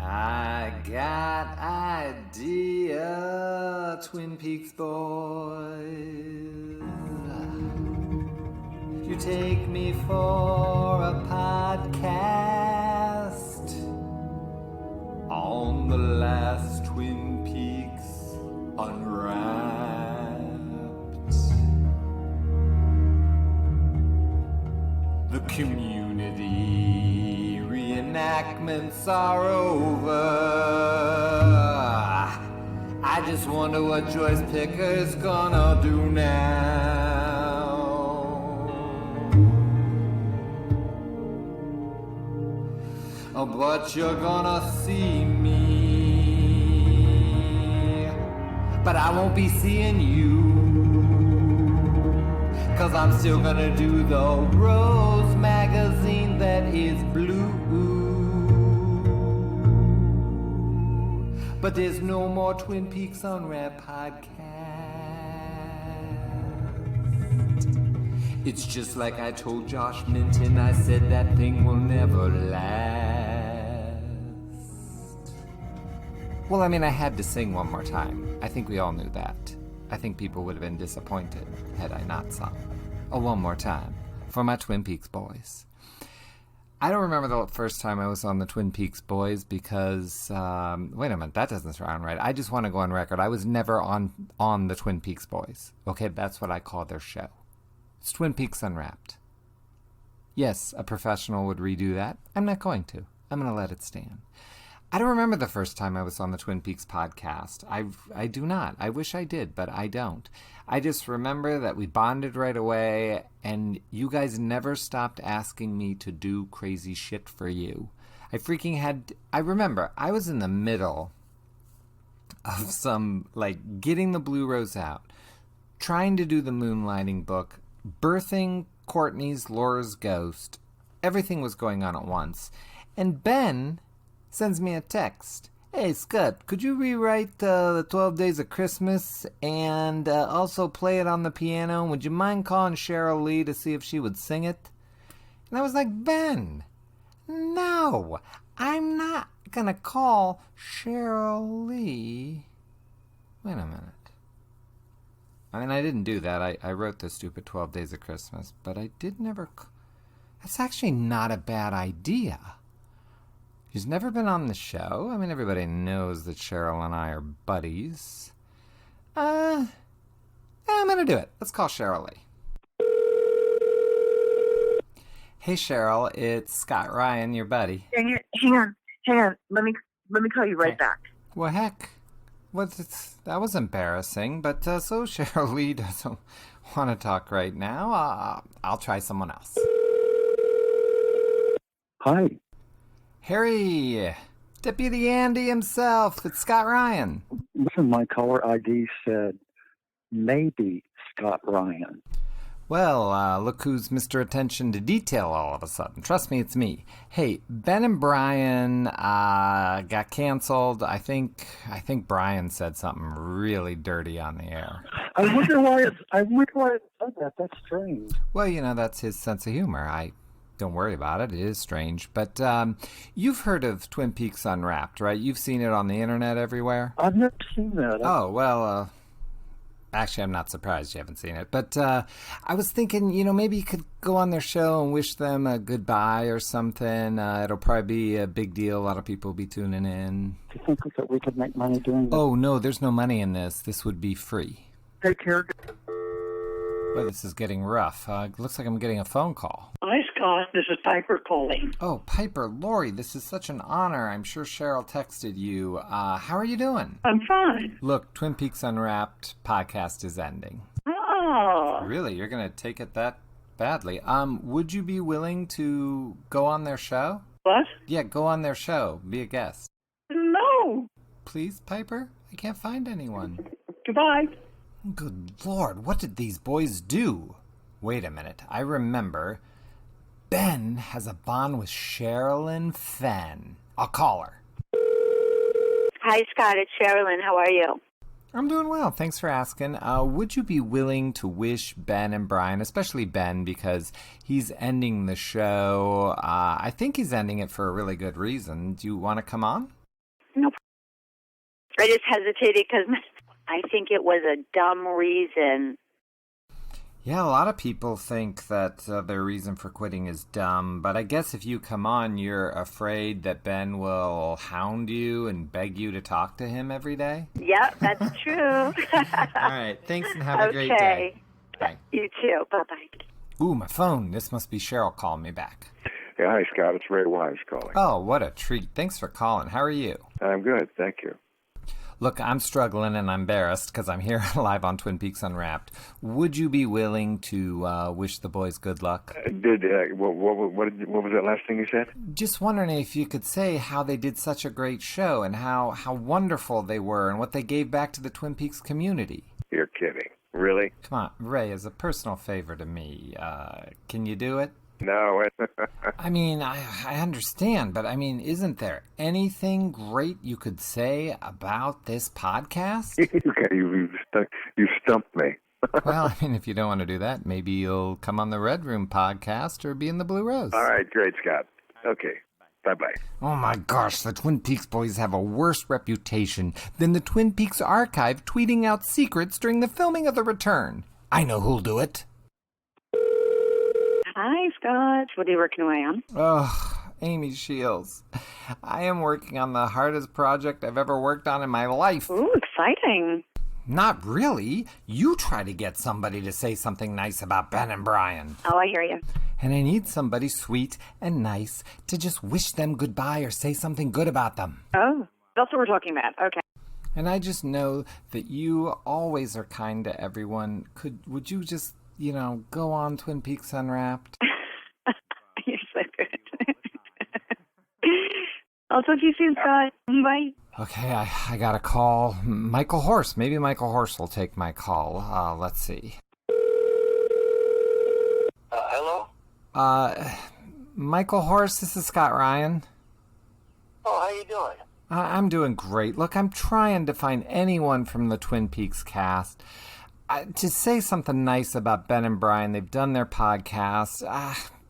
I got idea, Twin Peaks boys. You take me for a podcast on the last Twin Peaks Unwrapped. The community reenactments are over. I just wonder what Joyce Picker's gonna do now. Oh, but you're gonna see me, but I won't be seeing you, 'cause I'm still gonna do the Rose magazine that is blue. But there's no more Twin Peaks Unwrapped podcast. It's just like I told Josh Minton, I said that thing will never last. Well, I mean, I had to sing one more time. I think we all knew that. I think people would have been disappointed had I not sung. Oh, one more time for my Twin Peaks boys. I don't remember the first time I was on the Twin Peaks boys because, wait a minute, that doesn't sound right. I just want to go on record. I was never on the Twin Peaks boys. Okay, that's what I call their show. It's Twin Peaks Unwrapped. Yes, a professional would redo that. I'm not going to. I'm going to let it stand. I don't remember the first time I was on the Twin Peaks podcast. I do not. I wish I did, but I don't. I just remember that we bonded right away, and you guys never stopped asking me to do crazy shit for you. I remember, I was in the middle of some, getting the Blue Rose out, trying to do the Moonlighting book, birthing Courtney's Laura's Ghost. Everything was going on at once. And Ben sends me a text. Hey, Scott, could you rewrite the 12 Days of Christmas and also play it on the piano? Would you mind calling Cheryl Lee to see if she would sing it? And I was like, Ben, no, I'm not going to call Cheryl Lee. Wait a minute. I mean, I didn't do that. I wrote the stupid 12 Days of Christmas, but I did never... That's actually not a bad idea. She's never been on the show. I mean, everybody knows that Cheryl and I are buddies. I'm going to do it. Let's call Cheryl Lee. Hey, Cheryl, it's Scott Ryan, your buddy. Hang on. Let me call you right back. Well, heck. That was embarrassing, but so Cheryl Lee doesn't want to talk right now. I'll try someone else. Hi. Harry, Deputy Andy himself, it's Scott Ryan. Listen, my caller ID said maybe Scott Ryan. Well, look who's Mr. Attention to Detail all of a sudden. Trust me, it's me. Hey, Ben and Bryon got canceled. I think Bryon said something really dirty on the air. I wonder why it said that. That's strange. Well, that's his sense of humor. Don't worry about it. It is strange. But you've heard of Twin Peaks Unwrapped, right? You've seen it on the internet everywhere? I've never seen that. Oh, well, actually, I'm not surprised you haven't seen it. But I was thinking, maybe you could go on their show and wish them a goodbye or something. It'll probably be a big deal. A lot of people will be tuning in. Do you think that we could make money doing this? Oh, no, there's no money in this. This would be free. Take care. Well, this is getting rough. Looks like I'm getting a phone call. Hi, Scott. This is Piper calling. Oh, Piper, Lori, this is such an honor. I'm sure Cheryl texted you. How are you doing? I'm fine. Look, Twin Peaks Unwrapped podcast is ending. Oh. Really? You're going to take it that badly? Would you be willing to go on their show? What? Yeah, go on their show. Be a guest. No. Please, Piper? I can't find anyone. Goodbye. Good Lord, what did these boys do? Wait a minute, I remember. Ben has a bond with Sherilyn Fenn. I'll call her. Hi, Scott. It's Sherilyn. How are you? I'm doing well. Thanks for asking. Would you be willing to wish Ben and Bryon, especially Ben, because he's ending the show. I think he's ending it for a really good reason. Do you want to come on? I just hesitated because I think it was a dumb reason. Yeah, a lot of people think that their reason for quitting is dumb, but I guess if you come on, you're afraid that Ben will hound you and beg you to talk to him every day? Yep, that's true. All right, thanks and have a great day. Bye. You too. Bye-bye. Ooh, my phone. This must be Cheryl calling me back. Yeah, hi, Scott. It's Ray Wise calling. Oh, what a treat. Thanks for calling. How are you? I'm good, thank you. Look, I'm struggling and I'm embarrassed because I'm here live on Twin Peaks Unwrapped. Would you be willing to wish the boys good luck? What was that last thing you said? Just wondering if you could say how they did such a great show and how wonderful they were and what they gave back to the Twin Peaks community. You're kidding. Really? Come on, Ray, as a personal favor to me, can you do it? No. I mean, I understand, but I mean, isn't there anything great you could say about this podcast? You stumped me. Well, I mean, if you don't want to do that, maybe you'll come on the Red Room podcast or be in the Blue Rose. All right, great, Scott. Okay, bye-bye. Oh my gosh, the Twin Peaks boys have a worse reputation than the Twin Peaks archive tweeting out secrets during the filming of The Return. I know who'll do it. Hi, Scott. What are you working away on? Oh, Amy Shields. I am working on the hardest project I've ever worked on in my life. Ooh, exciting. Not really. You try to get somebody to say something nice about Ben and Bryon. Oh, I hear you. And I need somebody sweet and nice to just wish them goodbye or say something good about them. Oh, that's what we're talking about. Okay. And I just know that you always are kind to everyone. Would you just, go on Twin Peaks Unwrapped? You're so good. I'll talk to you soon, Scott. Bye. Okay, I got a call. Michael Horse. Maybe Michael Horse will take my call. Let's see. Hello? Michael Horse, this is Scott Ryan. Oh, how you doing? I'm doing great. Look, I'm trying to find anyone from the Twin Peaks cast to say something nice about Ben and Bryon. They've done their podcast.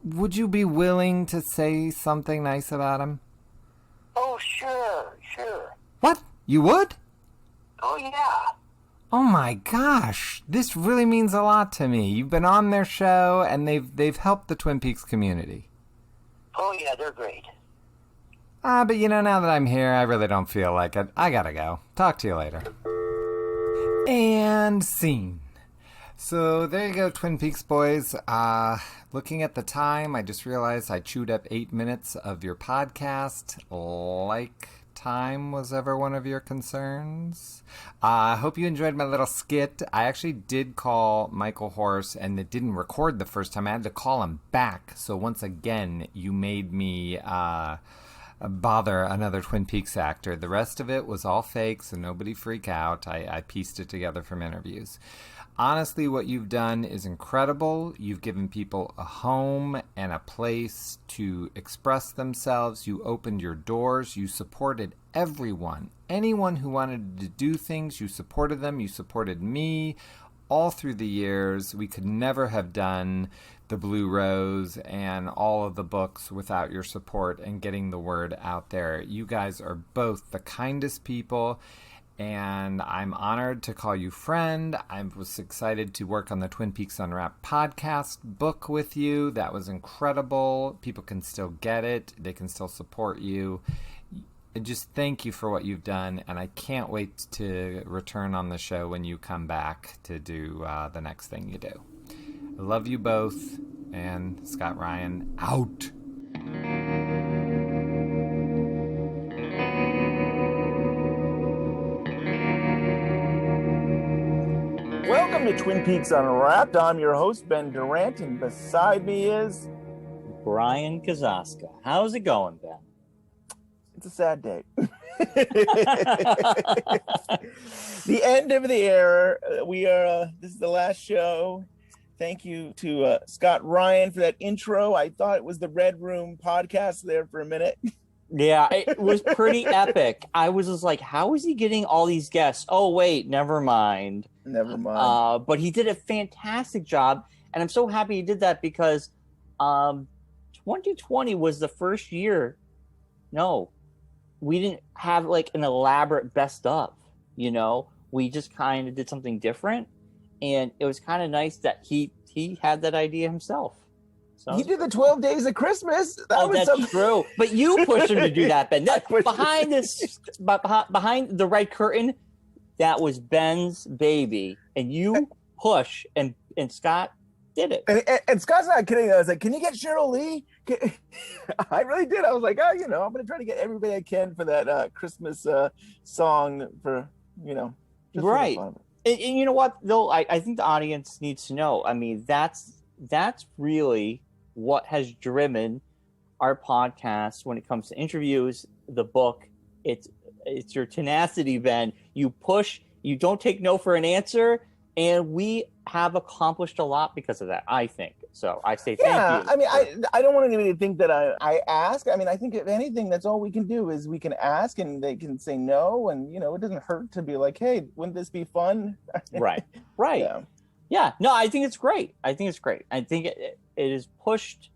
Would you be willing to say something nice about them? Oh, sure. What? You would? Oh, yeah. Oh my gosh, this really means a lot to me. You've been on their show, and they've helped the Twin Peaks community. Oh, yeah, they're great. But now that I'm here, I really don't feel like it. I gotta go. Talk to you later. And scene. So there you go, Twin Peaks boys. Looking at the time, I just realized I chewed up 8 minutes of your podcast. Like time was ever one of your concerns. I hope you enjoyed my little skit. I actually did call Michael Horse, and it didn't record the first time. I had to call him back. So once again, you made me bother another Twin Peaks actor. The rest of it was all fake, so nobody freak out. I pieced it together from interviews. Honestly, what you've done is incredible. You've given people a home and a place to express themselves. You opened your doors. You supported everyone. Anyone who wanted to do things, you supported them. You supported me all through the years. We could never have done the Blue Rose and all of the books without your support and getting the word out there. You guys are both the kindest people, and I'm honored to call you friend. I was excited to work on the Twin Peaks Unwrapped podcast book with you. That was incredible. People can still get it. They can still support you. Just thank you for what you've done, and I can't wait to return on the show when you come back to do the next thing you do. I love you both, and Scott Ryan, out. Welcome to Twin Peaks Unwrapped. I'm your host, Ben Durant, and beside me is... Bryon Kazaska. How's it going, Ben? It's a sad day. The end of the era. We are, this is the last show. Thank you to Scott Ryan for that intro. I thought it was the Red Room podcast there for a minute. Yeah, it was pretty epic. I was just like, how is he getting all these guests? Oh, wait, never mind. But he did a fantastic job, and I'm so happy he did that because 2020 was the first year. No, we didn't have like an elaborate best of. We just kind of did something different, and it was kind of nice that he had that idea himself. So he did the 12 Days of Christmas. That's true. But you pushed him to do that, Ben. Behind the red curtain, that was Ben's baby, and you push, and Scott did it. And Scott's not kidding. I was like, "Can you get Cheryl Lee?" I really did. I was like, I'm going to try to get everybody I can for that Christmas song for, just right. For the fun. And you know what, though? I think the audience needs to know. I mean, that's really what has driven our podcast when it comes to interviews, the book. It's your tenacity, Ben. You push, you don't take no for an answer, and we have accomplished a lot because of that, I think. So I say thank you. I mean, I don't want anybody to think that I ask. I mean, I think if anything, that's all we can do is we can ask and they can say no. And, it doesn't hurt to be like, hey, wouldn't this be fun? Right. Yeah. No, I think it's great. I think it has pushed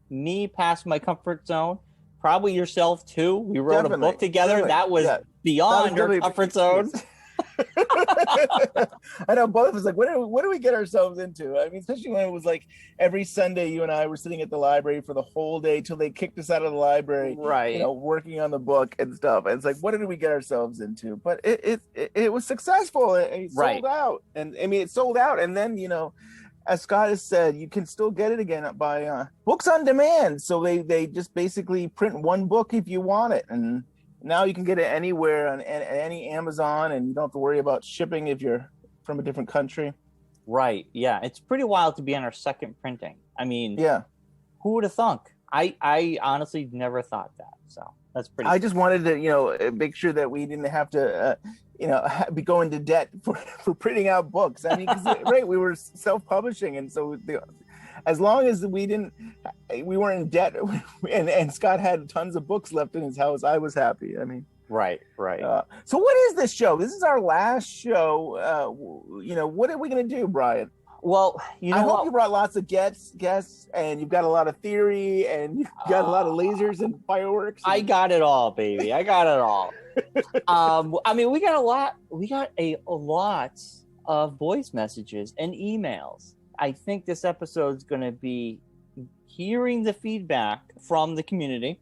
me past my comfort zone. Probably yourself, too. We wrote a book together. That was beyond our comfort zone. I know both of us like, what do we get ourselves into? I mean, especially when it was like every Sunday you and I were sitting at the library for the whole day till they kicked us out of the library, right? Working on the book and stuff. And it's like, what did we get ourselves into? But it was successful. It sold out, and I mean, it sold out. And then as Scott has said, you can still get it again by books on demand. So they just basically print one book if you want it, and now you can get it anywhere on any Amazon, and you don't have to worry about shipping if you're from a different country. Right. Yeah. It's pretty wild to be on our second printing. I mean, who would have thunk? I honestly never thought that. So that's pretty. I just wanted to, make sure that we didn't have to, be going to debt for printing out books. I mean, right, we were self-publishing, and so as long as we weren't in debt, and Scott had tons of books left in his house, I was happy. I mean, right. So what is this show? This is our last show. What are we going to do, Bryon? Well, I hope you brought lots of guests, and you've got a lot of theory, and you've got a lot of lasers and fireworks. I got it all, baby. I got it all. I mean, we got a lot of voice messages and emails. I think this episode's going to be hearing the feedback from the community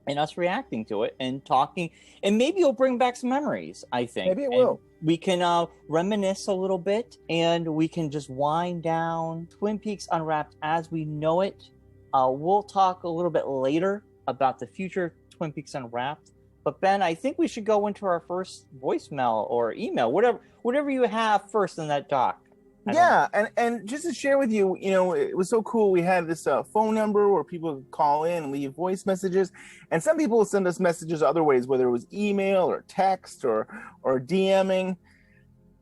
and us reacting to it and talking, and maybe it'll bring back some memories, I think. Maybe it will. We can reminisce a little bit, and we can just wind down Twin Peaks Unwrapped as we know it. We'll talk a little bit later about the future Twin Peaks Unwrapped. But Ben, I think we should go into our first voicemail or email, whatever you have first in that doc. Yeah, and just to share with you, it was so cool. We had this phone number where people could call in and leave voice messages, and some people send us messages other ways, whether it was email or text or DMing.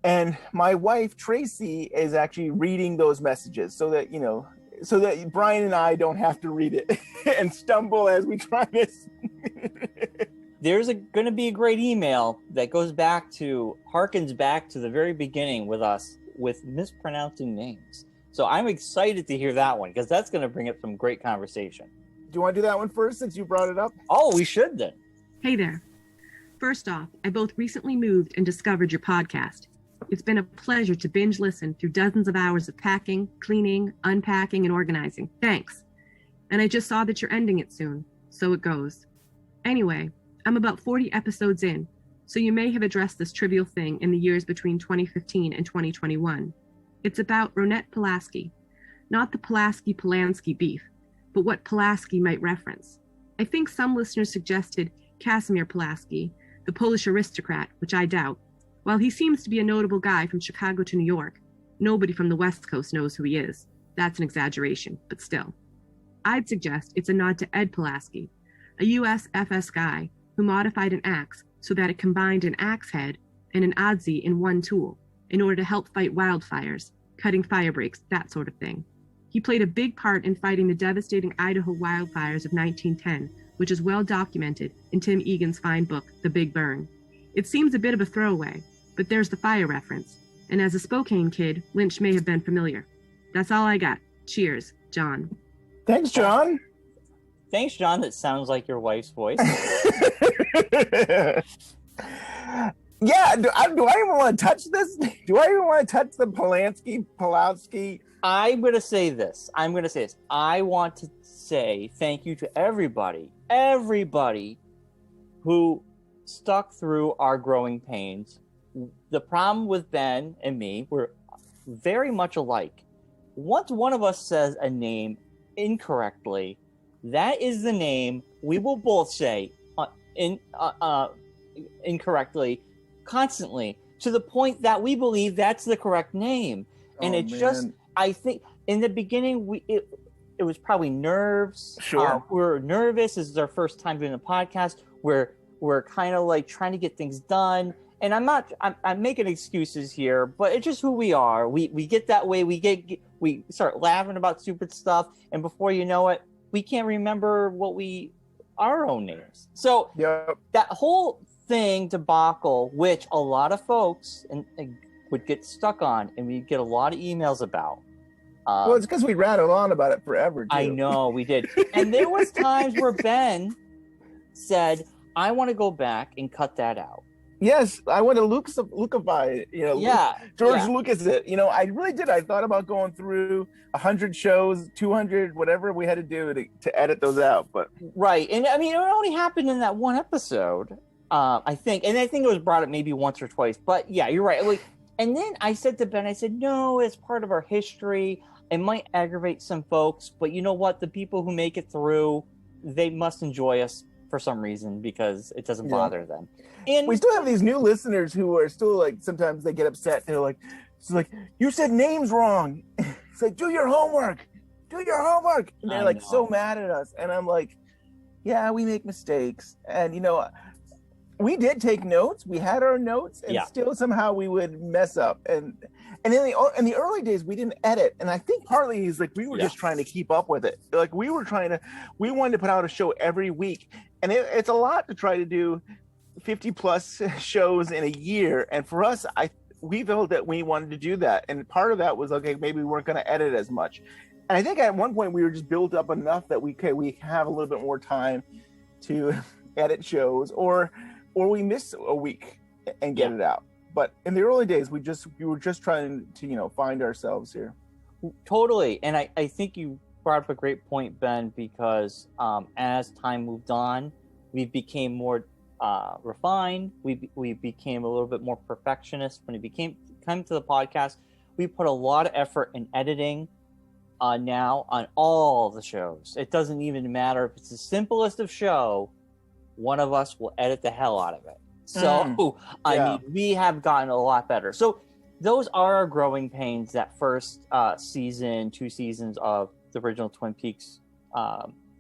And my wife Tracy is actually reading those messages so that Bryon and I don't have to read it and stumble as we try this. There's going to be a great email that harkens back to the very beginning with us, with mispronouncing names. So I'm excited to hear that one, because that's going to bring up some great conversation. Do you want to do that one first, since you brought it up? Oh, we should then. Hey there. First off, I both recently moved and discovered your podcast. It's been a pleasure to binge listen through dozens of hours of packing, cleaning, unpacking, and organizing. Thanks. And I just saw that you're ending it soon. So it goes. Anyway, I'm about 40 episodes in, so you may have addressed this trivial thing in the years between 2015 and 2021. It's about Ronette Pulaski. Not the Pulaski-Polanski beef, but what Pulaski might reference. I think some listeners suggested Casimir Pulaski, the Polish aristocrat, which I doubt. While he seems to be a notable guy from Chicago to New York, nobody from the West Coast knows who he is. That's an exaggeration, but still. I'd suggest it's a nod to Ed Pulaski, a USFS guy who modified an axe so that it combined an axe head and an adze in one tool in order to help fight wildfires, cutting fire breaks, that sort of thing. He played a big part in fighting the devastating Idaho wildfires of 1910, which is well documented in Tim Egan's fine book, The Big Burn. It seems a bit of a throwaway, but there's the fire reference. And as a Spokane kid, Lynch may have been familiar. That's all I got. Cheers, John. Thanks, John. Thanks, John. That sounds like your wife's voice. Yeah, do I even want to touch this? Do I even want to touch the Pulaski? I'm going to say this. I want to say thank you to everybody who stuck through our growing pains. The problem with Ben and me, we're very much alike. Once one of us says a name incorrectly, that is the name we will both say incorrectly constantly, to the point that we believe that's the correct name. And I think in the beginning it was probably nerves. Sure. We're nervous. This is our first time doing a podcast. We're kind of like trying to get things done. And I'm making excuses here, but it's just who we are. We get that way. We start laughing about stupid stuff, and before you know it, we can't remember our own names. So that whole thing debacle, which a lot of folks would get stuck on, and we get a lot of emails about. Well, it's because we rattled on about it forever, too. I know, we did. And there was times where Ben said, I want to go back and cut that out. Yes, I want to Lucify it, George Lucas it. I really did. I thought about going through 100 shows, 200, whatever we had to do to edit those out. But right, and I mean, it only happened in that one episode, I think, and I think it was brought up maybe once or twice. But yeah, you're right. And then I said to Ben, I said, no, it's part of our history. It might aggravate some folks, but you know what? The people who make it through, they must enjoy us for some reason because it doesn't bother them. And we still have these new listeners who are still like, sometimes they get upset. They're like, it's like, you said names wrong. It's like, do your homework. And they're like so mad at us. And I'm like, yeah, we make mistakes. And we did take notes. We had our notes, and still somehow we would mess up. And in the early days, we didn't edit. And I think partly is like we were just trying to keep up with it. Like we wanted to put out a show every week, and it's a lot to try to do 50 plus shows in a year. And for us, we felt that we wanted to do that. And part of that was, okay, maybe we weren't going to edit as much. And I think at one point we were just built up enough that we have a little bit more time to edit shows, or we miss a week and get it out. But in the early days, we were just trying to, find ourselves here. Totally. And I think you brought up a great point, Ben, because as time moved on, we became more refined. We became a little bit more perfectionist. When it came to the podcast, we put a lot of effort in editing now on all the shows. It doesn't even matter if it's the simplest of show, one of us will edit the hell out of it. So I mean, we have gotten a lot better. So those are our growing pains, that first season, 2 seasons of the original Twin Peaks,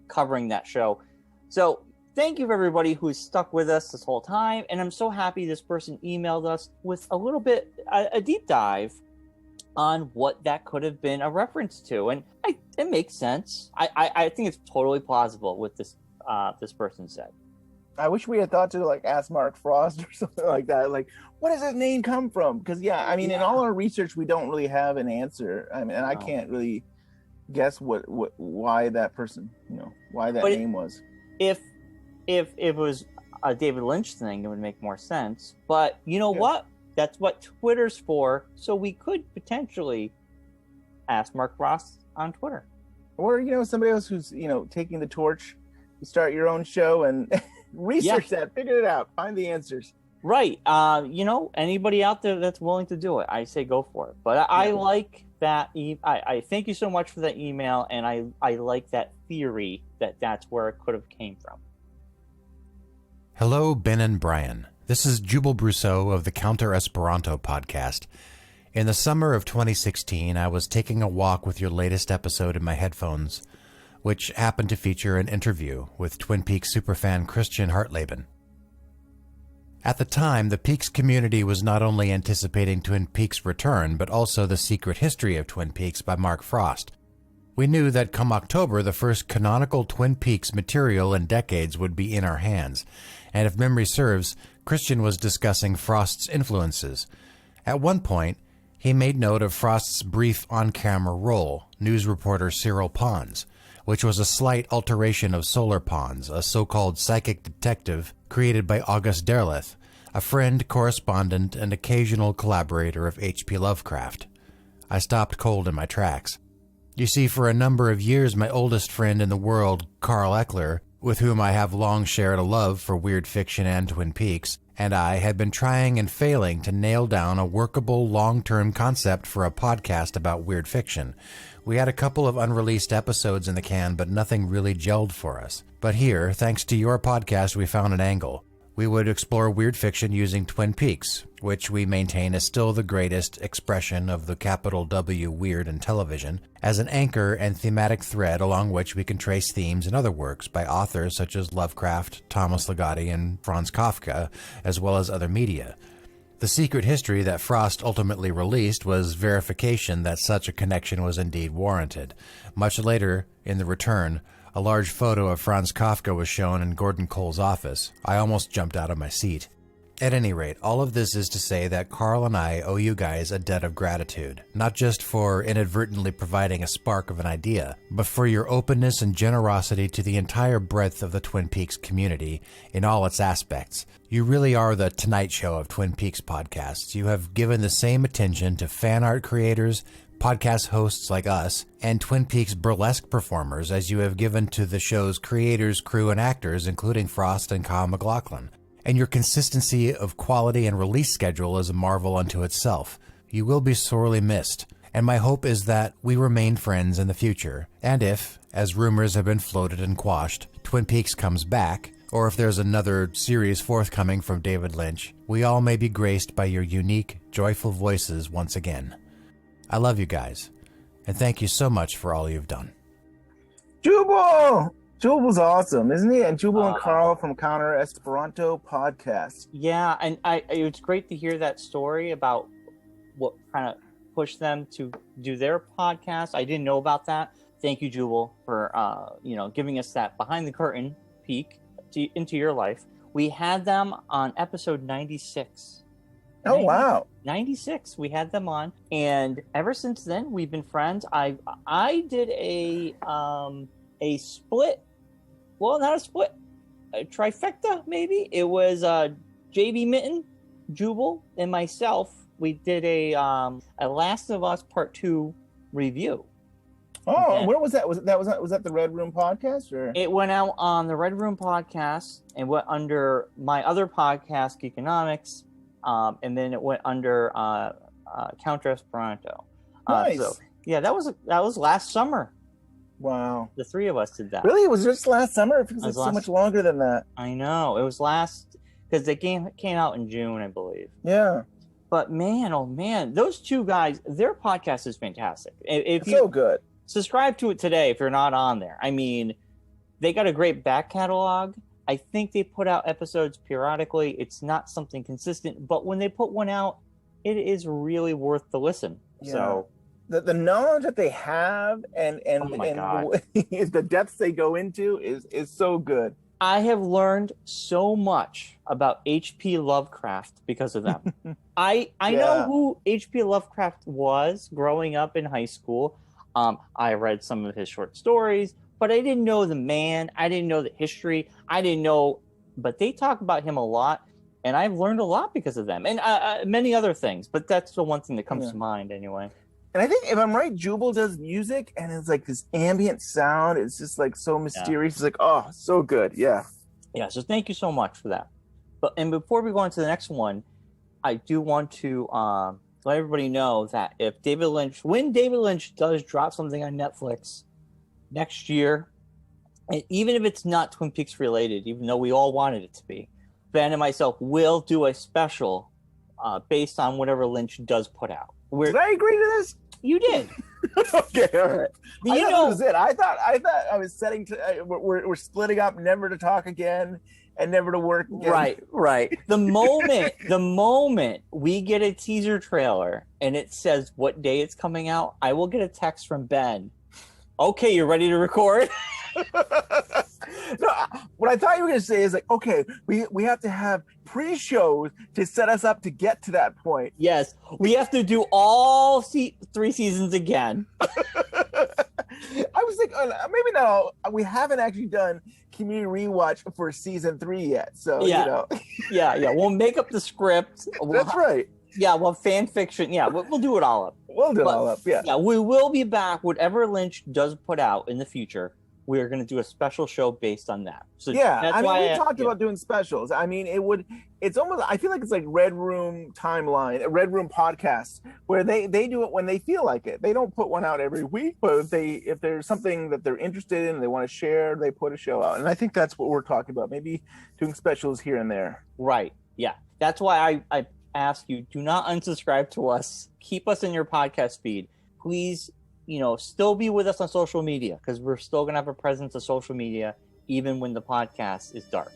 covering that show. So thank you for everybody who's stuck with us this whole time. And I'm so happy this person emailed us with a little bit, a deep dive on what that could have been a reference to. And it makes sense. I think it's totally plausible what this person said. I wish we had thought to ask Mark Frost or something like that. Like, what does his name come from? Because in all our research, we don't really have an answer. I mean, I can't really guess why that person, why that name was. If it was a David Lynch thing, it would make more sense. But you know what? That's what Twitter's for. So we could potentially ask Mark Frost on Twitter, or somebody else who's taking the torch. You start your own show and research that, figure it out, find the answers. Right. Anybody out there that's willing to do it, I say go for it. But I like that. I thank you so much for that email, and I like that theory that's where it could have came from. Hello, Ben and Bryon. This is Jubal Brousseau of the Counter Esperanto podcast. In the summer of 2016, I was taking a walk with your latest episode in my headphones, which happened to feature an interview with Twin Peaks superfan Christian Hartleben. At the time, the Peaks community was not only anticipating Twin Peaks' return, but also the secret history of Twin Peaks by Mark Frost. We knew that come October, the first canonical Twin Peaks material in decades would be in our hands, and if memory serves, Christian was discussing Frost's influences. At one point, he made note of Frost's brief on-camera role, news reporter Cyril Pons, which was a slight alteration of Solar Pons, a so-called psychic detective created by August Derleth, a friend, correspondent, and occasional collaborator of H.P. Lovecraft. I stopped cold in my tracks. You see, for a number of years, my oldest friend in the world, Carl Eckler, with whom I have long shared a love for weird fiction and Twin Peaks, and I had been trying and failing to nail down a workable long-term concept for a podcast about weird fiction. We had a couple of unreleased episodes in the can, but nothing really gelled for us. But here, thanks to your podcast, we found an angle. We would explore weird fiction using Twin Peaks, which we maintain is still the greatest expression of the capital W weird in television, as an anchor and thematic thread along which we can trace themes in other works by authors such as Lovecraft, Thomas Ligotti, and Franz Kafka, as well as other media. The secret history that Frost ultimately released was verification that such a connection was indeed warranted. Much later, in The Return, a large photo of Franz Kafka was shown in Gordon Cole's office. I almost jumped out of my seat. At any rate, all of this is to say that Carl and I owe you guys a debt of gratitude, not just for inadvertently providing a spark of an idea, but for your openness and generosity to the entire breadth of the Twin Peaks community in all its aspects. You really are the Tonight Show of Twin Peaks podcasts. You have given the same attention to fan art creators, podcast hosts like us, and Twin Peaks burlesque performers as you have given to the show's creators, crew, and actors, including Frost and Kyle MacLachlan. And your consistency of quality and release schedule is a marvel unto itself. You will be sorely missed, and my hope is that we remain friends in the future, and if, as rumors have been floated and quashed, Twin Peaks comes back, or if there's another series forthcoming from David Lynch, we all may be graced by your unique, joyful voices once again. I love you guys, and thank you so much for all you've done. Jubal! Jubal's awesome, isn't he? And Jubal and Carl from Counter Esperanto podcast. Yeah, and it's great to hear that story about what kind of pushed them to do their podcast. I didn't know about that. Thank you, Jubal, for giving us that behind the curtain peek into your life. We had them on episode 96. Oh, wow. 96 we had them on, and ever since then we've been friends. I did a split, well, not a split, a trifecta maybe. It was JB Mitten, Jubal, and myself. We did a Last of Us Part 2 review. Oh, where was that? Was that the Red Room podcast, or it went out on the Red Room podcast and went under my other podcast, Geekonomics. And then it went under Counter Esperanto. Nice. So, yeah, that was last summer. Wow. The three of us did that. Really? It was just last summer? It feels like so much longer than that. I know. It was last, because they came out in June, I believe. Yeah. But man, oh man, those two guys, their podcast is fantastic. It's so good. Subscribe to it today if you're not on there. I mean, they got a great back catalog. I think they put out episodes periodically. It's not something consistent, but when they put one out, it is really worth the listen. Yeah. So the knowledge that they have and the depths they go into is so good. I have learned so much about H.P. Lovecraft because of them. I know who H.P. Lovecraft was growing up in high school. I read some of his short stories, but I didn't know the man. I didn't know the history. I didn't know, but they talk about him a lot, and I've learned a lot because of them, and many other things. But that's the one thing that comes to mind, anyway. And I think, if I'm right, Jubal does music, and it's like this ambient sound. It's just like so mysterious. It's like, oh, so good. Yeah. Yeah. So thank you so much for that. And before we go on to the next one, I do want to let everybody know that when David Lynch does drop something on Netflix next year, and even if it's not Twin Peaks related, even though we all wanted it to be, Ben and myself will do a special based on whatever Lynch does put out. Did I agree to this? You did. Okay, all right. I thought that was it. I thought I was setting to. We're splitting up, never to talk again, and never to work again. Right. The moment we get a teaser trailer and it says what day it's coming out, I will get a text from Ben. Okay, you're ready to record? No, what I thought you were going to say is like, okay, we have to have pre-shows to set us up to get to that point. Yes, we have to do all 3 seasons again. I was thinking maybe no. We haven't actually done community rewatch for season 3 yet, so Yeah. you know. Yeah. We'll make up the script. That's right. Yeah, well, fan fiction. Yeah, we'll do it all up. We'll do it all up. Yeah. Yeah, we will be back. Whatever Lynch does put out in the future, we are going to do a special show based on that. So yeah, that's I mean, why we talked about doing specials. I mean, it's almost, I feel like it's like Red Room timeline, a Red Room podcast, where they do it when they feel like it. They don't put one out every week, but if there's something that they're interested in, they want to share, they put a show out. And I think that's what we're talking about, maybe doing specials here and there. Right, yeah. That's why I ask you, do not unsubscribe to us. Keep us in your podcast feed. Please, still be with us on social media, because we're still going to have a presence of social media even when the podcast is dark.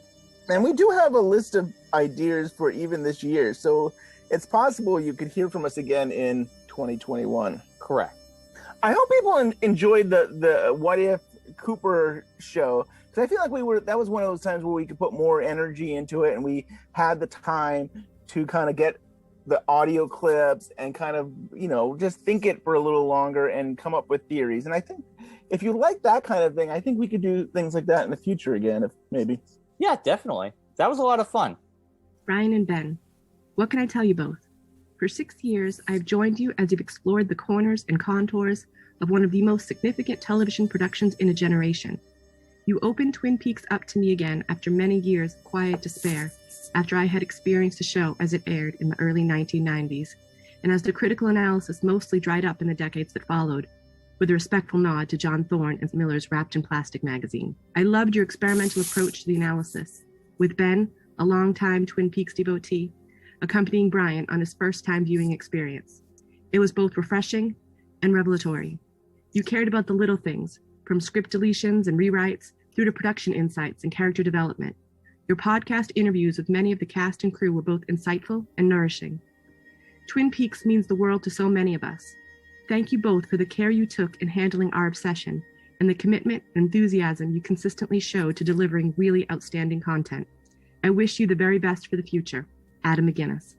And we do have a list of ideas for even this year. So it's possible you could hear from us again in 2021. Correct. I hope people enjoyed the What If Cooper show, because I feel like that was one of those times where we could put more energy into it, and we had the time to kind of get the audio clips and kind of, just think it for a little longer and come up with theories. And I think if you like that kind of thing, I think we could do things like that in the future again, if maybe. Yeah, definitely. That was a lot of fun. Bryon and Ben, what can I tell you both? For 6 years, I've joined you as you've explored the corners and contours of one of the most significant television productions in a generation. You opened Twin Peaks up to me again after many years of quiet despair, after I had experienced the show as it aired in the early 1990s, and as the critical analysis mostly dried up in the decades that followed, with a respectful nod to John Thorne and Miller's Wrapped in Plastic magazine. I loved your experimental approach to the analysis, with Ben, a longtime Twin Peaks devotee, accompanying Bryon on his first-time viewing experience. It was both refreshing and revelatory. You cared about the little things, from script deletions and rewrites through to production insights and character development. Your podcast interviews with many of the cast and crew were both insightful and nourishing. Twin Peaks means the world to so many of us. Thank you both for the care you took in handling our obsession and the commitment and enthusiasm you consistently showed to delivering really outstanding content. I wish you the very best for the future. Adam McGinnis.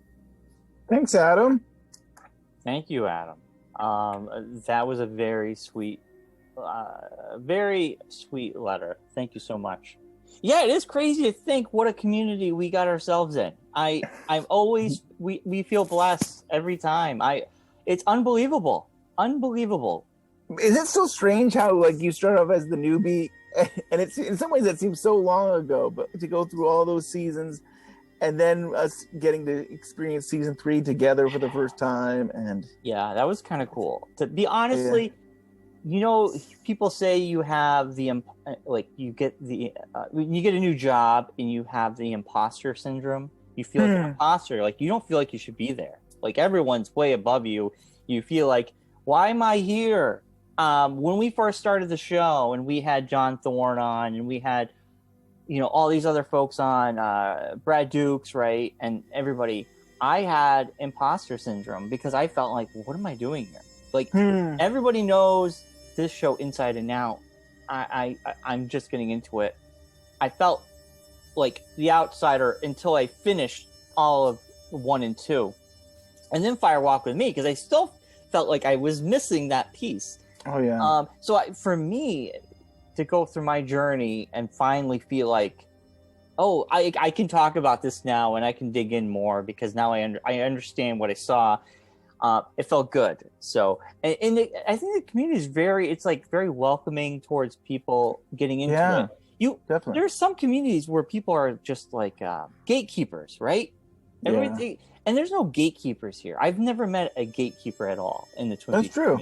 Thanks, Adam. Thank you, Adam. That was a very sweet letter. Thank you so much. Yeah, it is crazy to think what a community we got ourselves in. I'm always we feel blessed every time. It's unbelievable. Is it so strange how you start off as the newbie, and it's in some ways that seems so long ago, but to go through all those seasons, and then us getting to experience season 3 together for the first time, and yeah, that was kind of cool. To be honestly, people say you have the you get when you get a new job and you have the imposter syndrome. You feel like an imposter, you don't feel like you should be there. Everyone's way above you. You feel like, why am I here? When we first started the show and we had John Thorne on and we had, all these other folks on, Brad Dukes, right? And everybody, I had imposter syndrome because I felt like, what am I doing here? Everybody knows this show inside and out. I'm just getting into it. I felt like the outsider until I finished all of 1 and 2. And then Fire Walk with Me, because I still felt like I was missing that piece. Oh, yeah. For me to go through my journey and finally feel like, oh, I can talk about this now and I can dig in more because now I understand what I saw. It felt good. So, I think the community is very welcoming towards people getting into it. Definitely. There's some communities where people are just gatekeepers, right? Everything. And there's no gatekeepers here. I've never met a gatekeeper at all in the Twin Peaks. That's true.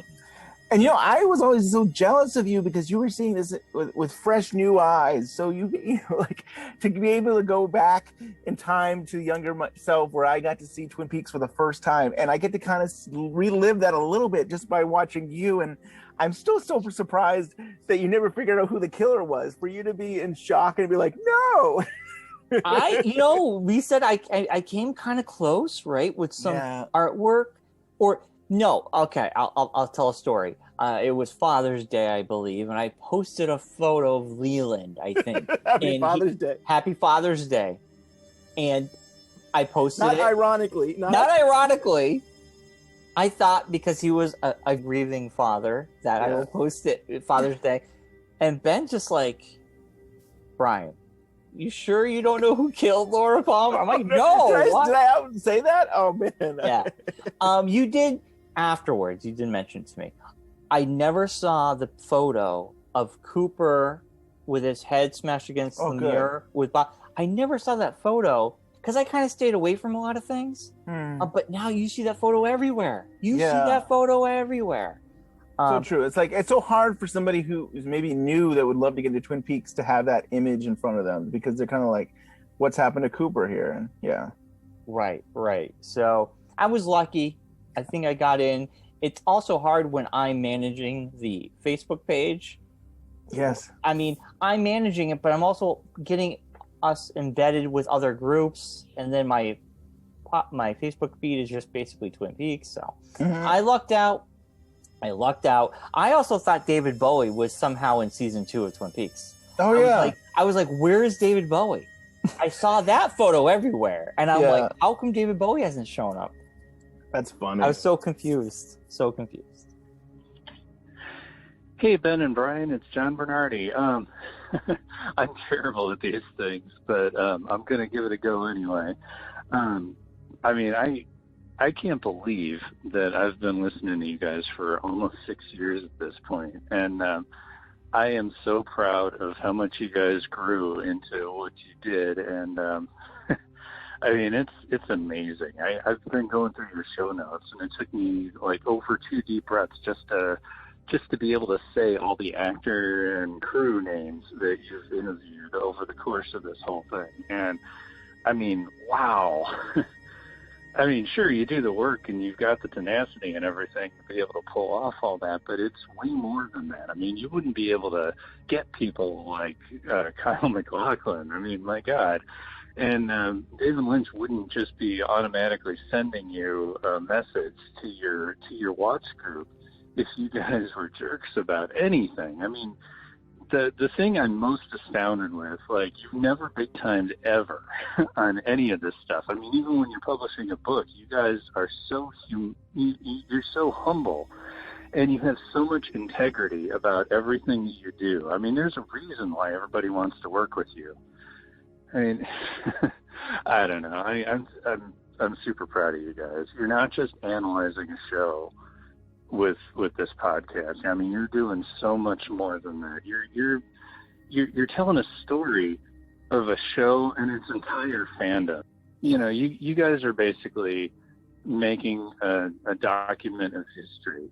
And I was always so jealous of you because you were seeing this with fresh new eyes. So to be able to go back in time to younger myself, where I got to see Twin Peaks for the first time, and I get to kind of relive that a little bit just by watching you. And I'm still so surprised that you never figured out who the killer was. For you to be in shock and be like, no. We said I came kind of close, right, with some artwork, or no. Okay, I'll tell a story. It was Father's Day, I believe, and I posted a photo of Leland, I think. Happy Father's Day. Happy Father's Day, and I posted Not ironically. I thought because he was a grieving father that I will post it Father's Day. And Ben just like, Bryon, you sure you don't know who killed Laura Palmer? I'm like, no. Did I say that? Oh, man. Yeah. You did afterwards. You did mention it to me. I never saw the photo of Cooper with his head smashed against the mirror with Bob. I never saw that photo because I kind of stayed away from a lot of things. But now you see that photo everywhere. You see that photo everywhere. So true. It's like, it's so hard for somebody who is maybe new that would love to get into Twin Peaks to have that image in front of them, because they're kind of like, what's happened to Cooper here? And Right. So I was lucky. I think I got in. It's also hard when I'm managing the Facebook page. Yes. I mean, I'm managing it, but I'm also getting us embedded with other groups, and then my Facebook feed is just basically Twin Peaks. So I lucked out. I also thought David Bowie was somehow in season 2 of Twin Peaks. I was like, where is David Bowie? I saw that photo everywhere, and I'm like, how come David Bowie hasn't shown up? That's funny. I was so confused. Hey, Ben and Bryon, it's John Bernardi. I'm terrible at these things, but I'm going to give it a go anyway. I mean, I can't believe that I've been listening to you guys for almost 6 years at this point, and I am so proud of how much you guys grew into what you did, and I mean, it's amazing. I've been going through your show notes, and it took me like over 2 deep breaths just to be able to say all the actor and crew names that you've interviewed over the course of this whole thing. And I mean, wow. I mean, sure, you do the work and you've got the tenacity and everything to be able to pull off all that, but it's way more than that. I mean, you wouldn't be able to get people like Kyle MacLachlan. I mean, my God. And David Lynch wouldn't just be automatically sending you a message to your watch group if you guys were jerks about anything. I mean, the thing I'm most astounded with, like, you've never big timed ever on any of this stuff. I mean, even when you're publishing a book, you guys are so you're so humble, and you have so much integrity about everything that you do. I mean, there's a reason why everybody wants to work with you. I mean, I don't know. I'm super proud of you guys. You're not just analyzing a show with this podcast. I mean, you're doing so much more than that. You're telling a story of a show and its entire fandom. You know, you guys are basically making a document of history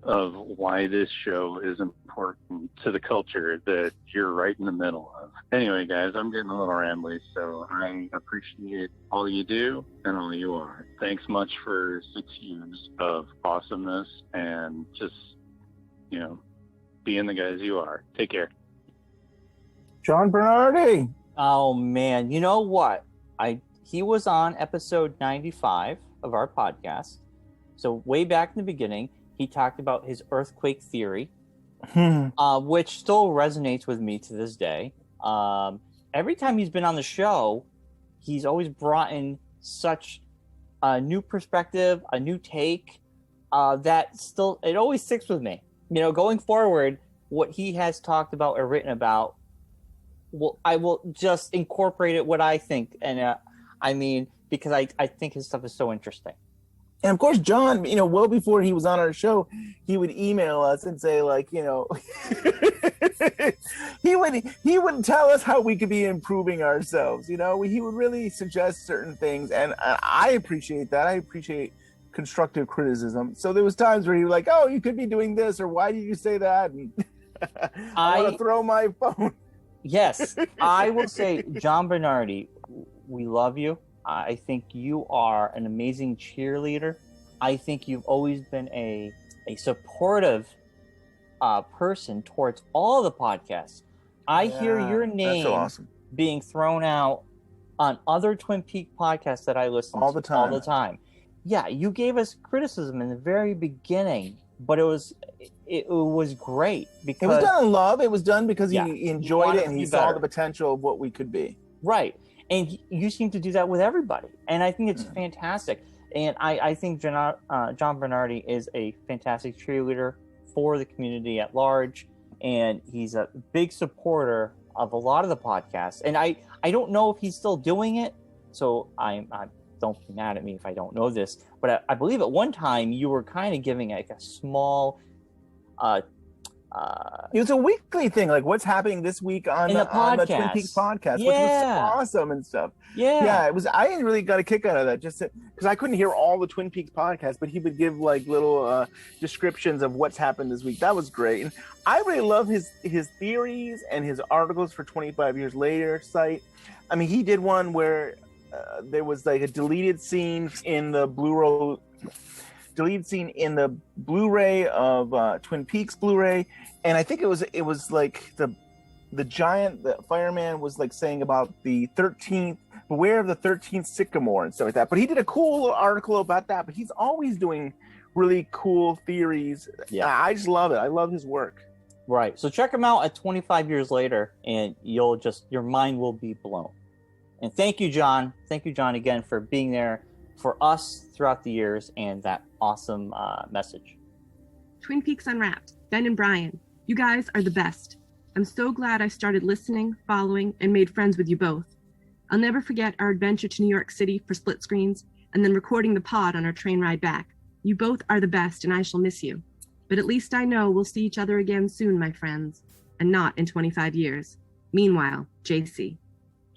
of why this show is important to the culture that you're right in the middle of. Anyway, guys, I'm getting a little rambly, so I appreciate all you do and all you are. Thanks much for 6 years of awesomeness and just, you know, being the guys you are. Take care. John Bernardi. Oh, man. You know what? He was on episode 95 of our podcast. So way back in the beginning, he talked about his earthquake theory, which still resonates with me to this day. Every time he's been on the show, he's always brought in such a new perspective, a new take, that still, it always sticks with me. You know, going forward, what he has talked about or written about, I will just incorporate it what I think. And I mean, because I think his stuff is so interesting. And of course, John, you know, well before he was on our show, he would email us and say, like, you know, he would tell us how we could be improving ourselves. You know, he would really suggest certain things, and I appreciate that. I appreciate constructive criticism. So there was times where he was like, "Oh, you could be doing this," or "Why did you say that?" And I want to throw my phone. Yes, I will say, John Bernardi, we love you. I think you are an amazing cheerleader. I think you've always been a supportive person towards all the podcasts. I hear your name being thrown out on other Twin Peaks podcasts that I listen to all the time. Yeah, you gave us criticism in the very beginning, but it was great because it was done in love. It was done because he enjoyed it and he saw the potential of what we could be. Right. And you seem to do that with everybody. And I think it's fantastic. And I think John Bernardi is a fantastic cheerleader for the community at large, and he's a big supporter of a lot of the podcasts. And I don't know if he's still doing it, so I don't be mad at me if I don't know this, but I believe at one time you were kind of giving like a small it was a weekly thing, like what's happening this week on the Twin Peaks podcast, which was so awesome and stuff. Yeah, it was. I really got a kick out of that, just because I couldn't hear all the Twin Peaks podcasts, but he would give like little descriptions of what's happened this week. That was great, and I really love his theories and his articles for 25 Years Later site. I mean, he did one where there was like a deleted scene in the Blu-ray of Twin Peaks Blu-ray, and I think it was like the fireman was like saying about the 13th, beware of the 13th sycamore and stuff like that. But he did a cool article about that. But he's always doing really cool theories. Yeah, I just love it. I love his work. Right. So check him out at 25 Years Later, and your mind will be blown. And thank you, John. Thank you, John, again for being there for us throughout the years and that awesome message. Twin Peaks Unwrapped, Ben and Bryon, you guys are the best. I'm so glad I started listening, following, and made friends with you both. I'll never forget our adventure to New York City for split screens and then recording the pod on our train ride back. You both are the best, and I shall miss you. But at least I know we'll see each other again soon, my friends, and not in 25 years. Meanwhile, JC.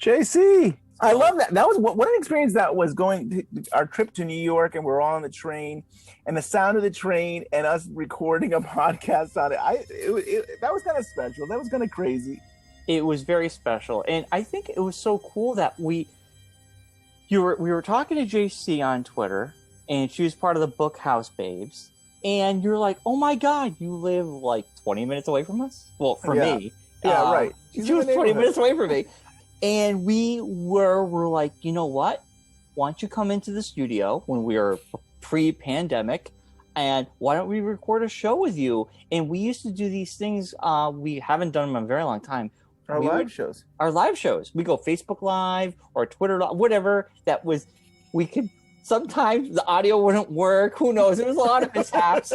JC! I love that. That was what an experience that was, going to our trip to New York, and we're all on the train, and the sound of the train and us recording a podcast on it. That was kind of special. That was kind of crazy. It was very special, and I think it was so cool that we were talking to JC on Twitter, and she was part of the Book House Babes, and you're like, oh my God, you live like 20 minutes away from us? Well, for me. Yeah, right. She was 20 minutes away from me. And we were like, you know what? Why don't you come into the studio when we were pre-pandemic, and why don't we record a show with you? And we used to do these things. We haven't done them in a very long time. Our live shows. We go Facebook Live or Twitter Live, whatever. We could, sometimes the audio wouldn't work. Who knows? There was a lot of mishaps.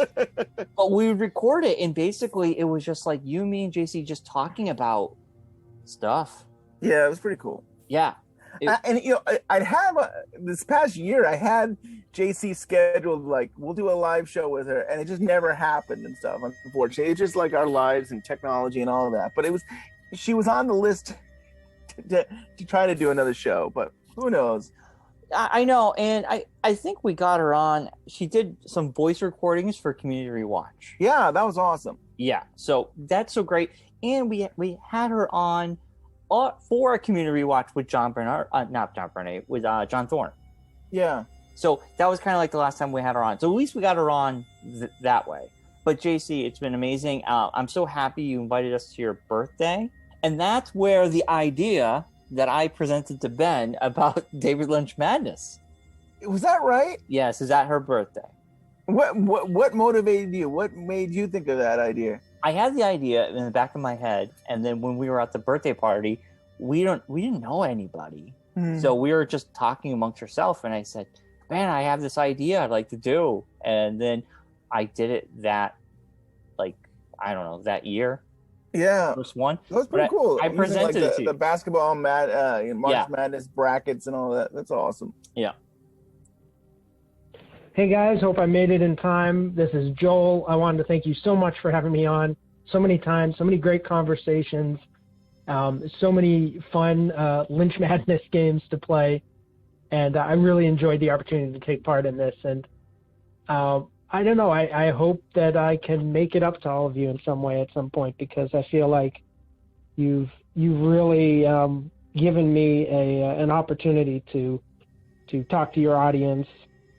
But we would record it, and basically it was just like you, me, and JC just talking about stuff. Yeah, it was pretty cool. Yeah. And, I'd have this past year, I had JC scheduled, like, we'll do a live show with her, and it just never happened and stuff, unfortunately. It's just like our lives and technology and all of that. But she was on the list to try to do another show, but who knows? I know, and I think we got her on. She did some voice recordings for Community Rewatch. Yeah, that was awesome. Yeah, so that's so great. And we had her on for a Community Rewatch with John Thorne. Yeah. So that was kind of like the last time we had her on. So at least we got her on that way. But JC, it's been amazing. I'm so happy you invited us to your birthday. And that's where the idea that I presented to Ben about David Lynch Madness. Was that right? Yes, is that her birthday? What motivated you? What made you think of that idea? I had the idea in the back of my head, and then when we were at the birthday party, we didn't know anybody. So we were just talking amongst ourselves, and I said, man, I have this idea I'd like to do. And then I did it that year. Yeah. First one. That was pretty cool. I presented it to you. The basketball March Madness brackets and all that. That's awesome. Yeah. Hey guys, hope I made it in time. This is Joel. I wanted to thank you so much for having me on so many times, so many great conversations, so many fun Lynch Madness games to play. And I really enjoyed the opportunity to take part in this. And I don't know, I hope that I can make it up to all of you in some way at some point, because I feel like you've really given me an opportunity to talk to your audience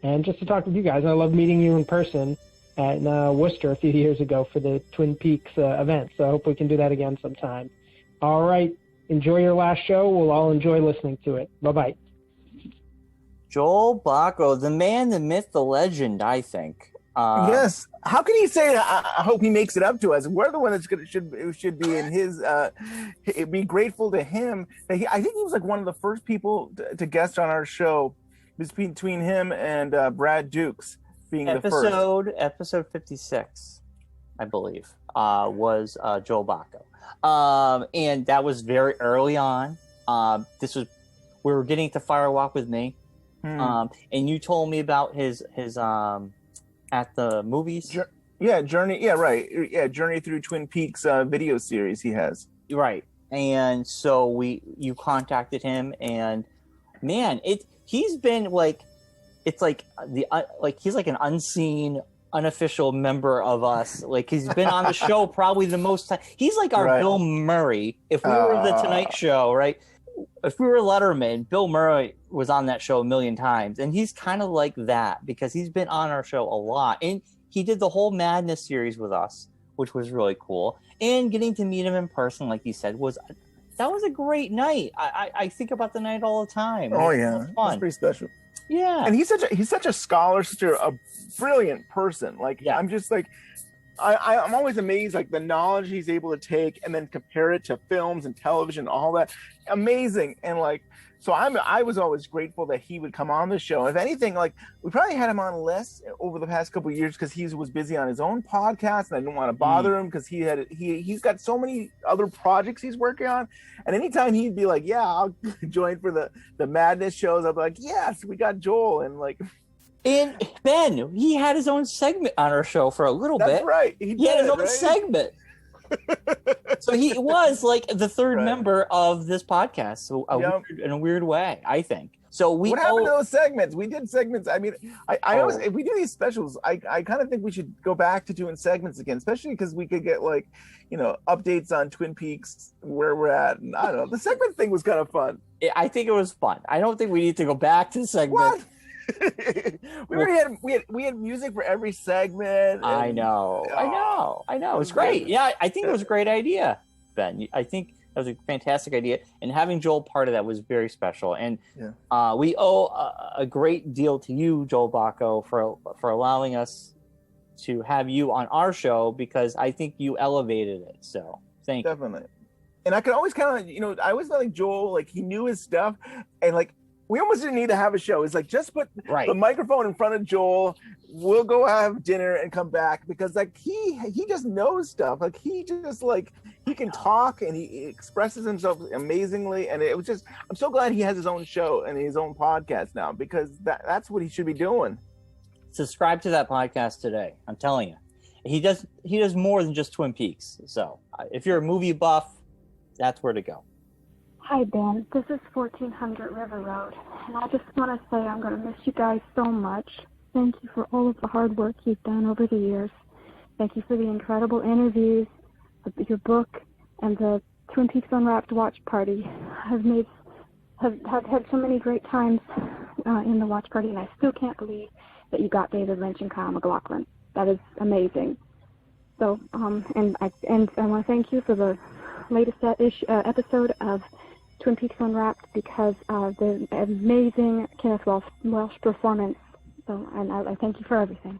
and just to talk with you guys. I love meeting you in person at Worcester a few years ago for the Twin Peaks event. So I hope we can do that again sometime. All right. Enjoy your last show. We'll all enjoy listening to it. Bye-bye. Joel Bacco, the man, the myth, the legend, I think. Yes. How can he say, I hope he makes it up to us? We're the one that should be in his, be grateful to him. I think he was like one of the first people to guest on our show. He was between him and Brad Dukes being the first. Episode 56, I believe, was Joel Bacco. And that was very early on. We were getting to Fire Walk with Me. And you told me about his at the movies. Journey. Yeah, right. Yeah, Journey Through Twin Peaks video series he has. Right. And so you contacted him, and man, he's been like, it's like he's like an unseen, unofficial member of us. Like he's been on the show probably the most time. He's like our Bill Murray. If we were the Tonight Show, right? If we were Letterman, Bill Murray was on that show a million times, and he's kind of like that because he's been on our show a lot, and he did the whole Madness series with us, which was really cool. And getting to meet him in person, like you said, was a great night. I think about the night all the time. Oh, it was fun. It's pretty special. Yeah, and he's such a scholar, a brilliant person. Like I'm just like. I'm always amazed, like the knowledge he's able to take and then compare it to films and television, all that. Amazing. And like, so I was always grateful that he would come on the show. If anything, like we probably had him on less over the past couple of years because he was busy on his own podcast, and I didn't want to bother him because he's got so many other projects he's working on. And anytime he'd be like, yeah, I'll join for the Madness shows, I'd be like, yes, we got Joel. And like, and Ben, he had his own segment on our show for a little bit. That's right. He had his own segment. So he was like the third member of this podcast. So in a weird way, I think. So what happened to those segments? We did segments. I mean, I always, if we do these specials, I kind of think we should go back to doing segments again, especially because we could get like, updates on Twin Peaks, where we're at. And I don't know. The segment thing was kind of fun. I think it was fun. I don't think we need to go back to segment. What? we had music for every segment. I know. It's great. Yeah, I think it was a great idea, Ben. I think that was a fantastic idea, and having Joel part of that was very special. And we owe a great deal to you, Joel Bacco, for allowing us to have you on our show because I think you elevated it. So thank you. Definitely. And I could always kind of, I always felt like Joel, like he knew his stuff, and like. We almost didn't need to have a show. It's like just put the microphone in front of Joel. We'll go have dinner and come back because like he just knows stuff. Like he can talk and he expresses himself amazingly. And it was just I'm so glad he has his own show and his own podcast now because that's what he should be doing. Subscribe to that podcast today. I'm telling you, he does more than just Twin Peaks. So if you're a movie buff, that's where to go. Hi, Ben. This is 1400 River Road, and I just want to say I'm going to miss you guys so much. Thank you for all of the hard work you've done over the years. Thank you for the incredible interviews, your book, and the Twin Peaks Unwrapped watch party. I've had so many great times in the watch party, and I still can't believe that you got David Lynch and Kyle MacLachlan. That is amazing. So, and I want to thank you for the latest episode of Twin Peaks Unwrapped because of the amazing Kenneth Welsh performance. So, and I thank you for everything.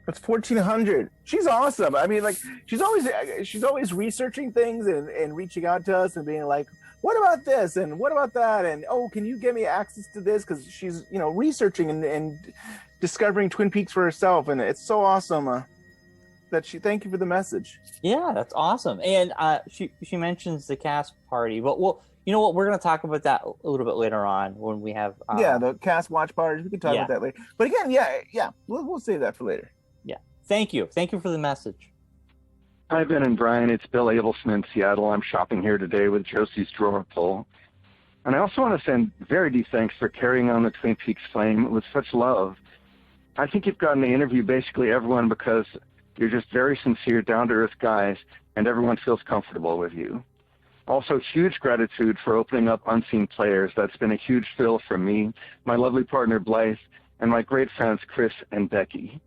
That's 1400. She's awesome. I mean, like she's always researching things and reaching out to us and being like, what about this and what about that and can you get me access to this? Because she's researching and discovering Twin Peaks for herself, and it's so awesome. Thank you for the message. Yeah, that's awesome. And she mentions the cast party, but you know what? We're going to talk about that a little bit later on when we have the cast watch parties. We can talk about that later. But again, we'll save that for later. Yeah. Thank you for the message. Hi, Ben and Bryon. It's Bill Abelson in Seattle. I'm shopping here today with Josie's drawer pull. And I also want to send very deep thanks for carrying on the Twin Peaks flame with such love. I think you've gotten to interview basically everyone because you're just very sincere, down-to-earth guys, and everyone feels comfortable with you. Also, huge gratitude for opening up Unseen Players. That's been a huge thrill for me, my lovely partner Blythe, and my great friends Chris and Becky.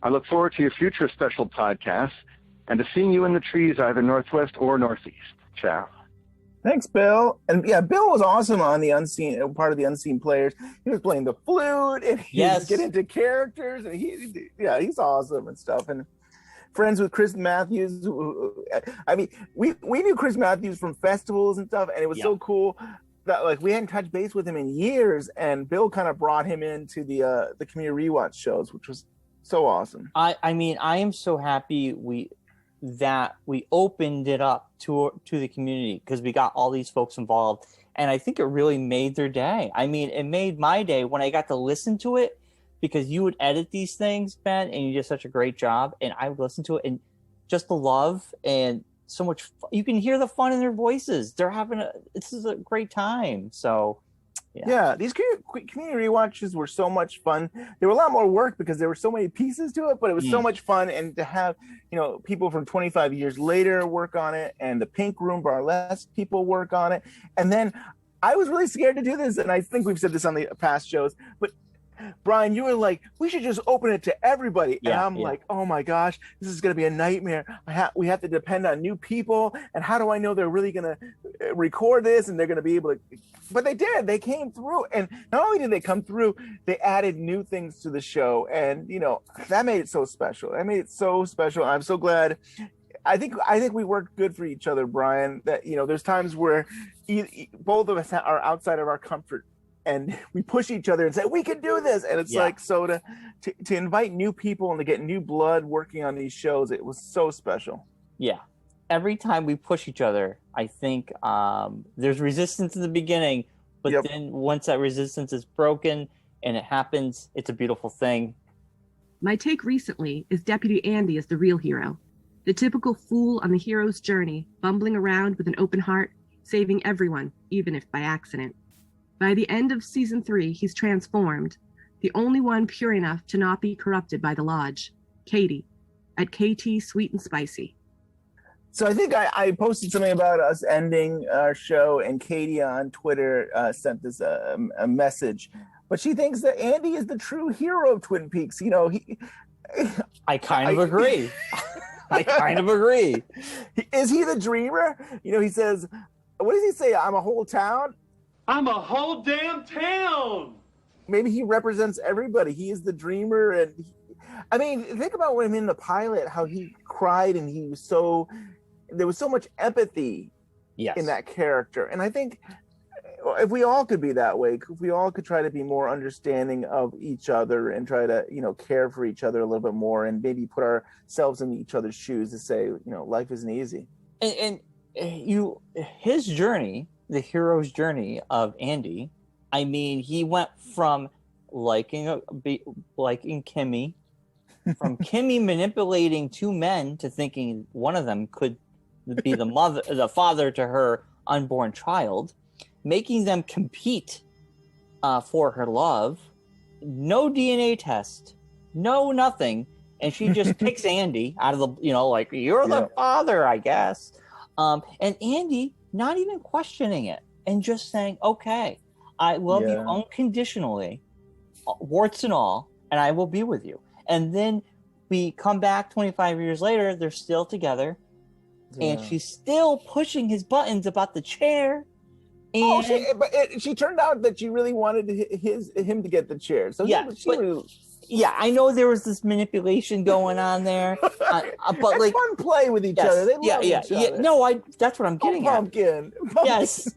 I look forward to your future special podcasts and to seeing you in the trees either northwest or northeast. Ciao. Thanks, Bill. And Bill was awesome on the part of the Unseen Players. He was playing the flute and he was getting into characters, and he's awesome and stuff. And friends with Chris Matthews. I mean, we knew Chris Matthews from festivals and stuff, and it was so cool. that like we hadn't touched base with him in years, and Bill kind of brought him into the community rewatch shows, which was so awesome. I mean, I am so happy we opened it up to the community, because we got all these folks involved, and I think it really made their day. I mean, it made my day when I got to listen to it, because you would edit these things, Ben, and you did such a great job, and I would listen to it, and just the love and so much you can hear the fun in their voices. They're having this is a great time. So yeah, these community rewatches were so much fun. They were a lot more work because there were so many pieces to it, but it was so much fun. And to have, people from 25 years later work on it, and the Pink Room Burlesque people work on it. And then I was really scared to do this, and I think we've said this on the past shows, but Bryon, you were like, we should just open it to everybody. And I'm like, oh my gosh, this is going to be a nightmare. We have to depend on new people. And how do I know they're really going to record this and they're going to be able to? But they did. They came through. And not only did they come through, they added new things to the show. And, that made it so special. I'm so glad. I think we worked good for each other, Bryon, that, there's times where both of us are outside of our comfort, and we push each other and say, we can do this. And it's like, so to invite new people and to get new blood working on these shows, it was so special. Yeah. Every time we push each other, I think there's resistance in the beginning, but then once that resistance is broken and it happens, it's a beautiful thing. My take recently is Deputy Andy is the real hero. The typical fool on the hero's journey, bumbling around with an open heart, saving everyone, even if by accident. By the end of season 3, he's transformed, the only one pure enough to not be corrupted by the Lodge, Katie, at KT Sweet and Spicy. So I think I posted something about us ending our show, and Katie on Twitter sent us a message. But she thinks that Andy is the true hero of Twin Peaks. I kind of agree. I kind of agree. Is he the dreamer? He says, what does he say? I'm a whole town? I'm a whole damn town. Maybe he represents everybody. He is the dreamer. And think about him in the pilot, how he cried, and there was so much empathy in that character. And I think if we all could be that way, if we all could try to be more understanding of each other and try to, care for each other a little bit more, and maybe put ourselves in each other's shoes to say, life isn't easy. And his journey, the hero's journey of Andy, he went from liking Kimmy, from Kimmy manipulating two men to thinking one of them could be the father to her unborn child, making them compete for her love, no DNA test, no nothing, and she just picks Andy out of the, you're the father, I guess. And Andy not even questioning it and just saying, okay, I love you unconditionally, warts and all, and I will be with you. And then we come back 25 years later, they're still together, and she's still pushing his buttons about the chair. And she turned out that she really wanted him to get the chair. So I know there was this manipulation going on there, but it's fun play with each other. They love each other. No, that's what I'm getting at. Pumpkin. Yes.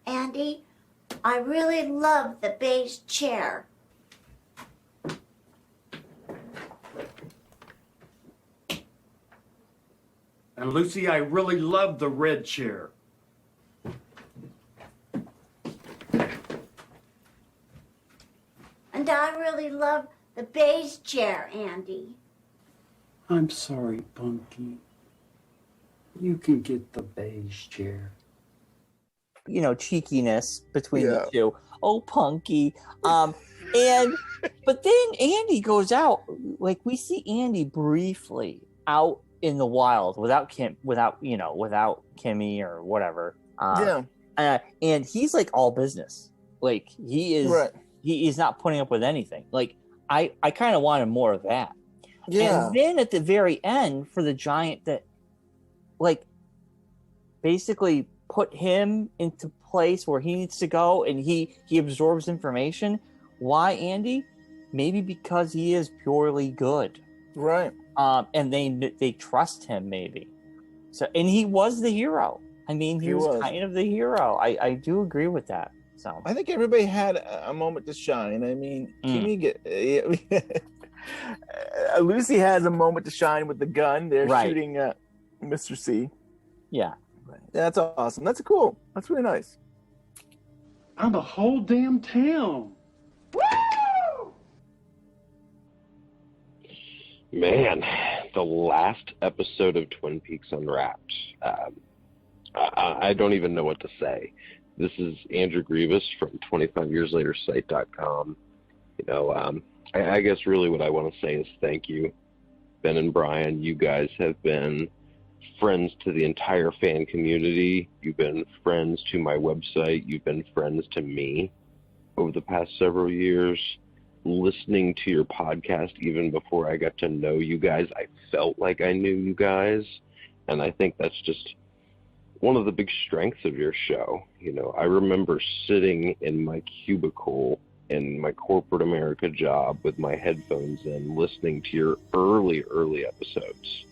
Andy, I really love the beige chair. And Lucy, I really love the red chair. And I really love the beige chair, Andy. I'm sorry, Punky. You can get the beige chair. Cheekiness between the two. Oh, Punky. But then Andy goes out. We see Andy briefly out in the wild without Kimmy or whatever. And he's all business. He is. Right. He is not putting up with anything. I kind of wanted more of that. Yeah. And then at the very end, for the giant that, basically put him into place where he needs to go, and he absorbs information. Why, Andy? Maybe because he is purely good. Right. And they trust him, maybe. So, and he was the hero. I mean, he was kind of the hero. I do agree with that. So I think everybody had a moment to shine. I mean, Lucy has a moment to shine with the gun. They're shooting Mr. C. Yeah. That's awesome. That's cool. That's really nice. I'm the whole damn town. Man, the last episode of Twin Peaks Unwrapped. I don't even know what to say. This is Andrew Grievous from 25yearslatersite.com. You know, I guess really what I want to say is thank you, Ben and Bryon. You guys have been friends to the entire fan community. You've been friends to my website. You've been friends to me over the past several years. Listening to your podcast even before I got to know you guys, I felt like I knew you guys. And I think that's just one of the big strengths of your show. You know, I remember sitting in my cubicle in my corporate America job with my headphones in, listening to your early episodes,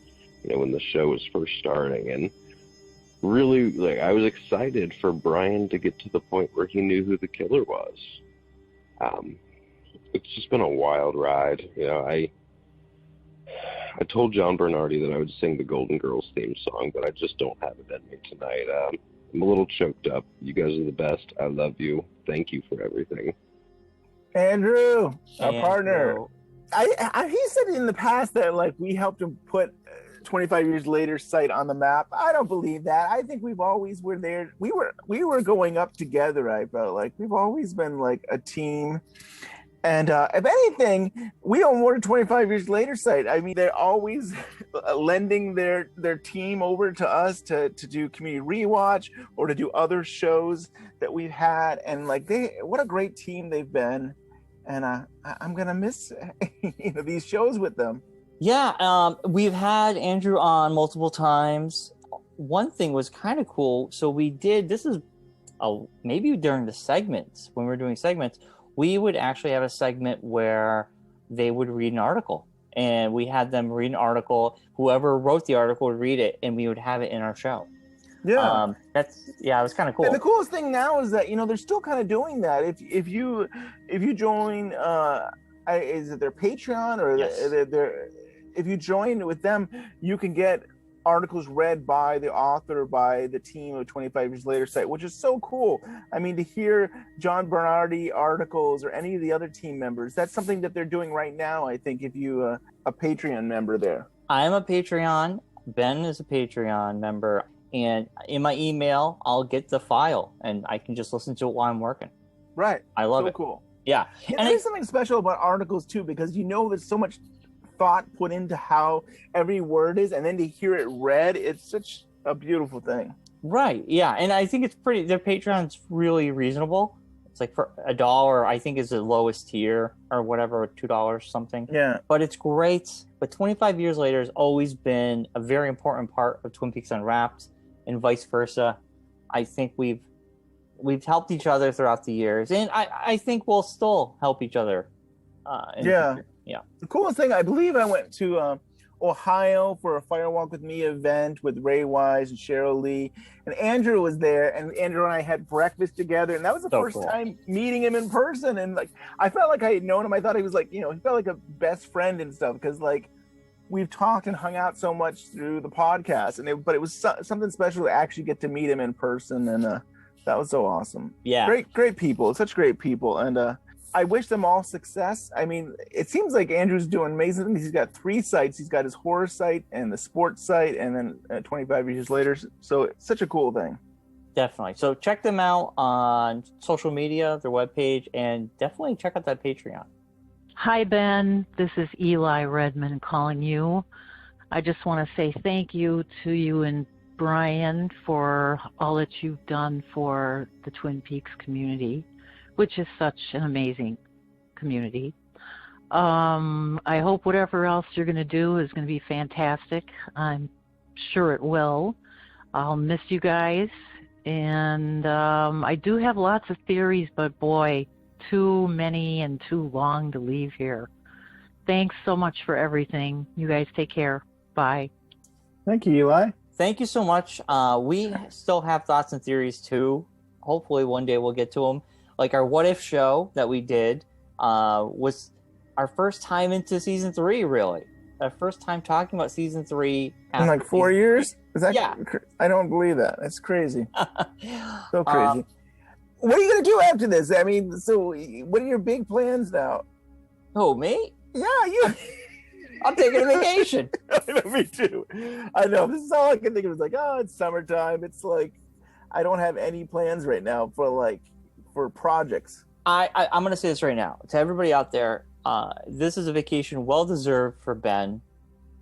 you know, when the show was first starting. And really, like, I was excited for Bryon to get to the point where he knew who the killer was. It's just been a wild ride. You know, I told John Bernardi that I would sing the Golden Girls theme song, but I just don't have it in me tonight. I'm a little choked up. You guys are the best. I love you. Thank you for everything. Andrew, our partner. He said in the past that like we helped him put 25 Years Later site on the map. I don't believe that. I think we've always were there. We were going up together. I felt like we've always been like a team. And if anything, we owe more to 25 Years Later site. I mean, they're always lending their team over to us to do community rewatch or to do other shows that we've had. And like what a great team they've been. And I'm gonna miss these shows with them. Yeah, we've had Andrew on multiple times. One thing was kind of cool. So we did. This is maybe during the segments when we were doing segments. We would actually have a segment where they would read an article, and we had them read an article. Whoever wrote the article would read it, and we would have it in our show. Yeah, it was kind of cool. And the coolest thing now is that they're still kind of doing that. If you join, is it their Patreon or if you join with them, you can get articles read by the author, by the team of 25 Years Later site, which is so cool. I mean, to hear John Bernardi articles or any of the other team members, that's something that they're doing right now. I think if you a Patreon member there. I am a Patreon. Ben is a Patreon member, and in my email, I'll get the file, and I can just listen to it while I'm working. Right. I love it. Cool. Yeah. And there's something special about articles too, because there's so much thought put into how every word is, and then to hear it read, it's such a beautiful thing. Right. Yeah. And I think their Patreon's really reasonable. It's like for $1, I think is the lowest tier or whatever, $2 something. Yeah. But it's great. But 25 Years Later has always been a very important part of Twin Peaks Unwrapped and vice versa. I think we've helped each other throughout the years, and I think we'll still help each other. Yeah. Yeah. The coolest thing, I believe I went to Ohio for a Firewalk with Me event with Ray Wise and Cheryl Lee, and Andrew was there, and Andrew and I had breakfast together, and that was the first time meeting him in person, and like I felt like I had known him. I thought he was like, he felt like a best friend and stuff, because like we've talked and hung out so much through the podcast, but it was something special to actually get to meet him in person, and that was so awesome. Yeah. Great people, such great people, and I wish them all success. I mean, it seems like Andrew's doing amazing things. He's got 3 sites. He's got his horror site and the sports site, and then 25 Years Later. So it's such a cool thing. Definitely. So check them out on social media, their webpage, and definitely check out that Patreon. Hi, Ben. This is Eli Redmond calling you. I just want to say thank you to you and Bryon for all that you've done for the Twin Peaks community, which is such an amazing community. I hope whatever else you're going to do is going to be fantastic. I'm sure it will. I'll miss you guys. And I do have lots of theories, but boy, too many and too long to leave here. Thanks so much for everything. You guys take care. Bye. Thank you, Eli. Thank you so much. We still have thoughts and theories too. Hopefully one day we'll get to them. Like our What If show that we did was our first time into season 3, really. Our first time talking about season 3. In like 4 years? Is that? Yeah. I don't believe that. That's crazy. So crazy. What are you going to do after this? I mean, so what are your big plans now? Oh, me? Yeah, you. I'm taking a vacation. Me too. I know. This is all I can think of. It's like, oh, it's summertime. It's like, I don't have any plans right now for projects. I'm going to say this right now to everybody out there. This is a vacation well deserved for Ben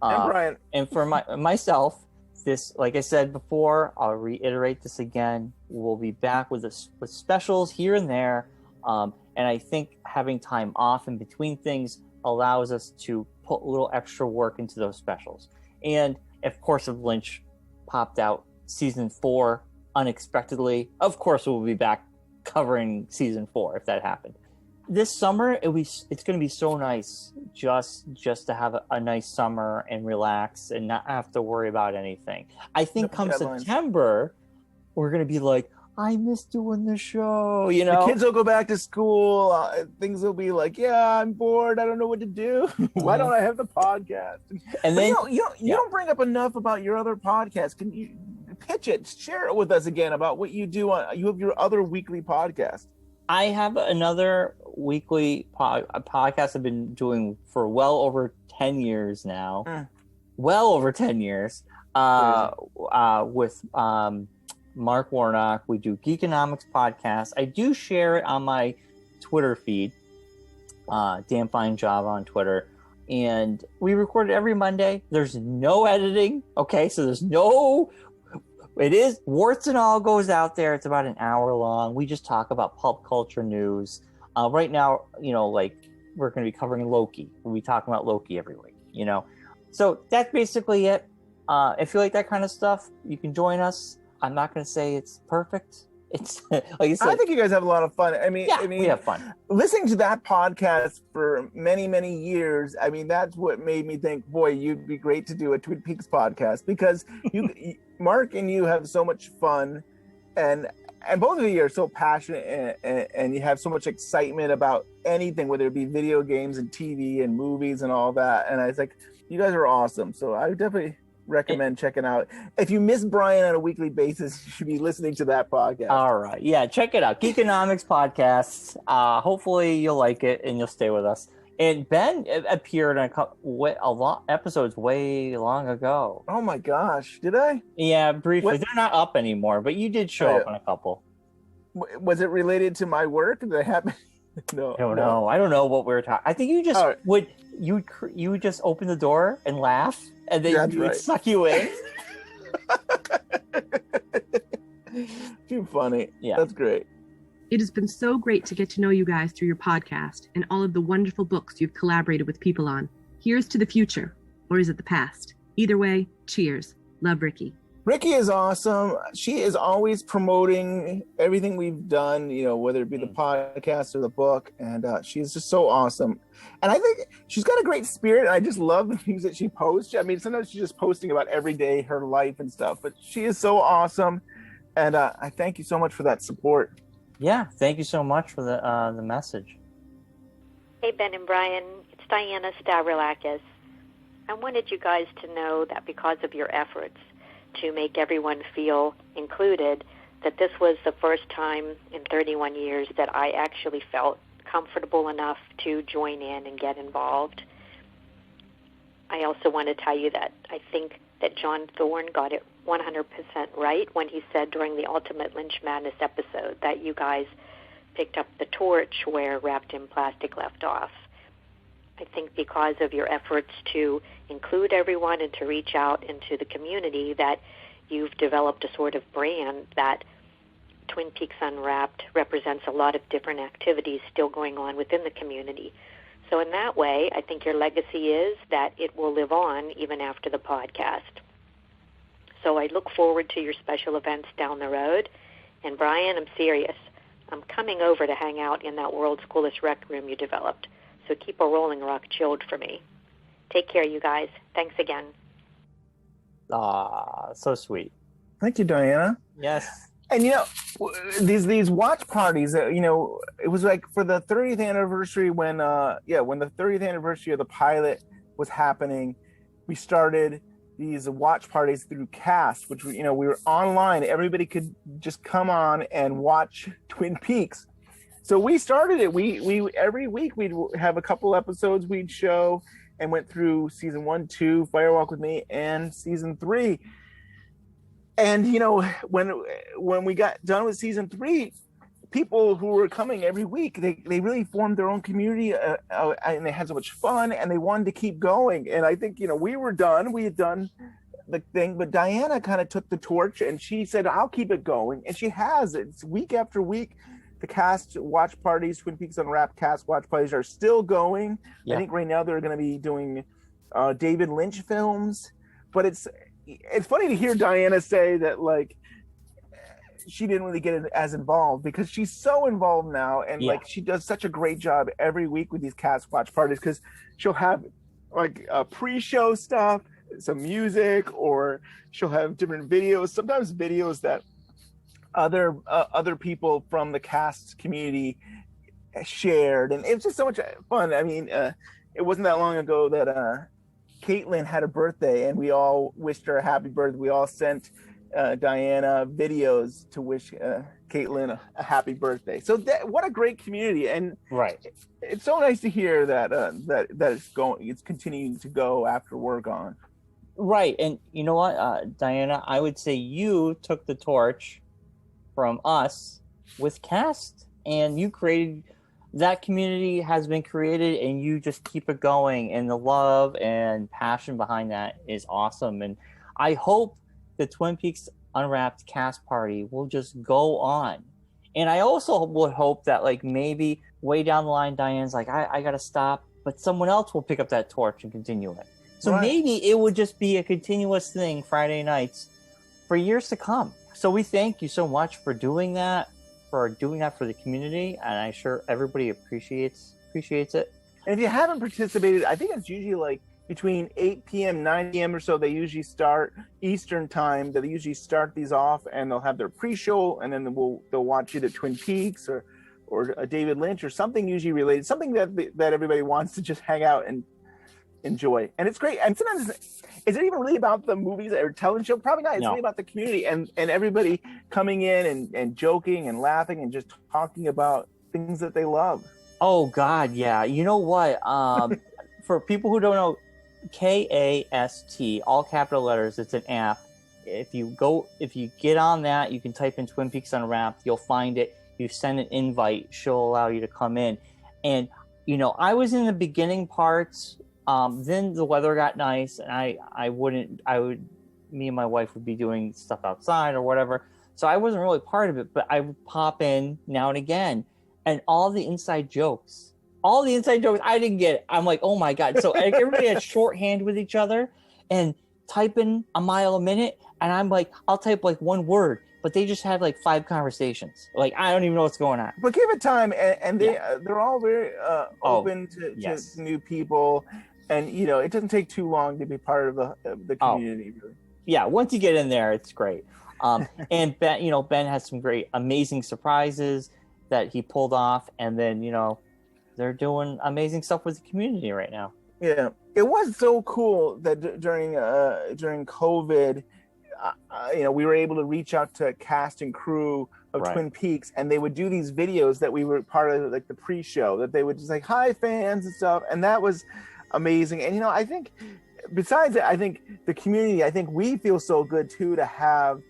and Bryon, and for myself. This, like I said before, I'll reiterate this again. We'll be back with specials here and there, and I think having time off in between things allows us to put a little extra work into those specials. And of course, if Lynch popped out season 4 unexpectedly, of course we'll be back covering season 4 if that happened. This summer, it's going to be so nice just to have a nice summer and relax and not have to worry about anything. I think come September, we're going to be like, I miss doing the show, you know? The kids will go back to school. Things will be like, yeah, I'm bored. I don't know what to do. Why don't I have the podcast? And then you don't bring up enough about your other podcast. Can you pitch it? Share it with us again about what you do. You have your other weekly podcast. I have another weekly podcast I've been doing for well over 10 years now. Well over 10 years. With Mark Warnock. We do Geekonomics podcast. I do share it on my Twitter feed. Damn fine job on Twitter. And we record it every Monday. There's no editing. Okay, so there's no... It is warts and all goes out there. It's about an hour long. We just talk about pulp culture news. Right now, like we're going to be covering Loki. We'll be talking about Loki every week, So that's basically it. If you like that kind of stuff, you can join us. I'm not going to say it's perfect. It's like I said, I think you guys have a lot of fun. I mean, we have fun. Listening to that podcast for many, many years, I mean, that's what made me think, boy, you'd be great to do a Twin Peaks podcast because Mark and you have so much fun, and both of you are so passionate, and you have so much excitement about anything, whether it be video games and TV and movies and all that. And I was like, you guys are awesome. So I would definitely recommend checking out. If you miss Bryon on a weekly basis, you should be listening to that podcast. All right. Yeah, check it out. Geekonomics podcasts. Hopefully you'll like it and you'll stay with us. And Ben appeared in a lot episodes way long ago. Oh my gosh. Did I? Yeah, briefly. They're not up anymore, but you did show up on a couple. Was it related to my work? Did it happen? No. I don't know. I don't know what we were talking. I think you just you would just open the door and laugh, and then would suck you in. Too funny. Yeah, that's great. It has been so great to get to know you guys through your podcast and all of the wonderful books you've collaborated with people on. Here's to the future, or is it the past? Either way, cheers. Love, Ricky. Ricky is awesome. She is always promoting everything we've done, whether it be the podcast or the book. And she's just so awesome. And I think she's got a great spirit. And I just love the things that she posts. I mean, sometimes she's just posting about every day, her life and stuff. But she is so awesome. And I thank you so much for that support. Yeah, thank you so much for the message. Hey, Ben and Bryon. It's Diana Stavroulakis. I wanted you guys to know that because of your efforts to make everyone feel included, that this was the first time in 31 years that I actually felt comfortable enough to join in and get involved. I also want to tell you that I think that John Thorne got it 100% right when he said during the Ultimate Lynch Madness episode that you guys picked up the torch where Wrapped in Plastic left off. I think because of your efforts to include everyone and to reach out into the community that you've developed a sort of brand that Twin Peaks Unwrapped represents a lot of different activities still going on within the community. So in that way, I think your legacy is that it will live on even after the podcast. So I look forward to your special events down the road. And Bryon, I'm serious. I'm coming over to hang out in that world's coolest rec room you developed. So keep a Rolling Rock chilled for me. Take care, you guys. Thanks again. So sweet. Thank you, Diana. Yes. And these watch parties, it was like for the 30th anniversary when the 30th anniversary of the pilot was happening, we started these watch parties through Cast, which we were online. Everybody could just come on and watch Twin Peaks. So we started it. We every week we'd have a couple episodes we'd show, and went through season 1, 2, Firewalk with Me, and season 3. And when we got done with season 3, people who were coming every week, they really formed their own community, and they had so much fun, and they wanted to keep going. And I think we were done. We had done the thing, but Diana kind of took the torch, and she said, "I'll keep it going," and she has. It's week after week. The Cast watch parties, Twin Peaks Unwrapped Cast watch parties, are still going. Yeah. I think right now they're going to be doing David Lynch films, but it's funny to hear Diana say that she didn't really get as involved, because she's so involved now, and she does such a great job every week with these Cast watch parties, because she'll have pre-show stuff, some music, or she'll have different videos, sometimes videos that other people from the Cast community shared, and it was just so much fun. I mean, it wasn't that long ago that Caitlin had a birthday, and we all wished her a happy birthday. We all sent Diana videos to wish Caitlin a happy birthday. So what a great community, and it's so nice to hear that it's continuing to go after we're gone. Right, and you know what, Diana, I would say you took the torch from us with Cast, and you created that community, has been created, and you just keep it going, and the love and passion behind that is awesome. And I hope the Twin Peaks Unwrapped Cast party will just go on. And I also would hope that maybe way down the line, Diane's like, I gotta stop, but someone else will pick up that torch and continue it. So maybe it would just be a continuous thing Friday nights for years to come. So we thank you so much for doing that for the community, and I'm sure everybody appreciates it. And if you haven't participated, I think it's usually between 8 p.m., 9 p.m. or so, they usually start Eastern time. They usually start these off, and they'll have their pre-show, and then they'll watch either Twin Peaks or a David Lynch or something usually related, something that everybody wants to just hang out and enjoy. And it's great. And sometimes, is it even really about the movies or television show? Probably not. It's really about the community and everybody coming in and joking and laughing and just talking about things that they love. Oh God, yeah. You know what? For people who don't know, KAST, all capital letters, it's an app. If you get on that, you can type in Twin Peaks Unwrapped, you'll find it. You send an invite, she'll allow you to come in. And I was in the beginning parts. Then the weather got nice, and me and my wife would be doing stuff outside or whatever. So I wasn't really part of it, but I would pop in now and again, and all the inside jokes, I didn't get it. I'm like, oh my God. So everybody had shorthand with each other and typing a mile a minute. And I'm like, I'll type one word, but they just had 5 conversations. I don't even know what's going on. But give it time. And they're all very open to new people. And, it doesn't take too long to be part of the community. Really. Yeah, once you get in there, it's great. And Ben has some great, amazing surprises that he pulled off. And then, they're doing amazing stuff with the community right now. Yeah, it was so cool that during COVID, we were able to reach out to cast and crew of Twin Peaks, and they would do these videos that we were part of, the pre-show, that they would just hi fans and stuff, and that was amazing. And I think besides it, I think the community, I think we feel so good too to have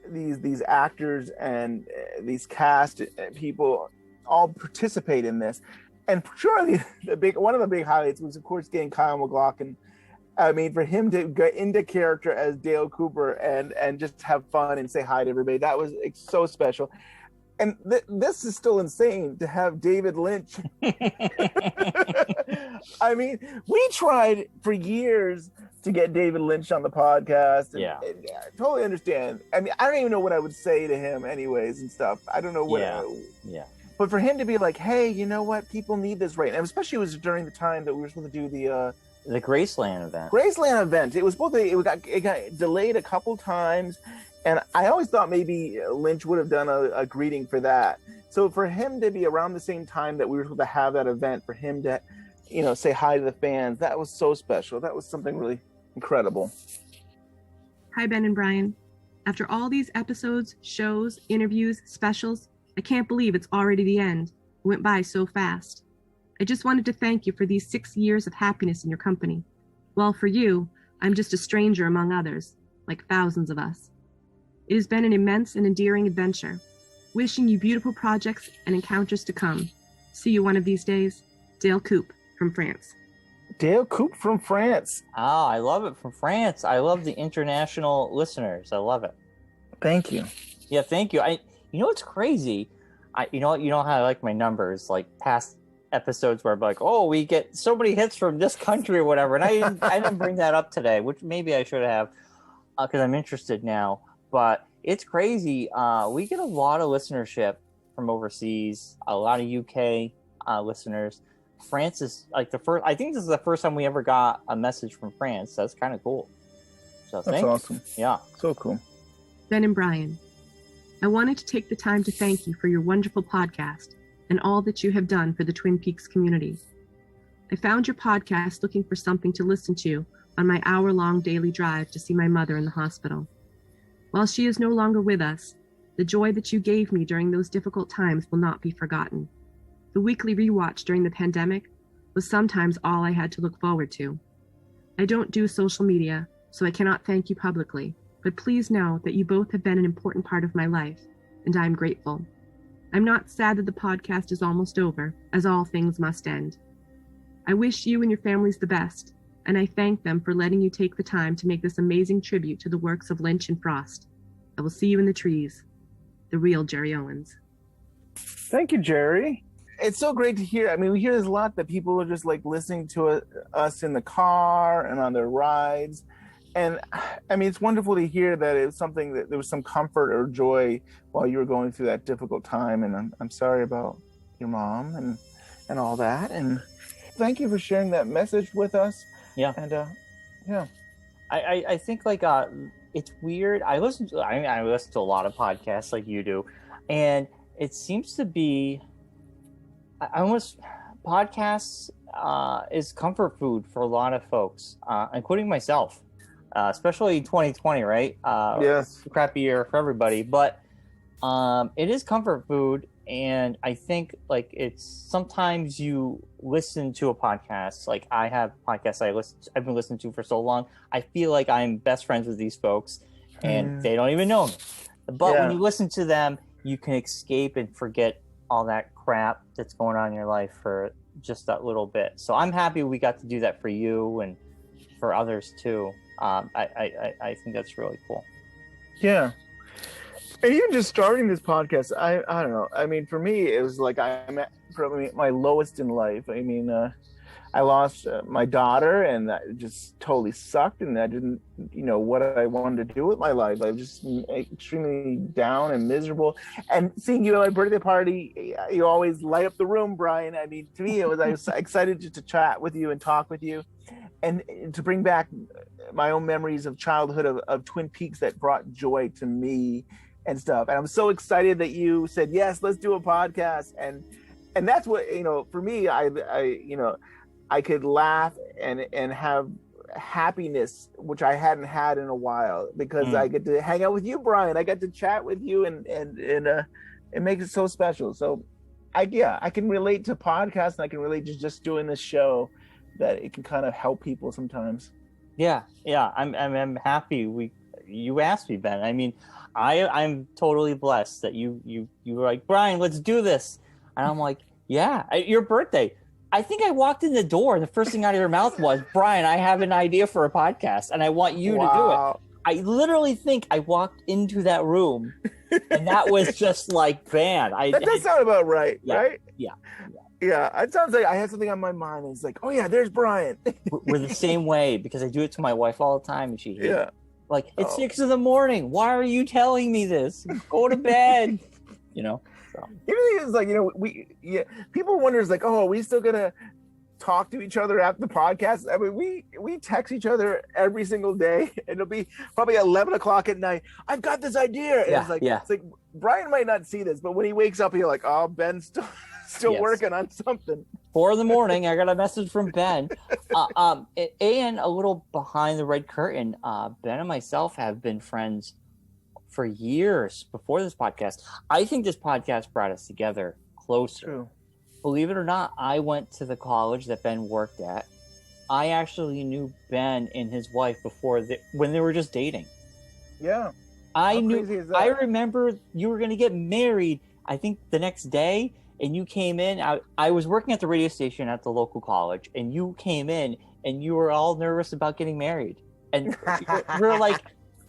these actors and these cast people all participate in this. And surely one of the big highlights was, of course, getting Kyle MacLachlan. I mean, for him to get into character as Dale Cooper and just have fun and say hi to everybody, that was so special. And this is still insane to have David Lynch. I mean, we tried for years to get David Lynch on the podcast. And I totally understand. I mean, I don't even know what I would say to him anyways and stuff. I don't know what. Yeah. But for him to be like, hey, you know what? People need this right now. Especially it was during the time that we were supposed to do the Graceland event. Graceland event. It was supposed to. It got delayed a couple times. And I always thought maybe Lynch would have done a greeting for that. So for him to be around the same time that we were supposed to have that event, for him to, say hi to the fans, that was so special. That was something really incredible. Hi, Ben and Bryon. After all these episodes, shows, interviews, specials, I can't believe it's already the end. It went by so fast. I just wanted to thank you for these 6 years of happiness in your company. Well, for you, I'm just a stranger among others, like thousands of us. It has been an immense and endearing adventure. Wishing you beautiful projects and encounters to come. See you one of these days. Dale Coop from France. Dale Coop from France. Oh, I love it, from France. I love the international listeners. I love it. Thank you. Yeah, thank you. You know what's crazy? You know how I like my numbers, like past episodes where I'm like, oh, we get so many hits from this country or whatever. And I didn't bring that up today, which maybe I should have, because I'm interested now. But it's crazy. We get a lot of listenership from overseas, a lot of UK listeners. France is like the first. I think this is the first time we ever got a message from France. That's kind of cool. So that's awesome. Yeah. So cool. Ben and Bryon, I wanted to take the time to thank you for your wonderful podcast and all that you have done for the Twin Peaks community. I found your podcast looking for something to listen to on my hour-long daily drive to see my mother in the hospital. While she is no longer with us, the joy that you gave me during those difficult times will not be forgotten. The weekly rewatch during the pandemic was sometimes all I had to look forward to. I don't do social media, so I cannot thank you publicly, but please know that you both have been an important part of my life, and I am grateful. I'm not sad that the podcast is almost over, as all things must end. I wish you and your families the best, and I thank them for letting you take the time to make this amazing tribute to the works of Lynch and Frost. I will see you in the trees. The real Jerry Owens. Thank you, Jerry. It's so great to hear. I mean, we hear this a lot that people are just like listening to us in the car and on their rides. And I mean, it's wonderful to hear that it was something that there was some comfort or joy while you were going through that difficult time. And I'm sorry about your mom and all that. And thank you for sharing that message with us. Yeah. And yeah. I think like it's weird. I listen to a lot of podcasts like you do, and it seems to be podcasts is comfort food for a lot of folks, including myself, especially in 2020, right? Yes. Crappy year for everybody, but it is comfort food. And I think like it's sometimes you listen to a podcast, like I have podcasts I've been listening to for so long. I feel like I'm best friends with these folks and they don't even know me. But when you listen to them, you can escape and forget all that crap that's going on in your life for just that little bit. So I'm happy we got to do that for you and for others too. I think that's really cool. Yeah. And even just starting this podcast, I don't know. I mean, for me, it was like I'm at probably my lowest in life. I mean, I lost my daughter, and that just totally sucked. And I didn't, know what I wanted to do with my life. I was just extremely down and miserable. And seeing you at my birthday party, you always light up the room, Bryon. I mean, to me, I was excited just to chat with you and talk with you, and to bring back my own memories of childhood of Twin Peaks that brought joy to me and stuff. And I'm so excited that you said, yes, let's do a podcast. And that's what, for me, I could laugh and have happiness, which I hadn't had in a while, because I get to hang out with you, Bryon. I got to chat with you and it makes it so special. So I can relate to podcasts, and I can relate to just doing this show, that it can kind of help people sometimes. Yeah. I'm happy you asked me, Ben. I mean, I'm totally blessed that you were like, Bryon, let's do this. And I'm like, yeah, your birthday. I think I walked in the door and the first thing out of your mouth was, Bryon, I have an idea for a podcast and I want you to do it. I literally think I walked into that room, and that was just like, man. That does sound about right, right? Yeah. Yeah, it sounds like I had something on my mind. And it's like, oh yeah, there's Bryon. We're the same way because I do it to my wife all the time, and she hates it. Like, it's 6 a.m. Why are you telling me this? Go to bed. You know. So. Everything is like, people wonder, is like, oh, are we still gonna talk to each other after the podcast? I mean, we text each other every single day, and it'll be probably 11 o'clock at night. I've got this idea. And it's like Bryon might not see this, but when he wakes up, he's like, oh, Ben's still working on something. 4 a.m. I got a message from Ben. And a little behind the red curtain, Ben and myself have been friends for years before this podcast. I think this podcast brought us together closer. True. Believe it or not, I went to the college that Ben worked at. I actually knew Ben and his wife when they were just dating. Yeah. I remember you were going to get married, I think the next day, and you came in. I was working at the radio station at the local college, and you came in, and you were all nervous about getting married. And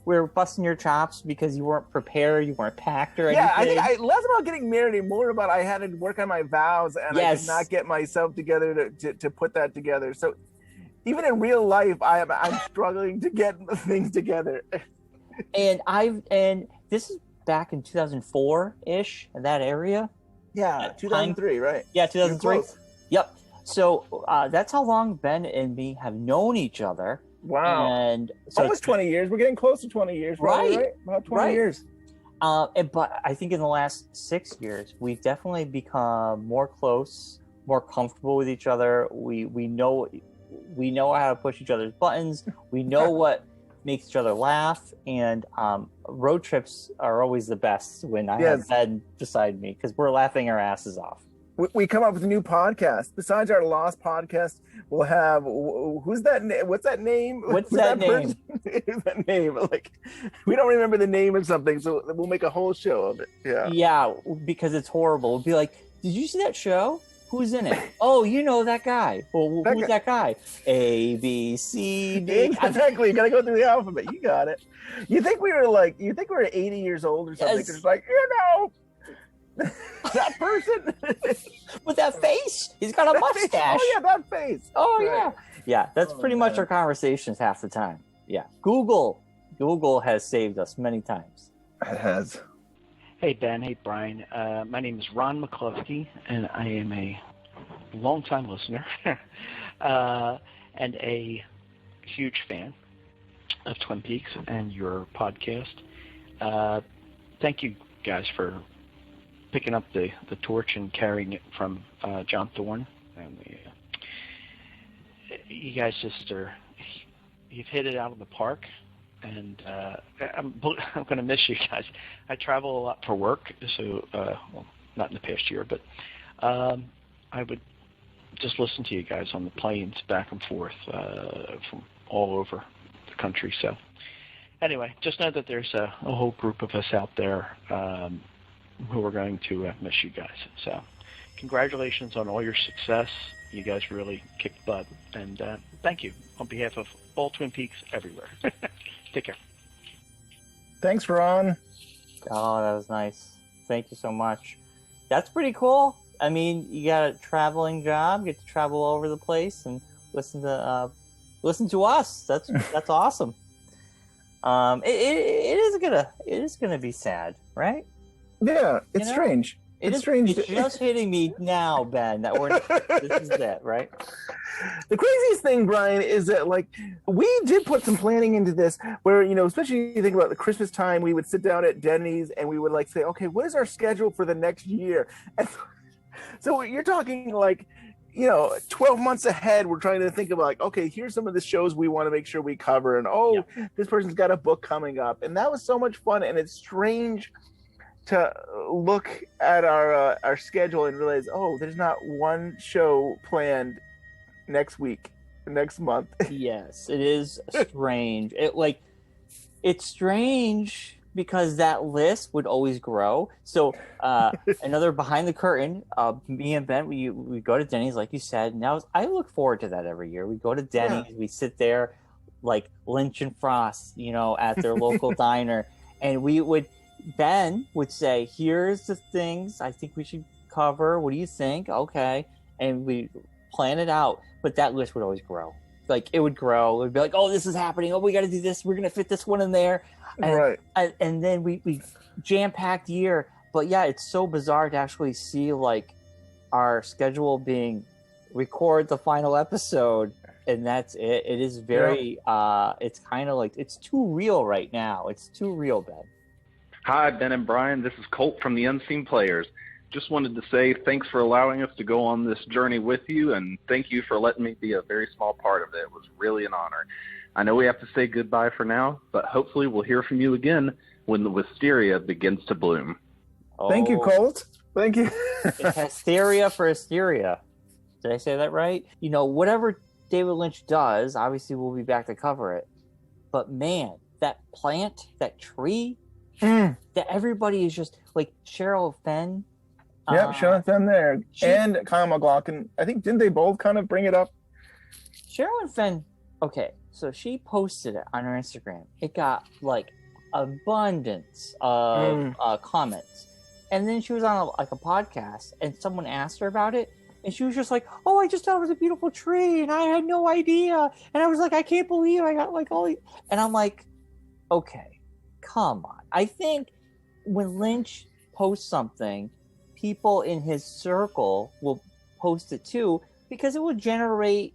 we were busting your chops because you weren't prepared, you weren't packed or anything. Yeah, I think less about getting married and more about I had to work on my vows, and I did not get myself together to put that together. So even in real life, I'm struggling to get things together. And this is back in 2004-ish, in that area. Yeah, 2003, right? Yeah, 2003. Yep. So that's how long Ben and me have known each other. Wow. And so almost 20 years. We're getting close to 20 years, right? About 20 years. But I think in the last 6 years, we've definitely become more close, more comfortable with each other. We know how to push each other's buttons. We know what makes each other laugh. And road trips are always the best when I have Ben beside me because we're laughing our asses off. We come up with a new podcast. Besides our Lost podcast, we'll have who's that? What's that name? What's that name? Who's that name? Like, we don't remember the name of something, so we'll make a whole show of it. Yeah. Yeah, because it's horrible. We'll be like, "Did you see that show? Who's in it? Oh, you know that guy. Well, who's that guy? A, B, C, D." Exactly. You got to go through the alphabet. You got it. You think we were 80 years old or something? It's like, that person with that face. He's got a mustache. Oh yeah, that face. Oh right. Yeah. That's pretty much our conversations half the time. Yeah. Google has saved us many times. It has. Hey Ben. Hey Bryon. My name is Ron McCluskey, and I am a longtime listener and a huge fan of Twin Peaks and your podcast. Thank you guys for picking up the torch and carrying it from John Thorne. And you guys you've hit it out of the park, and I'm going to miss you guys. I travel a lot for work, so well, not in the past year, but I would just listen to you guys on the planes back and forth from all over the country. So anyway, just know that there's a whole group of us out there who are going to miss you guys. So congratulations on all your success. You guys really kicked butt, and thank you on behalf of all Twin Peaks everywhere. Take care. Thanks, Ron. Oh, that was nice. Thank you so much. That's pretty cool. I mean, you got a traveling job, get to travel all over the place and listen to us. That's awesome. It is gonna be sad, right? Yeah, it's strange. It's strange. It's just hitting me now, Ben, that this is it, right? The craziest thing, Bryon, is that we did put some planning into this where, especially if you think about the Christmas time, we would sit down at Denny's and we would say, okay, what is our schedule for the next year? And so you're talking 12 months ahead, we're trying to think of okay, here's some of the shows we want to make sure we cover. And this person's got a book coming up. And that was so much fun. And it's strange to look at our schedule and realize, there's not one show planned next month. Yes, it is strange. It's strange because that list would always grow. So another behind the curtain, me and Ben, we go to Denny's, like you said. Now I look forward to that every year. We go to Denny's, we sit there, like Lynch and Frost, at their local diner. And Ben would say, here's the things I think we should cover. What do you think? Okay. And we plan it out. But that list would always grow. Like, it would grow. It would be like, oh, this is happening. Oh, we got to do this. We're going to fit this one in there. And, Right. And then we jam-packed year. But yeah, it's so bizarre to actually see like our schedule being record the final episode. And that's it. It is very, it's kind of like, it's too real right now. It's too real, Ben. Hi, Ben and Bryon. This is Colt from the Unseen Players. Just wanted to say thanks for allowing us to go on this journey with you, and thank you for letting me be a very small part of it. It was really an honor. I know we have to say goodbye for now, but hopefully we'll hear from you again when the wisteria begins to bloom. Thank you, Colt. Thank you. It's hysteria for hysteria. Did I say that right? Whatever David Lynch does, obviously we'll be back to cover it. But man, that plant, that tree, that everybody is just like Cheryl Fenn. Yep, Cheryl Fenn there. And Kyle McLaughlin. I think, didn't they both kind of bring it up? Cheryl Fenn, okay, so she posted it on her Instagram. It got like abundance of comments. And then she was on a podcast and someone asked her about it. And she was just like, oh, I just thought it was a beautiful tree and I had no idea. And I was like, I can't believe I got like all these. And I'm like, okay, come on. I think when Lynch posts something, people in his circle will post it too, because it will generate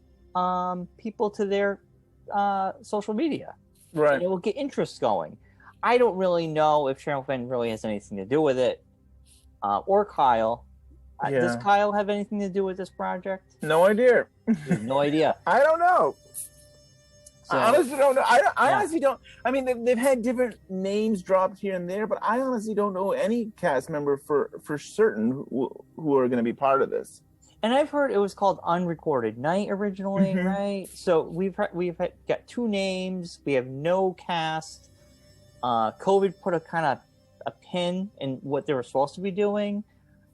people to their social media. Right. And it will get interest going. I don't really know if Cheryl Fenn really has anything to do with it, or Kyle. Does Kyle have anything to do with this project? No idea. No idea. I don't know. So, I honestly don't know. I honestly don't. I mean, they've had different names dropped here and there, but I honestly don't know any cast member for certain who are going to be part of this. And I've heard it was called Unrecorded Night originally, right? So we've got two names. We have no cast. COVID put a kind of a pin in what they were supposed to be doing.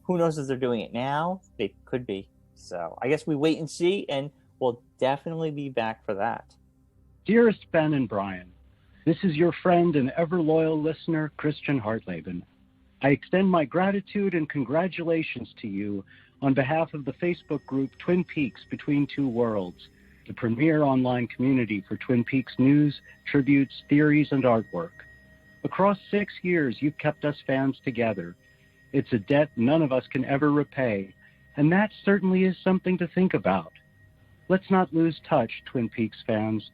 Who knows if they're doing it now? They could be. So I guess we wait and see, and we'll definitely be back for that. Dearest Ben and Bryon, this is your friend and ever-loyal listener, Christian Hartleben. I extend my gratitude and congratulations to you on behalf of the Facebook group Twin Peaks Between Two Worlds, the premier online community for Twin Peaks news, tributes, theories, and artwork. Across 6 years, you've kept us fans together. It's a debt none of us can ever repay, and that certainly is something to think about. Let's not lose touch, Twin Peaks fans.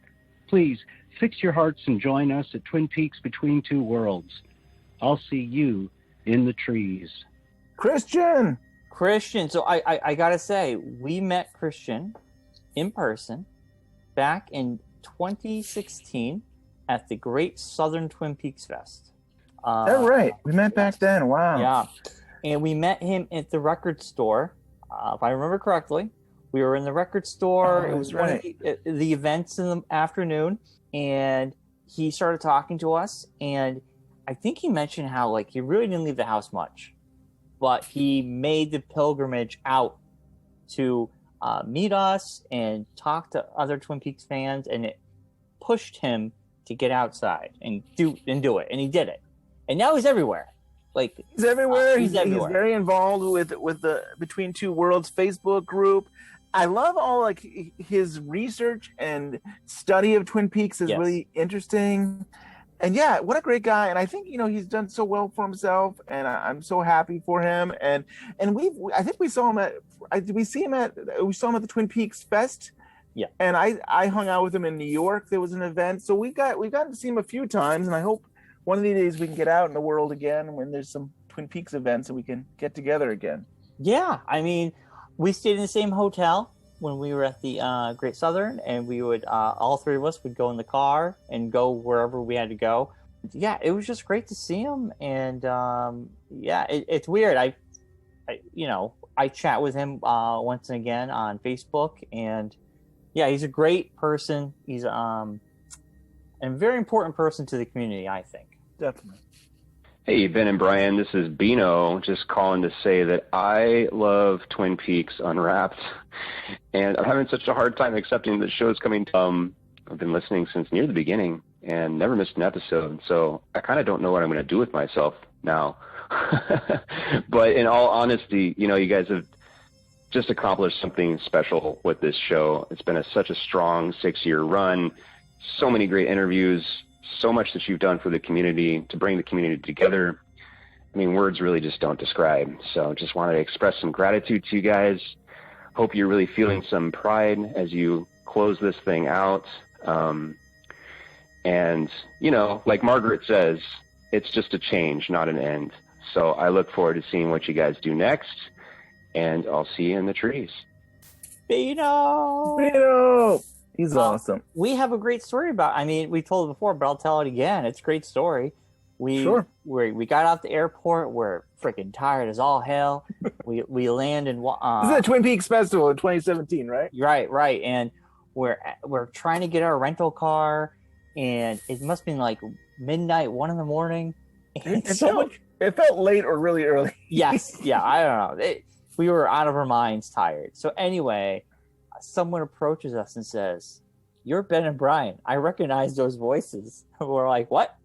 Please, fix your hearts and join us at Twin Peaks Between Two Worlds. I'll see you in the trees. Christian! So I gotta say, we met Christian in person back in 2016 at the Great Southern Twin Peaks Fest. Is that right? We met back then. Wow. Yeah. And we met him at the record store, if I remember correctly. We were in the record store. It was one of the events in the afternoon, and he started talking to us. And I think he mentioned how like he really didn't leave the house much, but he made the pilgrimage out to meet us and talk to other Twin Peaks fans, and it pushed him to get outside and do it, and he did it. And now he's everywhere. Like he's everywhere. He's everywhere. He's very involved with the Between Two Worlds Facebook group. I love all like his research and study of Twin Peaks is really interesting. And yeah, what a great guy. And I think, he's done so well for himself, and I'm so happy for him. And I think we saw him we saw him at the Twin Peaks Fest. Yeah. And I hung out with him in New York. There was an event. So we've gotten to see him a few times, and I hope one of these days we can get out in the world again when there's some Twin Peaks events and we can get together again. Yeah. I mean, we stayed in the same hotel when we were at the Great Southern, and we would, all three of us would go in the car and go wherever we had to go. Yeah, it was just great to see him. And it's weird. I chat with him once and again on Facebook, and yeah, he's a great person. He's a very important person to the community, I think. Definitely. Hey, Ben and Bryon, this is Bino, just calling to say that I love Twin Peaks Unwrapped, and I'm having such a hard time accepting that the show's coming I've been listening since near the beginning and never missed an episode. So I kind of don't know what I'm going to do with myself now. But in all honesty, you know, you guys have just accomplished something special with this show. It's been such a strong 6-year run, so many great interviews, so much that you've done for the community to bring the community together. I mean, words really just don't describe. So just wanted to express some gratitude to you guys. Hope you're really feeling some pride as you close this thing out. And, you know, like Margaret says, it's just a change, not an end. So I look forward to seeing what you guys do next, and I'll see you in the trees. Beto! He's awesome. We have a great story about, I mean, we told it before, but I'll tell it again. It's a great story. We got out the airport. We're freaking tired as all hell. we land in this is the Twin Peaks Festival in 2017, right? Right. And we're trying to get our rental car, and it must have been like midnight, 1 a.m. It felt late or really early. Yes, yeah, I don't know. We were out of our minds tired. So anyway, someone approaches us and says, "You're Ben and Bryon. I recognize those voices." We're like, "What?"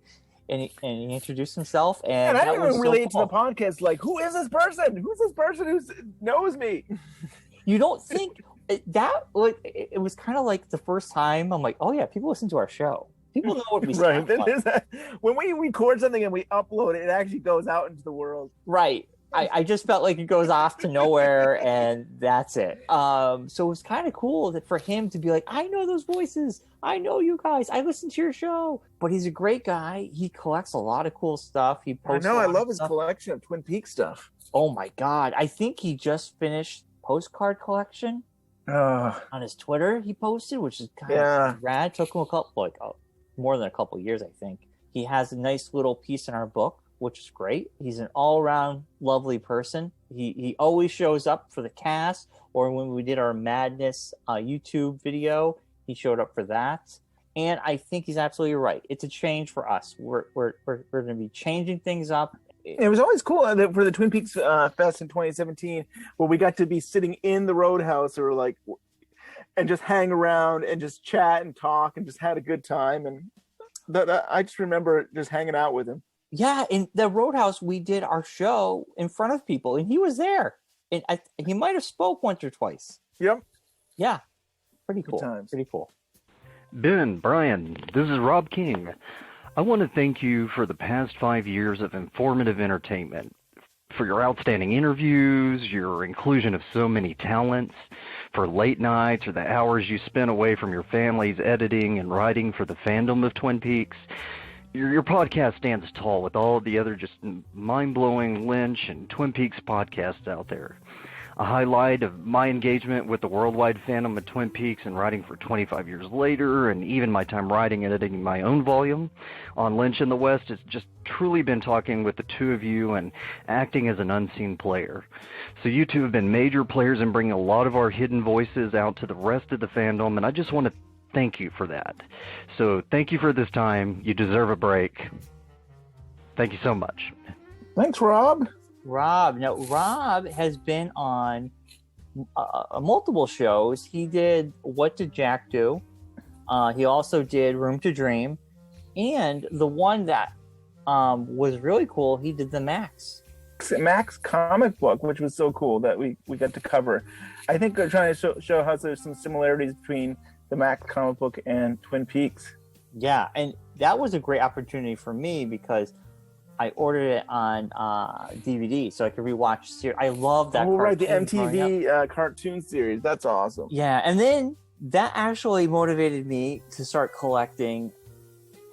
And he introduced himself, and I that didn't was even so relate cool. to the podcast. Like, who is this person? Who's this person who knows me? You don't think that? It was kind of like the first time I'm like, "Oh yeah, people listen to our show. People know what we Right. sound like." When we record something and we upload it, it actually goes out into the world. Right. I just felt like it goes off to nowhere, and that's it. So it was kind of cool that for him to be like, "I know those voices. I know you guys. I listen to your show." But he's a great guy. He collects a lot of cool stuff. He I posts. know. a I lot love of his stuff. collection of Twin Peaks stuff. Oh my God! I think he just finished postcard collection on his Twitter. He posted, which is kind of rad. Took him a couple, more than a couple years, I think. He has a nice little piece in our book, which is great. He's an all-around lovely person. He always shows up for the cast, or when we did our Madness YouTube video, he showed up for that. And I think he's absolutely right. It's a change for us. We're going to be changing things up. It was always cool for the Twin Peaks Fest in 2017, where we got to be sitting in the Roadhouse and just hang around and just chat and talk and just had a good time. And I just remember just hanging out with him. Yeah, in the Roadhouse, we did our show in front of people, and he was there. And he might have spoke once or twice. Yep. Yeah. Pretty cool. Times. Pretty cool. Ben, Bryon, this is Rob King. I want to thank you for the past 5 years of informative entertainment, for your outstanding interviews, your inclusion of so many talents, for late nights or the hours you spent away from your families editing and writing for the fandom of Twin Peaks. Your podcast stands tall with all of the other just mind-blowing Lynch and Twin Peaks podcasts out there. A highlight of my engagement with the worldwide fandom of Twin Peaks and writing for 25 years later, and even my time writing and editing my own volume on Lynch in the West, has just truly been talking with the two of you and acting as an unseen player. So you two have been major players in bringing a lot of our hidden voices out to the rest of the fandom, and I just want to thank you for that. So thank you for this time. You deserve a break. Thank you so much. Thanks, Rob. Rob has been on multiple shows. He did What Did Jack Do? He also did Room to Dream. And the one that was really cool, he did the Max comic book, which was so cool that we got to cover. I think they're trying to show how there's some similarities between the Max comic book and Twin Peaks. Yeah, and that was a great opportunity for me because I ordered it on DVD so I could rewatch series. I love that. Oh, right, the MTV cartoon series. That's awesome. Yeah, and then that actually motivated me to start collecting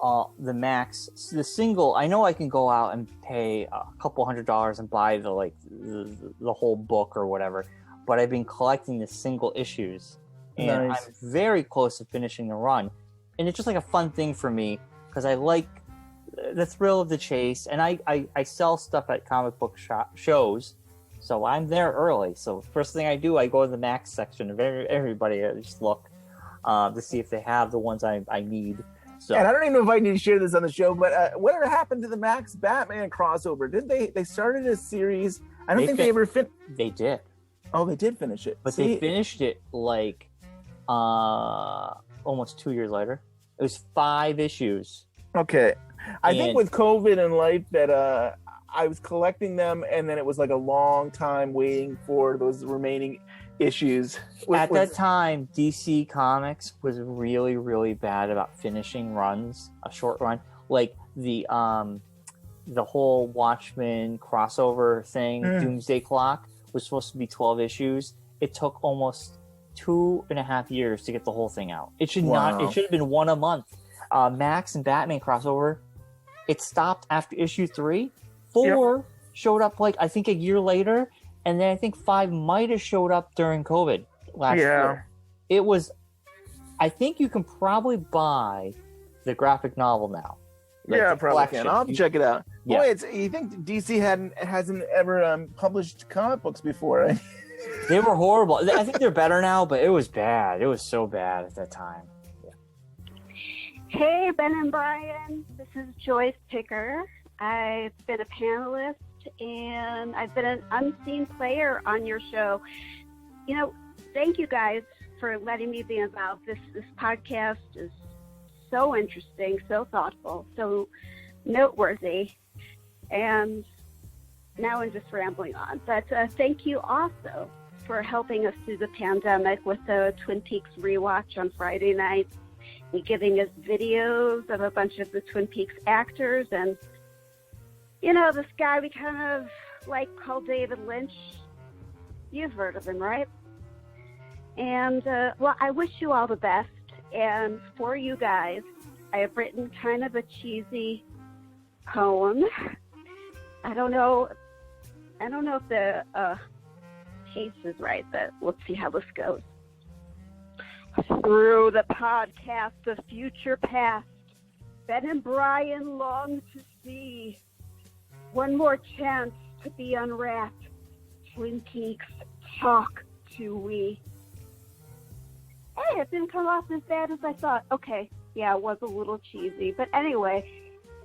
the Max, the single. I know I can go out and pay a couple $100s and buy the whole book or whatever, but I've been collecting the single issues, and Nice. I'm very close to finishing the run. And it's just like a fun thing for me because I like the thrill of the chase, and I sell stuff at comic book shows, so I'm there early. So first thing I do, I go to the Max section of everybody. I just look to see if they have the ones I need. So And I don't even know if I need to share this on the show, but whatever happened to the Max Batman crossover? Did they started a series? I don't think they ever They did. Oh, they did finish it. But they finished it like almost 2 years later. It was 5 issues. Okay. I think And- with COVID and life that I was collecting them, and then it was like a long time waiting for those remaining issues. At that time, DC Comics was really, really bad about finishing runs, a short run. Like the whole Watchmen crossover thing, Doomsday Clock, was supposed to be 12 issues. It took almost 2.5 years to get the whole thing out. It should have been one a month. Max and Batman crossover, it stopped after issue 3. 4 showed up like I think a year later, and then I think 5 might have showed up during COVID last year. It was. I think you can probably buy the graphic novel now. Like yeah, the probably collection. can. I'll have to check it out. Yeah. Boy, you think DC hasn't ever published comic books before, right? They were horrible. I think they're better now, but it was bad. It was so bad at that time. Hey, Ben and Bryon. This is Joyce Picker. I've been a panelist and I've been an unseen player on your show. You know, thank you guys for letting me be involved. This podcast is so interesting, so thoughtful, so noteworthy. And now I'm just rambling on. But thank you also for helping us through the pandemic with the Twin Peaks rewatch on Friday nights and giving us videos of a bunch of the Twin Peaks actors. And, you know, this guy we kind of like called David Lynch. You've heard of him, right? And, well, I wish you all the best. And for you guys, I have written kind of a cheesy poem. I don't know if the pace is right, but let's see how this goes. Through the podcast of future past, Ben and Bryon long to see one more chance to be unwrapped. Twin Peaks talk to we. Hey, it didn't come off as bad as I thought. Okay, yeah, it was a little cheesy. But anyway,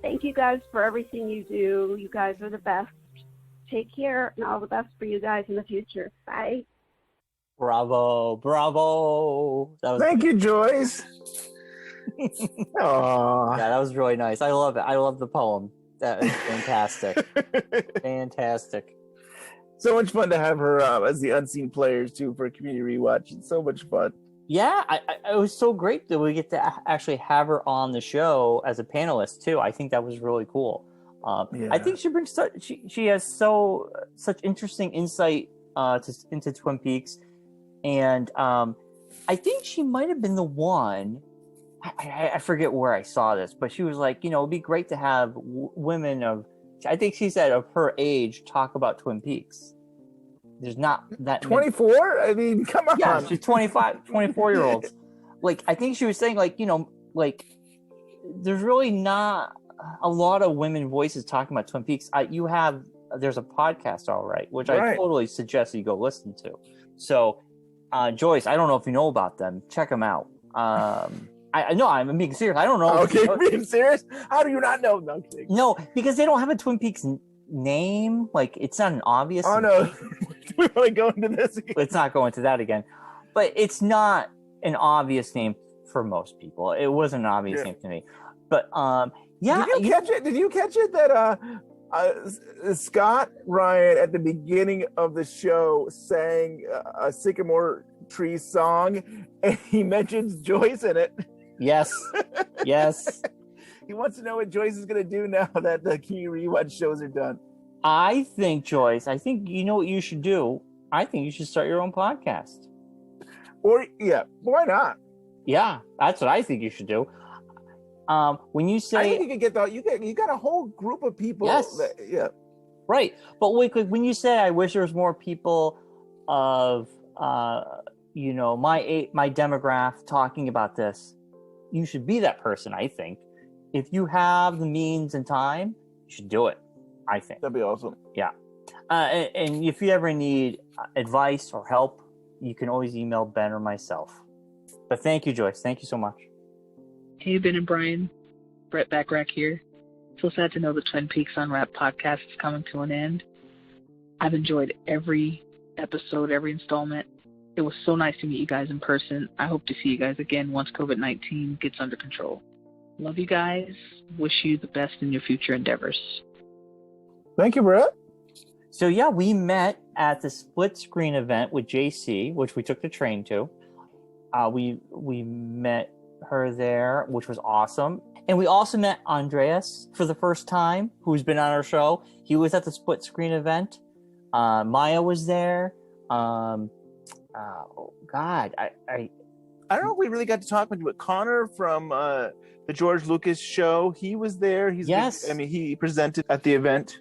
thank you guys for everything you do. You guys are the best. Take care, and all the best for you guys in the future. Bye. Bravo, bravo. Thank you, Joyce. Aww. Yeah, that was really nice. I love it. I love the poem. That is fantastic. Fantastic. So much fun to have her as the unseen players too for a community rewatch. It's so much fun. Yeah, it was so great that we get to actually have her on the show as a panelist too. I think that was really cool. I think she brings she has such interesting insight into Twin Peaks, and I think she might have been the one. I forget where I saw this, but she was like, you know, it'd be great to have women of, I think she said of her age, talk about Twin Peaks. There's not that 24. I mean, come on. Yeah, she's 25, 24-year-olds. Like, I think she was saying, like, you know, like, there's really not a lot of women voices talking about Twin Peaks. There's a podcast, all right, which I totally suggest you go listen to. So, Joyce, I don't know if you know about them. Check them out. I know, I'm being serious. I don't know. Okay, being serious? How do you not know? No, no, because they don't have a Twin Peaks name. Like, it's not an obvious. Oh no, we want to go into this again. Let's not go into that again. But it's not an obvious name for most people. It wasn't an obvious name to me. But yeah. Did you catch it? Did you catch it that Scott Ryan at the beginning of the show sang a Sycamore Tree song, and he mentions Joyce in it? Yes. Yes. He wants to know what Joyce is going to do now that the community rewatch shows are done. I think, Joyce, you know what you should do? I think you should start your own podcast. Or, yeah, why not? Yeah, that's what I think you should do. When you say... I think you can get you got a whole group of people. Yes. Yeah. Right. But when you say, I wish there was more people of, you know, my demographic talking about this, you should be that person, I think. If you have the means and time, you should do it, I think. That'd be awesome. Yeah. And if you ever need advice or help, you can always email Ben or myself. But thank you, Joyce. Thank you so much. Hey, Ben and Bryon. Brett Backrack here. So sad to know the Twin Peaks Unwrapped podcast is coming to an end. I've enjoyed every episode, every installment. It was so nice to meet you guys in person. I hope to see you guys again once COVID-19 gets under control. Love you guys. Wish you the best in your future endeavors. Thank you, Brett. So yeah, we met at the split screen event with JC, which we took the train to. We met her there, which was awesome. And we also met Andreas for the first time, who's been on our show. He was at the split screen event. Maya was there. Oh God, I don't know if we really got to talk with you, but Connor from the George Lucas show, he was there. Yes. He presented at the event.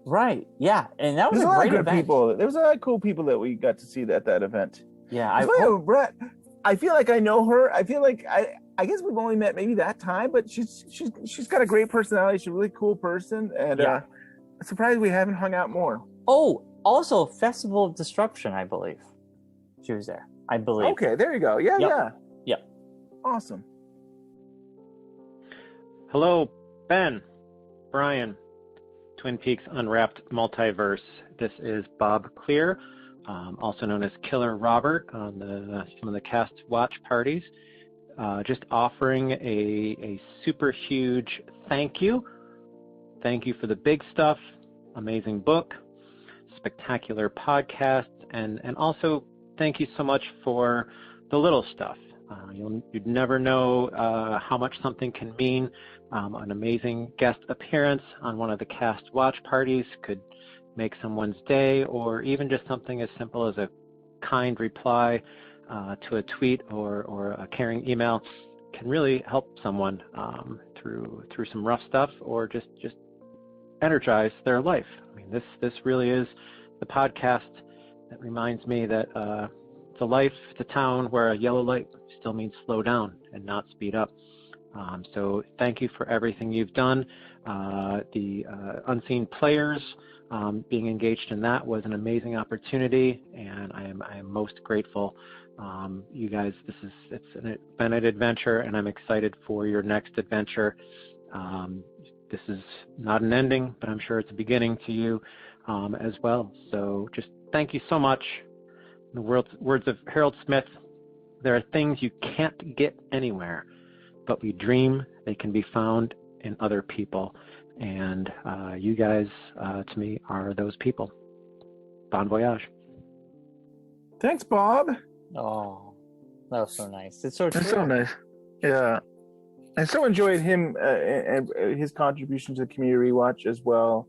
Right. Yeah, and that was There's a lot great of good event. people. There was a lot of cool people that we got to see at that event. Yeah, Brett, I feel like I know her. I feel like I guess we've only met maybe that time, but she's got a great personality. She's a really cool person, and I'm surprised we haven't hung out more. Oh, also Festival of Destruction, I believe. She was there. I believe. Okay, there you go. Yeah. Awesome. Hello, Ben, Bryon, Twin Peaks Unwrapped Multiverse. This is Bob Clear, also known as Killer Robert on some of the cast watch parties. Just offering a super huge thank you. Thank you for the big stuff, amazing book, spectacular podcast, and also thank you so much for the little stuff. You'd never know how much something can mean. An amazing guest appearance on one of the cast watch parties could make someone's day, or even just something as simple as a kind reply to a tweet or a caring email can really help someone through some rough stuff, or just energize their life. I mean, this really is the podcast that reminds me that it's a town where a yellow light still means slow down and not speed up. So thank you for everything you've done. The Unseen Players, being engaged in that was an amazing opportunity, and I am most grateful. You guys, it's been an adventure, and I'm excited for your next adventure. This is not an ending, but I'm sure it's a beginning to you as well. So just thank you so much. In the words of Harold Smith, there are things you can't get anywhere, but we dream they can be found in other people. And you guys, to me, are those people. Bon voyage. Thanks, Bob. Oh, that was so nice. It's so true. That's so nice. Yeah. I so enjoyed him and his contribution to the community watch as well.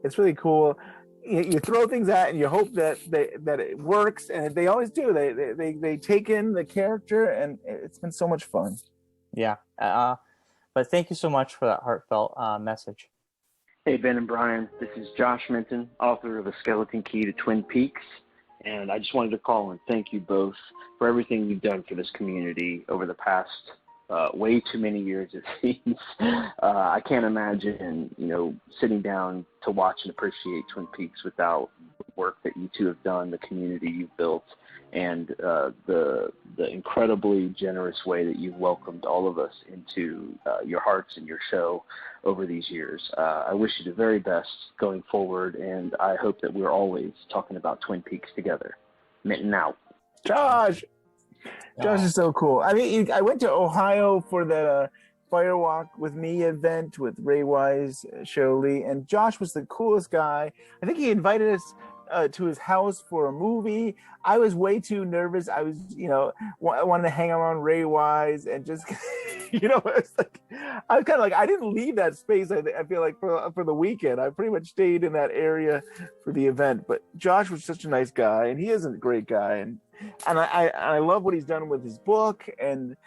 It's really cool. You throw things at and you hope that it works, and they always do. They take in the character, and it's been so much fun. Yeah. But thank you so much for that heartfelt message. Hey, Ben and Bryon. This is Josh Minton, author of A Skeleton Key to Twin Peaks. And I just wanted to call and thank you both for everything you've done for this community over the past way too many years, it seems. I can't imagine, sitting down to watch and appreciate Twin Peaks without the work that you two have done, the community you've built, and the incredibly generous way that you've welcomed all of us into your hearts and your show over these years. I wish you the very best going forward, and I hope that we're always talking about Twin Peaks together. Mitten out. Josh is so cool. I mean, I went to Ohio for the Firewalk with Me event with Ray Wise, Shirley, and Josh was the coolest guy. I think he invited us to his house for a movie. I was way too nervous. I was, wanted to hang around Ray Wise and just, it's like, I was kind of like, I didn't leave that space. I feel like for the weekend, I pretty much stayed in that area for the event. But Josh was such a nice guy, and he is a great guy, and I love what he's done with his book and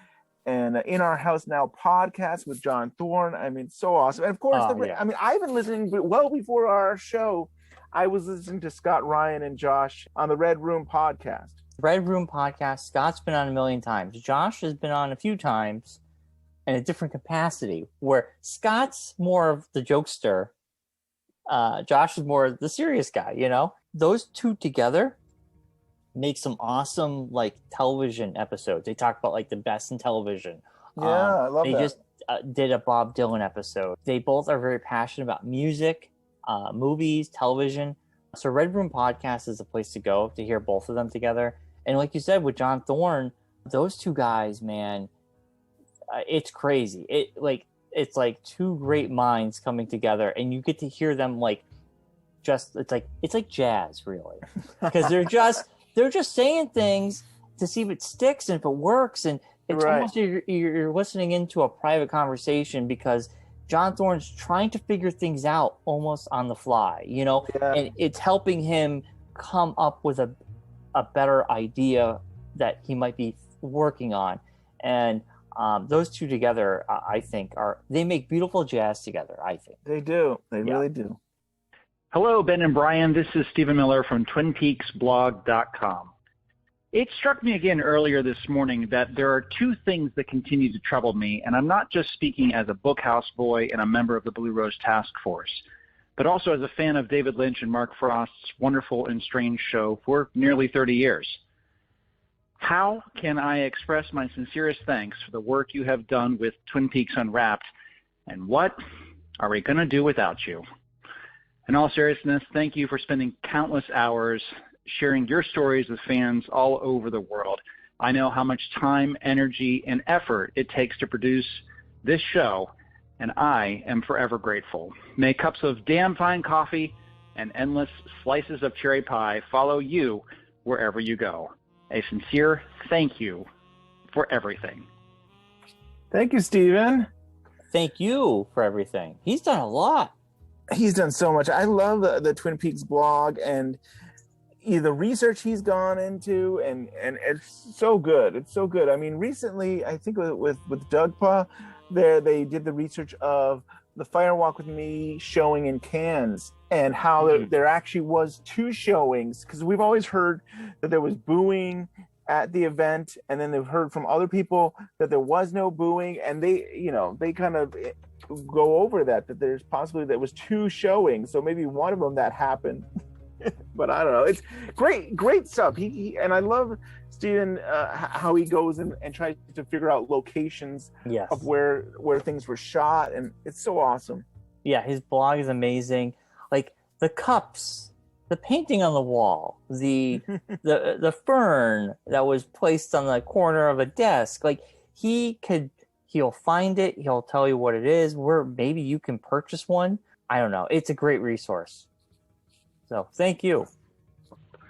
In Our House Now podcast with John Thorne. I mean, so awesome. And of course, I mean, I've been listening well before our show. I was listening to Scott Ryan and Josh on the Red Room podcast. Red Room podcast, Scott's been on a million times. Josh has been on a few times in a different capacity, where Scott's more of the jokester. Josh is more the serious guy, Those two together make some awesome, television episodes. They talk about, the best in television. Yeah, I love that. They just did a Bob Dylan episode. They both are very passionate about music, movies, television. So Red Room Podcast is a place to go to hear both of them together. And like you said, with John Thorne, those two guys, man, it's crazy. It's like two great minds coming together, and you get to hear them it's like jazz, really, because they're just saying things to see if it sticks and if it works, and it's almost you're listening into a private conversation because John Thorne's trying to figure things out almost on the fly, and it's helping him come up with a better idea that he might be working on. And those two together, I think, they make beautiful jazz together, I think. They do. They really do. Hello, Ben and Bryon. This is Stephen Miller from TwinPeaksBlog.com. It struck me again earlier this morning that there are two things that continue to trouble me, and I'm not just speaking as a Bookhouse boy and a member of the Blue Rose Task Force, but also as a fan of David Lynch and Mark Frost's Wonderful and Strange show for nearly 30 years. How can I express my sincerest thanks for the work you have done with Twin Peaks Unwrapped, and what are we going to do without you? In all seriousness, thank you for spending countless hours sharing your stories with fans all over the world. I know how much time, energy, and effort it takes to produce this show, and I am forever grateful. May cups of damn fine coffee and endless slices of cherry pie follow you wherever you go. A sincere thank you for everything. Thank you, Stephen. Thank you for everything. He's done a lot. He's done so much. I love the Twin Peaks blog and the research he's gone into, and it's so good. It's so good. I mean, recently, I think with Doug Pa, they did the research of the Fire Walk with Me showing in Cannes, and how there actually was two showings, because we've always heard that there was booing at the event, and then they've heard from other people that there was no booing, and they kind of go over that there's possibly there was two showings, so maybe one of them that happened. But I don't know. It's great stuff. He and I love Stephen, how he goes and tries to figure out locations of where things were shot, and it's so awesome. Yeah, his blog is amazing. Like the cups, the painting on the wall, the fern that was placed on the corner of a desk. Like he'll find it. He'll tell you what it is. Where maybe you can purchase one. I don't know. It's a great resource. So thank you.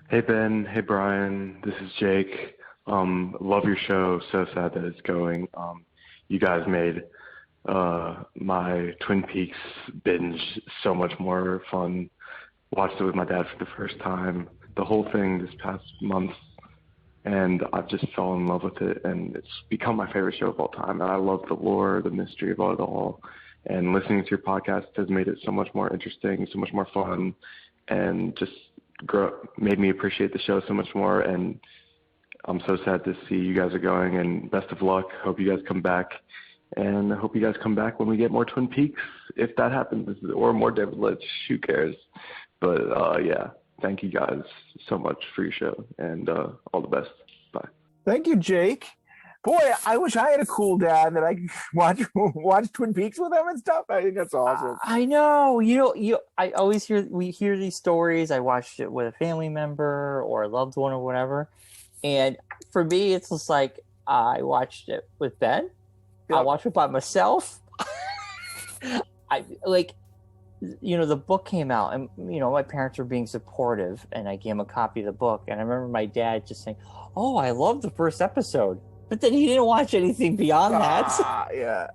Hey Ben, hey Bryon, this is Jake. Love your show. So sad that it's going. You guys made my Twin Peaks binge so much more fun. Watched it with my dad for the first time, the whole thing this past month, and I've just fallen in love with it, and it's become my favorite show of all time. And I love the lore, the mystery of it all, and listening to your podcast has made it so much more interesting, so much more fun, and just made me appreciate the show so much more. And I'm so sad to see you guys are going, and best of luck. Hope you guys come back, and I hope you guys come back when we get more Twin Peaks, if that happens, or more David Lynch. Who cares? But yeah, thank you guys so much for your show, and all the best. Bye. Thank you, Jake. Boy, I wish I had a cool dad that I could watch Twin Peaks with him and stuff. I think that's awesome. I know. I always we hear these stories. I watched it with a family member or a loved one or whatever. And for me, it's just like I watched it with Ben. Yep. I watched it by myself. The book came out, and my parents were being supportive, and I gave him a copy of the book. And I remember my dad just saying, "Oh, I love the first episode." But then he didn't watch anything beyond that. Yeah.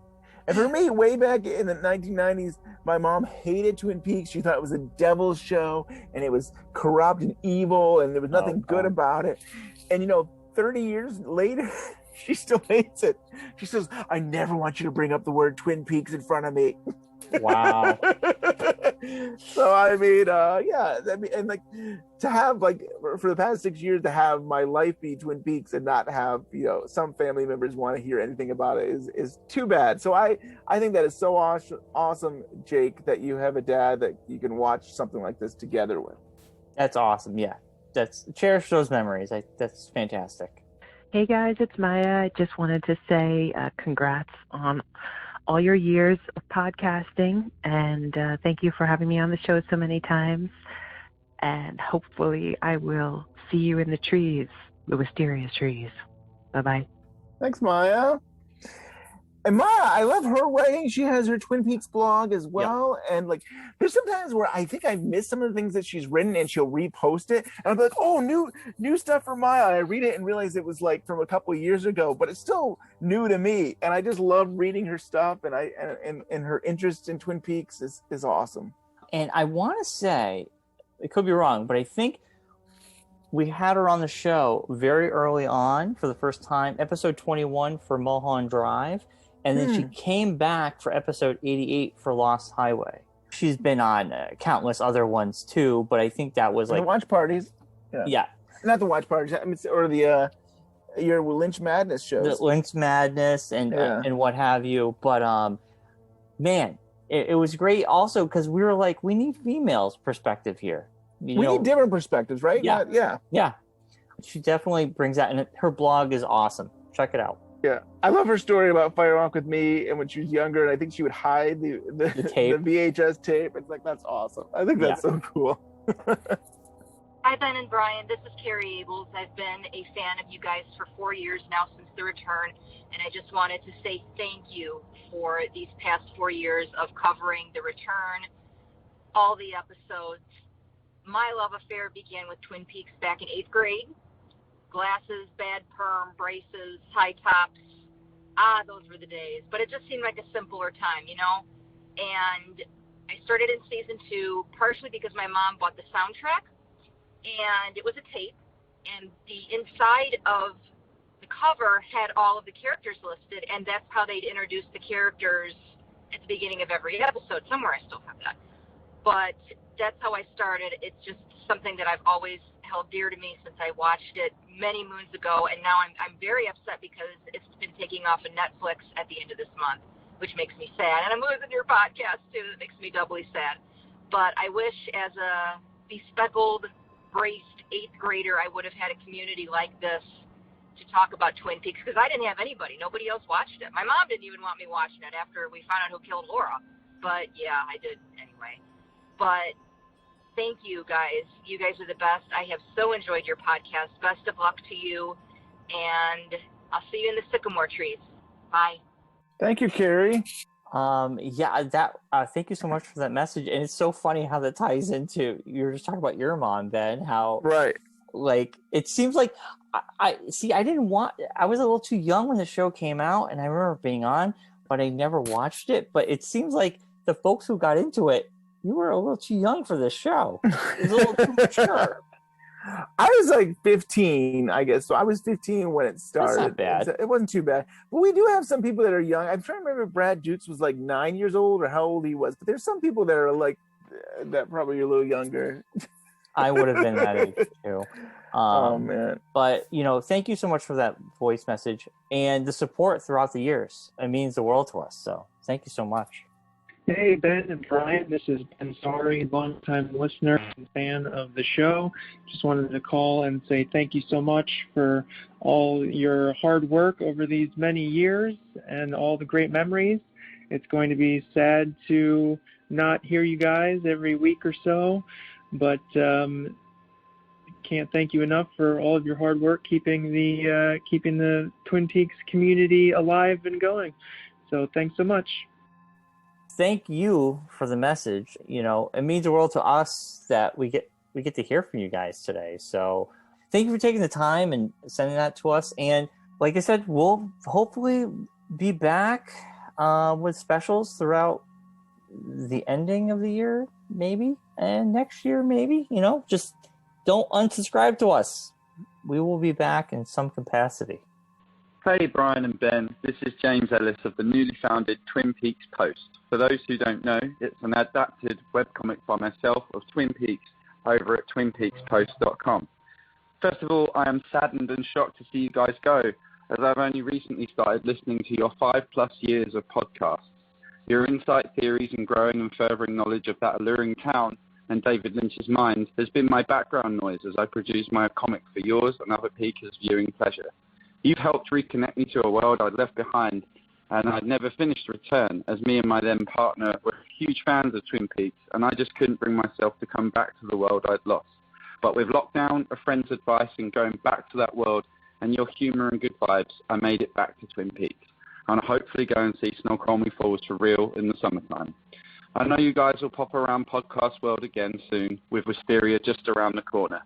And for me, way back in the 1990s, my mom hated Twin Peaks. She thought it was a devil's show, and it was corrupt and evil, and there was nothing good about it. And 30 years later, she still hates it. She says, "I never want you to bring up the word Twin Peaks in front of me." Wow. So I mean, and like to have for the past 6 years to have my life be Twin Peaks and not have some family members want to hear anything about it is too bad. So I think that is so awesome, Jake, that you have a dad that you can watch something like this together with. That's awesome. Yeah, cherish those memories. That's fantastic. Hey guys, it's Maya. I just wanted to say congrats on all your years of podcasting, and thank you for having me on the show so many times. And hopefully I will see you in the trees the wisteria trees. Bye-bye. Thanks, Maya. And Maya, I love her writing. She has her Twin Peaks blog as well. And like, there's sometimes where I think I've missed some of the things that she's written, and she'll repost it, and I'll be like, "Oh, new stuff for Maya." I read it and realize it was like from a couple of years ago, but it's still new to me. And I just love reading her stuff, and and her interest in Twin Peaks is awesome. And I want to say, it could be wrong, but I think we had her on the show very early on for the first time, episode 21 for Mulholland Drive. And then she came back for episode 88 for Lost Highway. She's been on countless other ones too, but I think that was like the watch parties. Yeah. Not the watch parties. I mean, or the your Lynch Madness shows. The Lynch Madness and what have you. But man, it was great also because we were like, we need females' perspective here. We need different perspectives, right? Yeah. Yeah. She definitely brings that, and her blog is awesome. Check it out. Yeah, I love her story about Fire Walk with Me, and when she was younger, and I think she would hide the tape. The VHS tape. It's like, that's awesome. I think that's so cool. Hi, Ben and Bryon. This is Carrie Abels. I've been a fan of you guys for 4 years now since the return, and I just wanted to say thank you for these past 4 years of covering the return, all the episodes. My love affair began with Twin Peaks back in 8th grade. Glasses, bad perm, braces, high tops. Those were the days. But it just seemed like a simpler time, you know? And I started in season 2 partially because my mom bought the soundtrack, and it was a tape, and the inside of the cover had all of the characters listed, and that's how they'd introduce the characters at the beginning of every episode. Somewhere I still have that. But that's how I started. It's just something that I've always held dear to me since I watched it many moons ago, and now I'm very upset because it's been taking off of Netflix at the end of this month, which makes me sad. And I'm losing your podcast too. That makes me doubly sad. But I wish, as a bespeckled, braced 8th grader, I would have had a community like this to talk about Twin Peaks, because I didn't have anybody. Nobody else watched it. My mom didn't even want me watching it after we found out who killed Laura. But yeah, I did anyway. But thank you, guys. You guys are the best. I have so enjoyed your podcast. Best of luck to you, and I'll see you in the sycamore trees. Bye. Thank you, Carrie. Thank you so much for that message. And it's so funny how that ties into, you were just talking about your mom, Ben, how like it seems like I was a little too young when the show came out, and I remember being on, but I never watched it. But it seems like the folks who got into it, you were a little too young for this show. It was a little too mature. I was like 15, I guess. So I was 15 when it started. That's not bad. It wasn't too bad. But we do have some people that are young. I'm trying to remember if Brad Dukes was like 9 years old or how old he was. But there's some people that are like, that probably are a little younger. I would have been that age too. Oh, man. But, thank you so much for that voice message and the support throughout the years. It means the world to us. So thank you so much. Hey, Ben and Bryon, this is Ben Sorry, longtime listener and fan of the show. Just wanted to call and say thank you so much for all your hard work over these many years and all the great memories. It's going to be sad to not hear you guys every week or so, but can't thank you enough for all of your hard work keeping the Twin Peaks community alive and going. So thanks so much. Thank you for the message. It means the world to us that we get to hear from you guys today. So thank you for taking the time and sending that to us. And like I said, we'll hopefully be back with specials throughout the ending of the year, maybe, and next year, maybe. Just don't unsubscribe to us. We will be back in some capacity. Hey, Bryon and Ben. This is James Ellis of the newly founded Twin Peaks Post. For those who don't know, it's an adapted webcomic by myself of Twin Peaks over at twinpeakspost.com. First of all, I am saddened and shocked to see you guys go, as I've only recently started listening to your 5+ years of podcasts. Your insight, theories, and growing and furthering knowledge of that alluring town and David Lynch's mind has been my background noise as I produce my comic for yours and other Peakers' viewing pleasure. You've helped reconnect me to a world I'd left behind, and I'd never finished Return, as me and my then partner were huge fans of Twin Peaks, and I just couldn't bring myself to come back to the world I'd lost. But with lockdown, a friend's advice, and going back to that world, and your humour and good vibes, I made it back to Twin Peaks. And I'll hopefully go and see Snoqualmie Falls for real in the summertime. I know you guys will pop around podcast world again soon, with Wisteria just around the corner.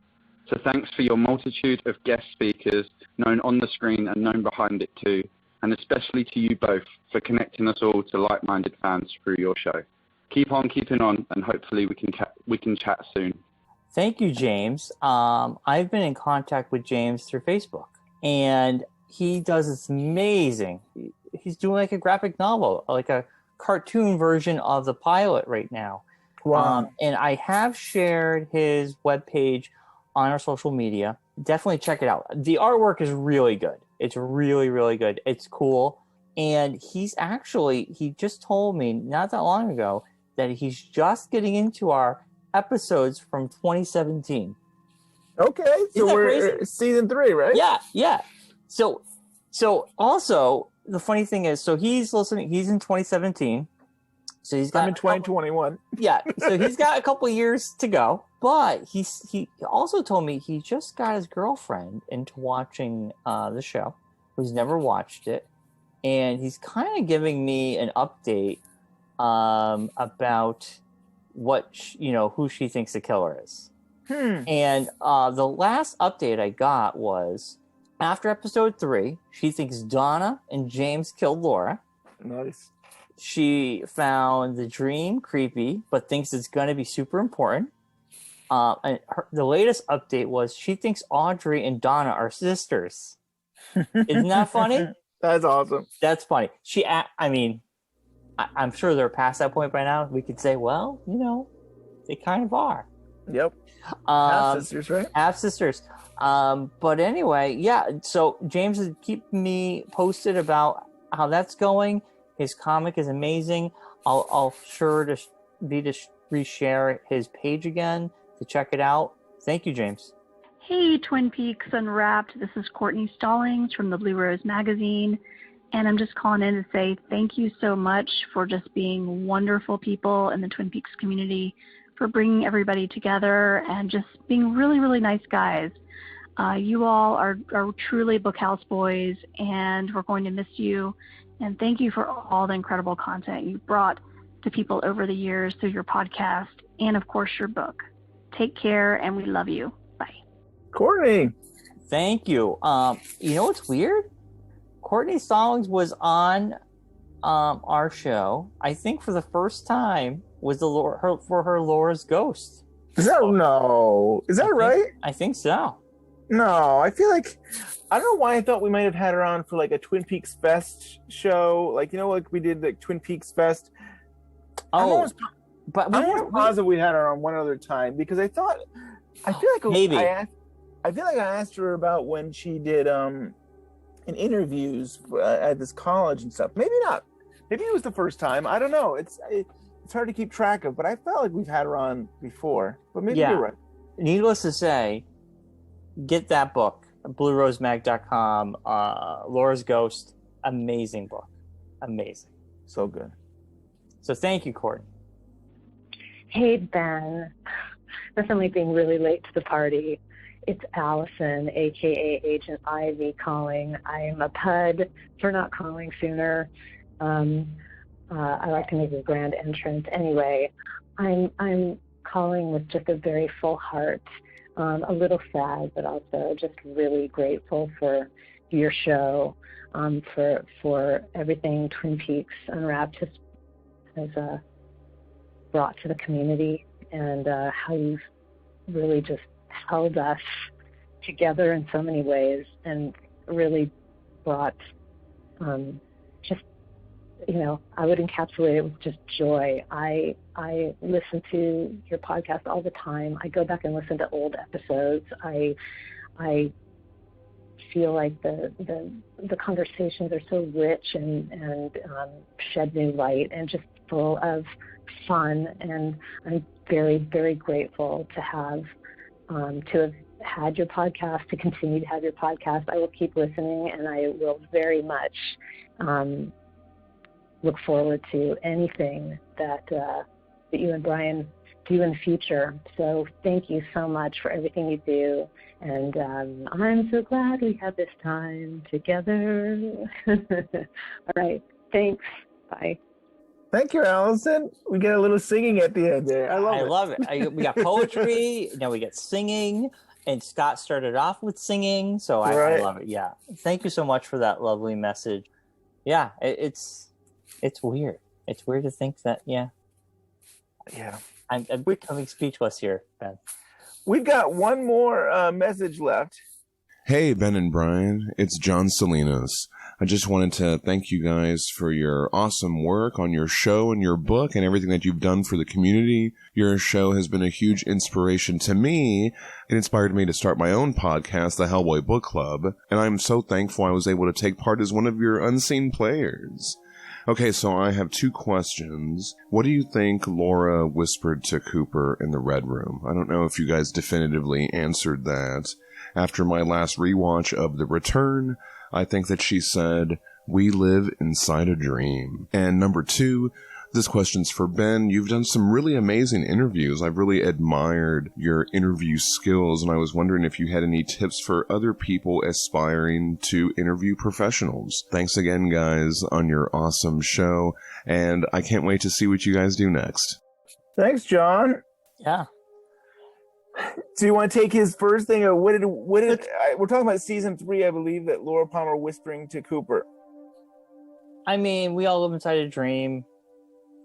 So thanks for your multitude of guest speakers, known on the screen and known behind it too, and especially to you both for connecting us all to like-minded fans through your show. Keep on keeping on, and hopefully we can chat soon. Thank you, James. I've been in contact with James through Facebook, and he does this amazing. He's doing like a graphic novel, like a cartoon version of the pilot right now. Wow. And I have shared his webpage on our social media. Definitely check it out. The artwork is really good. It's really, really good. It's cool. And he just told me not that long ago that he's just getting into our episodes from 2017. Okay, so we're season 3, right? Yeah. So also the funny thing is, so he's listening. He's in 2017. So he's got. I'm in 2021. Yeah, so he's got a couple years to go. But he also told me he just got his girlfriend into watching the show, who's never watched it, and he's kind of giving me an update about what who she thinks the killer is. And the last update I got was after episode 3, she thinks Donna and James killed Laura. Nice. She found the dream creepy, but thinks it's going to be super important. And the latest update was she thinks Audrey and Donna are sisters. Isn't that funny? That's awesome. That's funny. I'm sure they're past that point by now. We could say, well, they kind of are. Yep. Half sisters, right? Half sisters. But anyway, yeah. So James is keeping me posted about how that's going. His comic is amazing. I'll sure to reshare his page again to check it out. Thank you, James. Hey, Twin Peaks Unwrapped. This is Courtney Stallings from the Blue Rose magazine, and I'm just calling in to say thank you so much for just being wonderful people in the Twin Peaks community, for bringing everybody together and just being really, really nice guys. You all are truly Bookhouse boys, and we're going to miss you. And thank you for all the incredible content you've brought to people over the years through your podcast and, of course, your book. Take care, and we love you. Bye. Courtney. Thank you. You know what's weird? Courtney Stallings was on our show, I think for the first time, was for her Laura's Ghost. Is that right? I think so. No, I feel like I don't know why I thought we might have had her on for like a Twin Peaks Fest show, like we did the Twin Peaks Fest. Oh, I'm almost positive we had her on one other time because I feel like maybe I asked her about when she did in interviews at this college and stuff. Maybe not. Maybe it was the first time. I don't know. It's hard to keep track of, but I felt like we've had her on before. But maybe you're right. Needless to say, get that book, BlueRoseMag.com, Laura's Ghost. Amazing book. Amazing. So good. So thank you, Courtney. Hey, Ben. Definitely being really late to the party. It's Allison, a.k.a. Agent Ivy, calling. I'm a PUD for not calling sooner. I like to make a grand entrance. Anyway, I'm calling with just a very full heart, a little sad, but also just really grateful for your show, for everything Twin Peaks Unwrapped has brought to the community, and how you've really just held us together in so many ways and really brought I would encapsulate it with just joy. I listen to your podcast all the time. I go back and listen to old episodes. I feel like the conversations are so rich and shed new light and just full of fun. And I'm very, very grateful to have had your podcast, to continue to have your podcast. I will keep listening, and I will very much look forward to anything that you and Bryon do in the future. So thank you so much for everything you do. And I'm so glad we had this time together. All right. Thanks. Bye. Thank you, Allison. We get a little singing at the end there. I love it. We got poetry. Now we get singing. And Scott started off with singing. So I love it. Yeah. Thank you so much for that lovely message. Yeah. It's weird. It's weird to think that, yeah. I'm becoming speechless here, Ben. We've got one more message left. Hey, Ben and Bryon. It's John Salinas. I just wanted to thank you guys for your awesome work on your show and your book and everything that you've done for the community. Your show has been a huge inspiration to me. It inspired me to start my own podcast, the Hellboy Book Club, and I'm so thankful I was able to take part as one of your unseen players. Okay, so I have two questions. What do you think Laura whispered to Cooper in the Red Room? I don't know if you guys definitively answered that. After my last rewatch of The Return, I think that she said, "We live inside a dream." And number two, this question's for Ben. You've done some really amazing interviews. I've really admired your interview skills, and I was wondering if you had any tips for other people aspiring to interview professionals. Thanks again, guys, on your awesome show, and I can't wait to see what you guys do next. Thanks, John. Yeah. Do you want to take his first thing, or we're talking about season 3, I believe, that Laura Palmer whispering to Cooper. I mean, we all live inside a dream.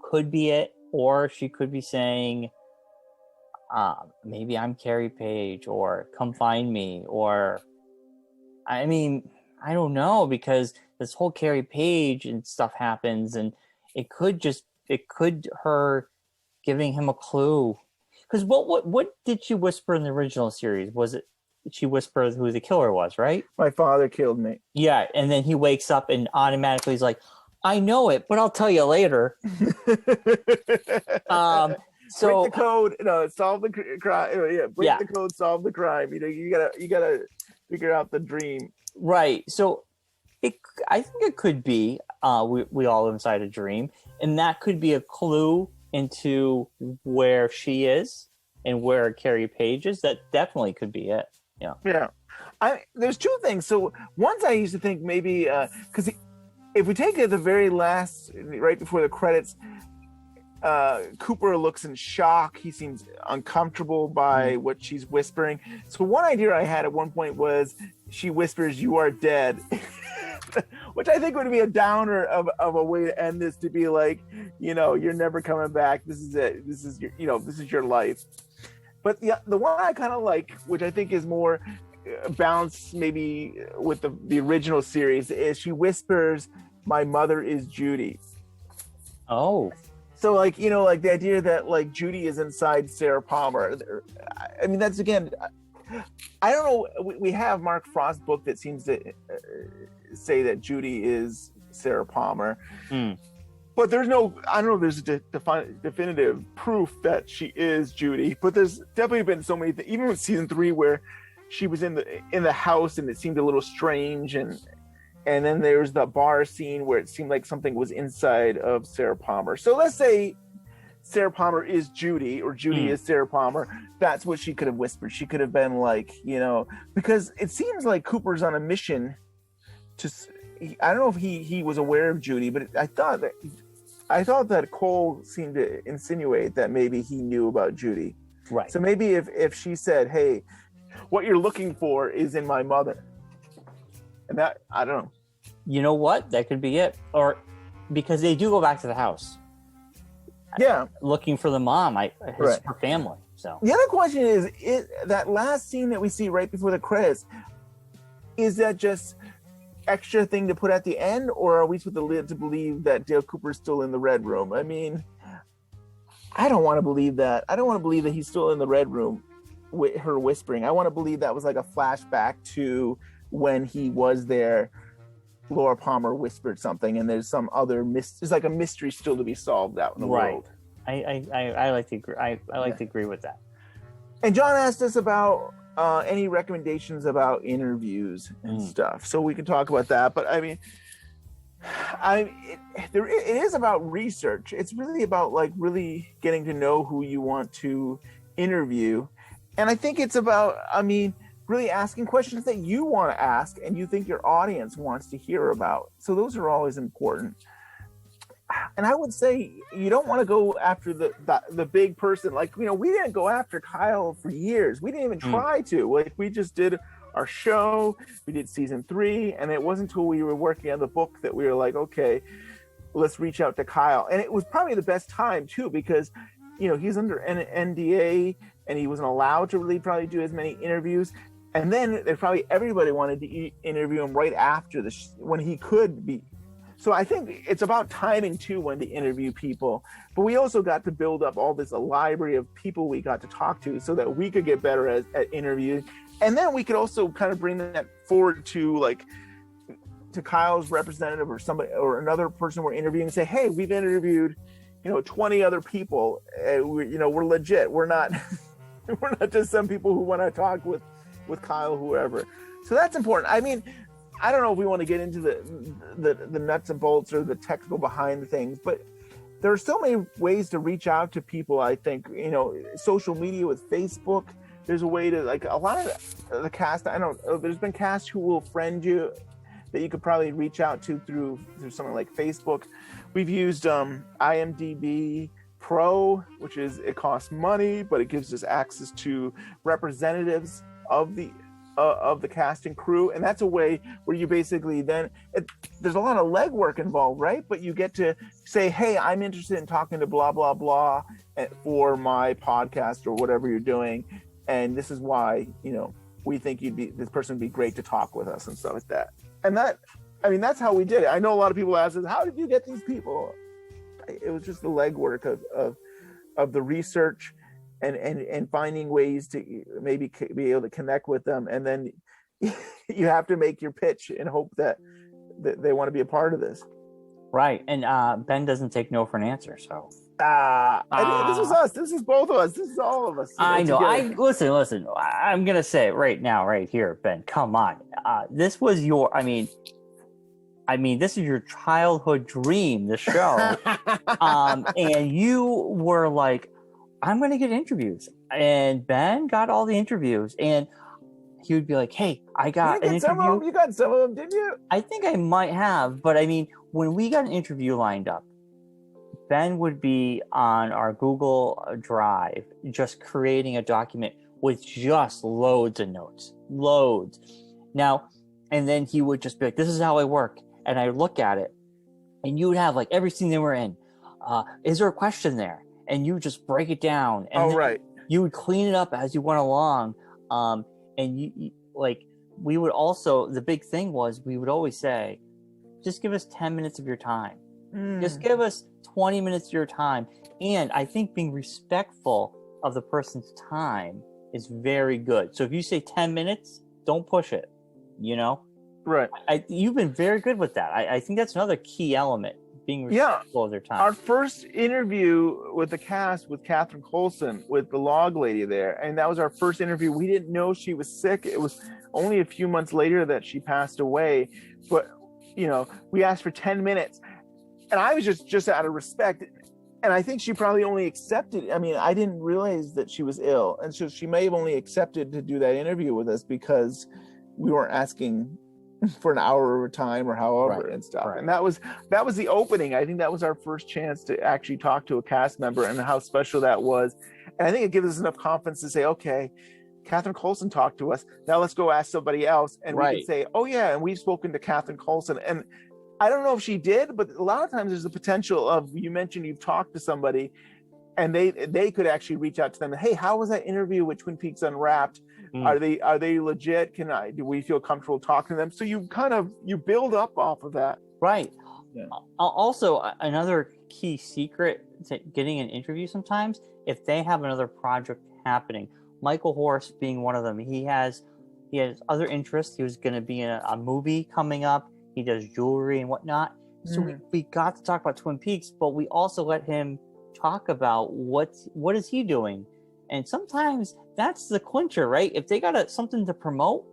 Could be it, or she could be saying, maybe I'm Carrie Page, or come find me, or I mean, I don't know, because this whole Carrie Page and stuff happens, and it could her giving him a clue. Because what did she whisper in the original series? Was it she whispered who the killer was, right? My father killed me. Yeah, and then he wakes up and automatically he's like, I know it, but I'll tell you later. So break the code, solve the crime. The code, solve the crime. You gotta figure out the dream. Right. So I think it could be we all live inside a dream, and that could be a clue into where she is and where Carrie Page is. That definitely could be it. Yeah. Yeah. There's two things. So once I used to think maybe because if we take it at the very last, right before the credits, Cooper looks in shock. He seems uncomfortable by what she's whispering. So one idea I had at one point was she whispers, "You are dead," which I think would be a downer of a way to end this, to be like, you're never coming back. This is it. This is your life. But the one I kind of like, which I think is more balanced maybe with the original series, is she whispers, "My mother is Judy." Oh. So like the idea that like Judy is inside Sarah Palmer. I mean, that's, again, I don't know. We have Mark Frost's book that seems to say that Judy is Sarah Palmer. But there's no, I don't know if there's a definitive proof that she is Judy, but there's definitely been so many things, even with season 3, where she was in the house and it seemed a little strange, and then there's the bar scene where it seemed like something was inside of Sarah Palmer. So let's say Sarah Palmer is Judy, or Judy is Sarah Palmer. That's what she could have whispered. She could have been like, because it seems like Cooper's on a mission to, I don't know if he was aware of Judy, but I thought that Cole seemed to insinuate that maybe he knew about Judy. Right. So maybe if she said, "Hey, what you're looking for is in my mother," and that, I don't know. You know what? That could be it. Or because they do go back to the house. Yeah. Looking for the mom, her family. So the other question is that last scene that we see right before the credits, is that just extra thing to put at the end, or are we supposed to believe that Dale Cooper's still in the Red Room? I mean, I don't want to believe that. I don't want to believe that he's still in the Red Room with her whispering. I want to believe that was like a flashback to when he was there. Laura Palmer whispered something, and there's some other there's like a mystery still to be solved out in the world. I like to agree. I like to agree with that. And John asked us about any recommendations about interviews and stuff, so we can talk about that. But I mean, It is about research. It's really about like really getting to know who you want to interview, and I think it's about, really asking questions that you want to ask and you think your audience wants to hear about. So those are always important. And I would say you don't want to go after the big person. Like, we didn't go after Kyle for years. We didn't even try to. Like, we just did our show. We did season 3, and it wasn't until we were working on the book that we were like, okay, let's reach out to Kyle. And it was probably the best time too, because he's under an NDA and he wasn't allowed to really probably do as many interviews. And then everybody wanted to interview him right after when he could be. So I think it's about timing too when to interview people. But we also got to build up all this library of people we got to talk to so that we could get better at interviewing. And then we could also kind of bring that forward to Kyle's representative or somebody or another person we're interviewing and say, hey, we've interviewed 20 other people. We're legit. We're not we're not just some people who want to talk with Kyle, whoever. So that's important. I mean, I don't know if we want to get into the nuts and bolts or the technical behind things, but there are so many ways to reach out to people. I think, social media with Facebook, there's a way to, like, a lot of the cast, there's been cast who will friend you that you could probably reach out to through something like Facebook. We've used IMDb Pro, it costs money, but it gives us access to representatives of the cast and crew, and that's a way where you basically there's a lot of legwork involved, right? But you get to say, hey, I'm interested in talking to blah blah blah for my podcast or whatever you're doing, and this is why we think this person would be great to talk with us and stuff like that. And that's how we did it. I know a lot of people ask us, how did you get these people? It was just the legwork of the research and finding ways to maybe be able to connect with them. And then you have to make your pitch and hope that they want to be a part of this. Right. And Ben doesn't take no for an answer. So this is us. This is both of us. This is all of us. I know. Listen. I'm gonna say it right now, right here, Ben. Come on. This was your. I mean, this is your childhood dream. The show, and you were like, I'm gonna get interviews, and Ben got all the interviews, and he would be like, hey, I got an interview. You got some of them, didn't you? I think I might have, but when we got an interview lined up, Ben would be on our Google Drive just creating a document with just loads of notes. Loads. Now, and then he would just be like, this is how I work. And I look at it, and you would have like every scene they were in. Is there a question there? And you would just break it down. And right. You would clean it up as you went along. And you we would also, the big thing was we would always say, just give us 10 minutes of your time. Just give us 20 minutes of your time. And I think being respectful of the person's time is very good. So if you say 10 minutes, don't push it, Right. You've been very good with that. I think that's another key element, being respectful of their time. Our first interview with the cast with Catherine Coulson, with the log lady there, and that was our first interview. We didn't know she was sick. It was only a few months later that she passed away. But, we asked for 10 minutes. And I was just out of respect. And I think she probably only accepted. I didn't realize that she was ill. And so she may have only accepted to do that interview with us because we weren't asking for an hour of time or however and stuff. Right. And that was the opening. I think that was our first chance to actually talk to a cast member and how special that was. And I think it gives us enough confidence to say, okay, Catherine Coulson talked to us. Now let's go ask somebody else. And we can say, oh yeah, and we've spoken to Catherine Coulson. And I don't know if she did, but a lot of times there's the potential of, you mentioned you've talked to somebody and they could actually reach out to them. Hey, how was that interview with Twin Peaks Unwrapped? Are they legit? Do we feel comfortable talking to them? So you build up off of that. Right. Yeah. Also, another key secret to getting an interview sometimes, if they have another project happening, Michael Horst being one of them, he has other interests. He was going to be in a movie coming up. He does jewelry and whatnot. So we got to talk about Twin Peaks, but we also let him talk about what is he doing. And sometimes that's the clincher, right? If they got something to promote,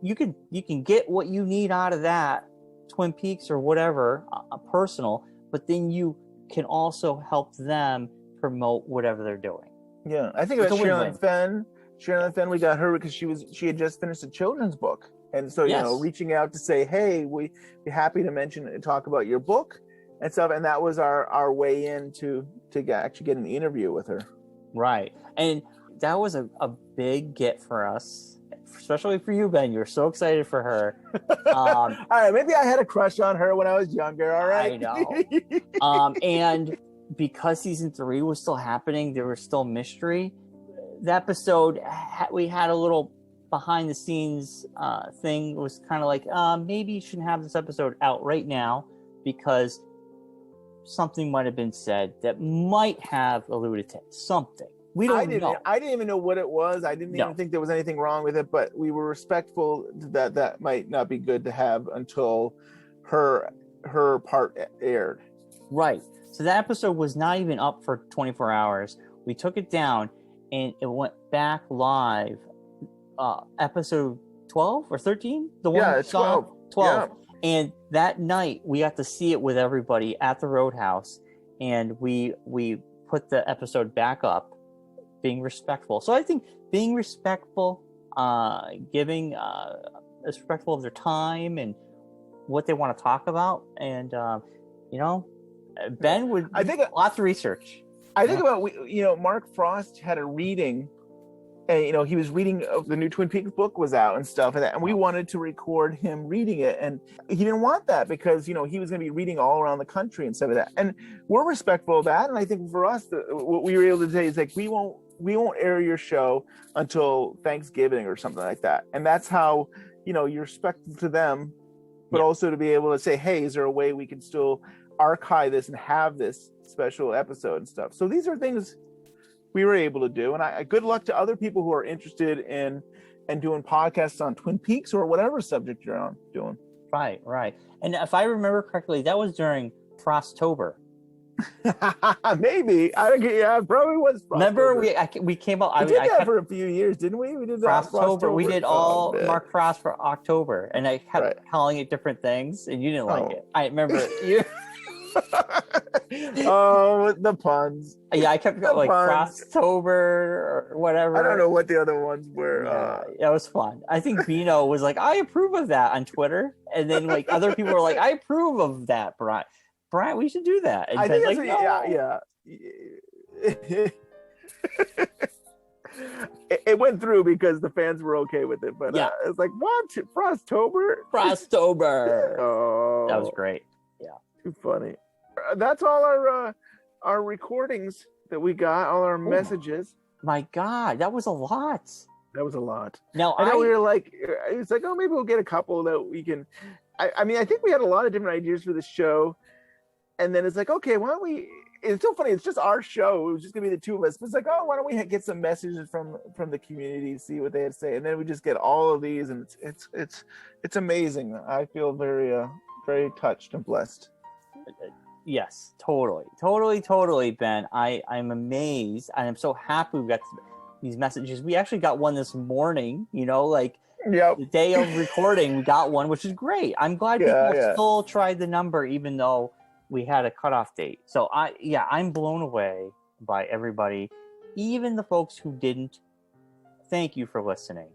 you can get what you need out of that Twin Peaks or whatever, personal, but then you can also help them promote whatever they're doing. Yeah, I think It's about a win-win. Sherilyn Fenn, we got her because she had just finished a children's book. And so, Yes. reaching out to say, hey, we'd be happy to mention and talk about your book and stuff. And that was our way in to actually get an interview with her. Right. And that was a big get for us, especially for you, Ben. You were so excited for her. All right, maybe I had a crush on her when I was younger, all right? I know. And because season 3 was still happening, there was still mystery. The episode, we had a little behind the scenes thing. It was kind of like, maybe you shouldn't have this episode out right now because something might have been said that might have alluded to something. We don't know. I didn't even know what it was. I didn't even think there was anything wrong with it, but we were respectful that might not be good to have until her part aired. Right. So that episode was not even up for 24 hours. We took it down and it went back live. Episode 12 or 13? The one it's 12. 12. Yeah. And that night we got to see it with everybody at the Roadhouse, and we put the episode back up, being respectful. So I think being respectful, giving respectful of their time and what they want to talk about, and Ben would lots of research. I think about Mark Frost had a reading. And, he was reading the new Twin Peaks book was out and stuff, and we wanted to record him reading it. And he didn't want that because, he was going to be reading all around the country and stuff like that. And we're respectful of that. And I think for us, what we were able to say is like, we won't air your show until Thanksgiving or something like that. And that's how, you're respectful to them, but also to be able to say, hey, is there a way we can still archive this and have this special episode and stuff? So these are things we were able to do, and I good luck to other people who are interested in doing podcasts on Twin Peaks or whatever subject you're on doing. Right. And if I remember correctly, that was during Frosttober. Maybe it probably was. Frosttober. Remember we came out. We did that for a few years, didn't we? We did that Frosttober. We did all Mark Frost for October, and I kept calling it different things, and you didn't like it. I remember you. Oh, the puns. Yeah, I kept going like Frosttober or whatever. I don't know what the other ones were. Yeah, it was fun. I think Bino was like, I approve of that on Twitter. And then like other people were like, I approve of that, Bryon. Bryon, we should do that. And I think like, yeah. It went through because the fans were okay with it. But it's like, what? Frosttober? Oh. That was great. Yeah. Too funny. That's all our recordings that we got, all our messages. My God, that was a lot. Now I know we were like, it's like, oh, maybe we'll get a couple that we can. I mean, I think we had a lot of different ideas for the show, and then it's like, okay, why don't we? It's so funny. It's just our show. It was just gonna be the two of us. But it's like, oh, why don't we get some messages from the community, see what they had to say, and then we just get all of these, and it's amazing. I feel very very touched and blessed. Yes, totally, Ben. I'm amazed, and I'm so happy we got these messages. We actually got one this morning. The day of recording, we got one, which is great. I'm glad people still tried the number, even though we had a cutoff date. So I'm blown away by everybody, even the folks who didn't. Thank you for listening.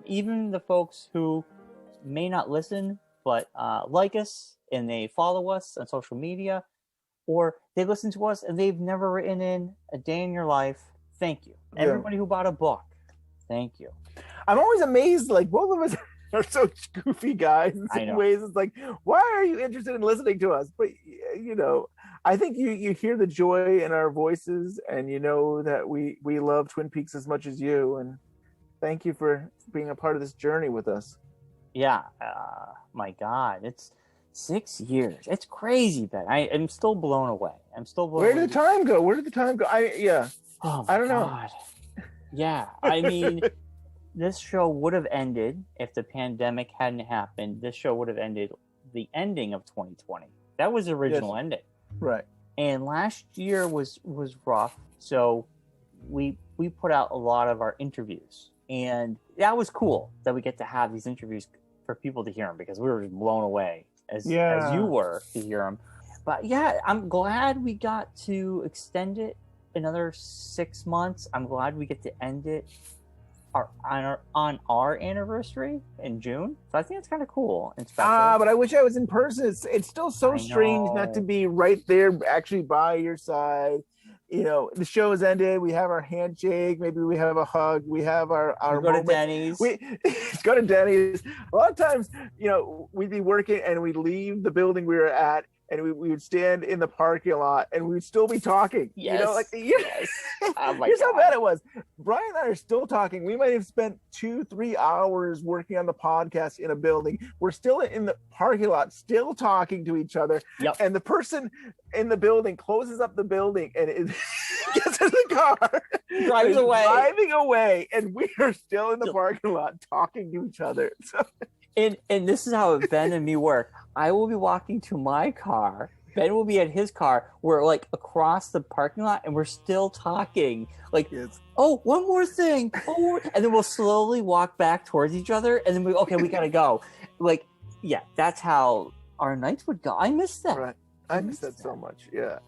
Even the folks who may not listen, but like us and they follow us on social media, or they listen to us and they've never written in a day in your life. Thank you. Yeah. Everybody who bought a book, thank you. I'm always amazed, like both of us are so goofy guys in some ways. It's like, why are you interested in listening to us? But I think you hear the joy in our voices, and you know that we love Twin Peaks as much as you, and thank you for being a part of this journey with us. Yeah, my God, it's 6 years. It's crazy, Ben. I'm still blown away. Where did the time go? I don't know. Yeah, I mean, this show would have ended if the pandemic hadn't happened. This show would have ended the ending of 2020. That was the original ending. Right. And last year was rough. So we put out a lot of our interviews, and that was cool that we get to have these interviews for people to hear them, because we were just blown away as you were to hear him. But yeah, I'm glad we got to extend it another 6 months. I'm glad we get to end it on our anniversary in June. So I think it's kind of cool and special. But I wish I was in person. It's still so strange not to be right there, actually by your side. You know, the show has ended. We have our handshake. Maybe we have a hug. We have our we go to Denny's. We go to Denny's. A lot of times, you know, we'd be working and we'd leave the building we were at, and we would stand in the parking lot and we'd still be talking. Yes. You know, like yes. Oh my here's God. how bad it was. Bryon and I are still talking. We might have spent 2-3 hours working on the podcast in a building. We're still in the parking lot, still talking to each other. Yep. And the person in the building closes up the building and it gets in the car, drives away, driving away, and we are still in the parking lot talking to each other. So. And this is how Ben and me work. I will be walking to my car. Ben will be at his car. We're like across the parking lot, and we're still talking. Like, oh, one more thing. And then we'll slowly walk back towards each other, and then we gotta go. Like, yeah, that's how our nights would go. I miss that. Right. I miss that so much. Yeah.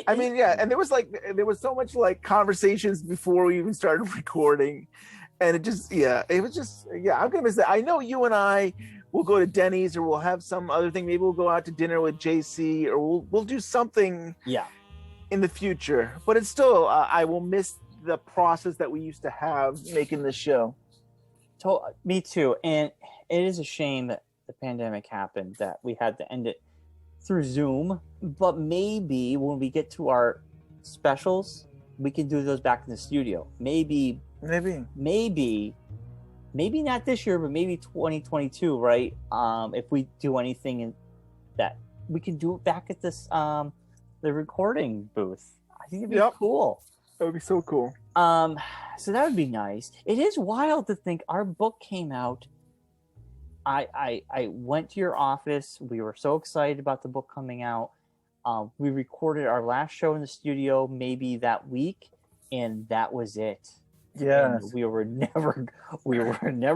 And there was so much like conversations before we even started recording. And it was just, I'm going to miss that. I know you and I will go to Denny's, or we'll have some other thing. Maybe we'll go out to dinner with JC, or we'll do something in the future. But it's still, I will miss the process that we used to have making this show. Me too. And it is a shame that the pandemic happened, that we had to end it through Zoom. But maybe when we get to our specials, we can do those back in the studio. Maybe not this year, but maybe 2022, right? If we do anything in that, we can do it back at this the recording booth. I think it'd be cool. That would be so cool. So that would be nice. It is wild to think our book came out. I went to your office. We were so excited about the book coming out. We recorded our last show in the studio maybe that week, and that was it. Yeah, we were never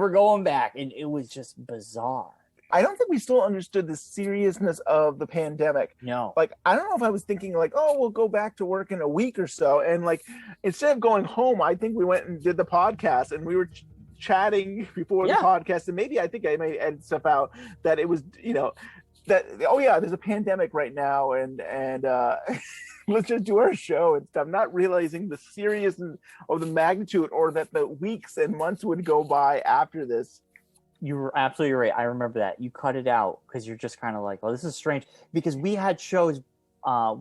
going back, and it was just bizarre. I don't think we still understood the seriousness of the pandemic. No, like I don't know if I was thinking like, oh, we'll go back to work in a week or so, and like instead of going home, I think we went and did the podcast, and we were chatting before the podcast, and maybe I think I may edit stuff out that it was, you know, that there's a pandemic right now, and let's just do our show and stuff, not realizing the seriousness of the magnitude, or that the weeks and months would go by after this. You were absolutely right. I remember that. You cut it out because you're just kind of like, oh, this is strange. Because we had shows,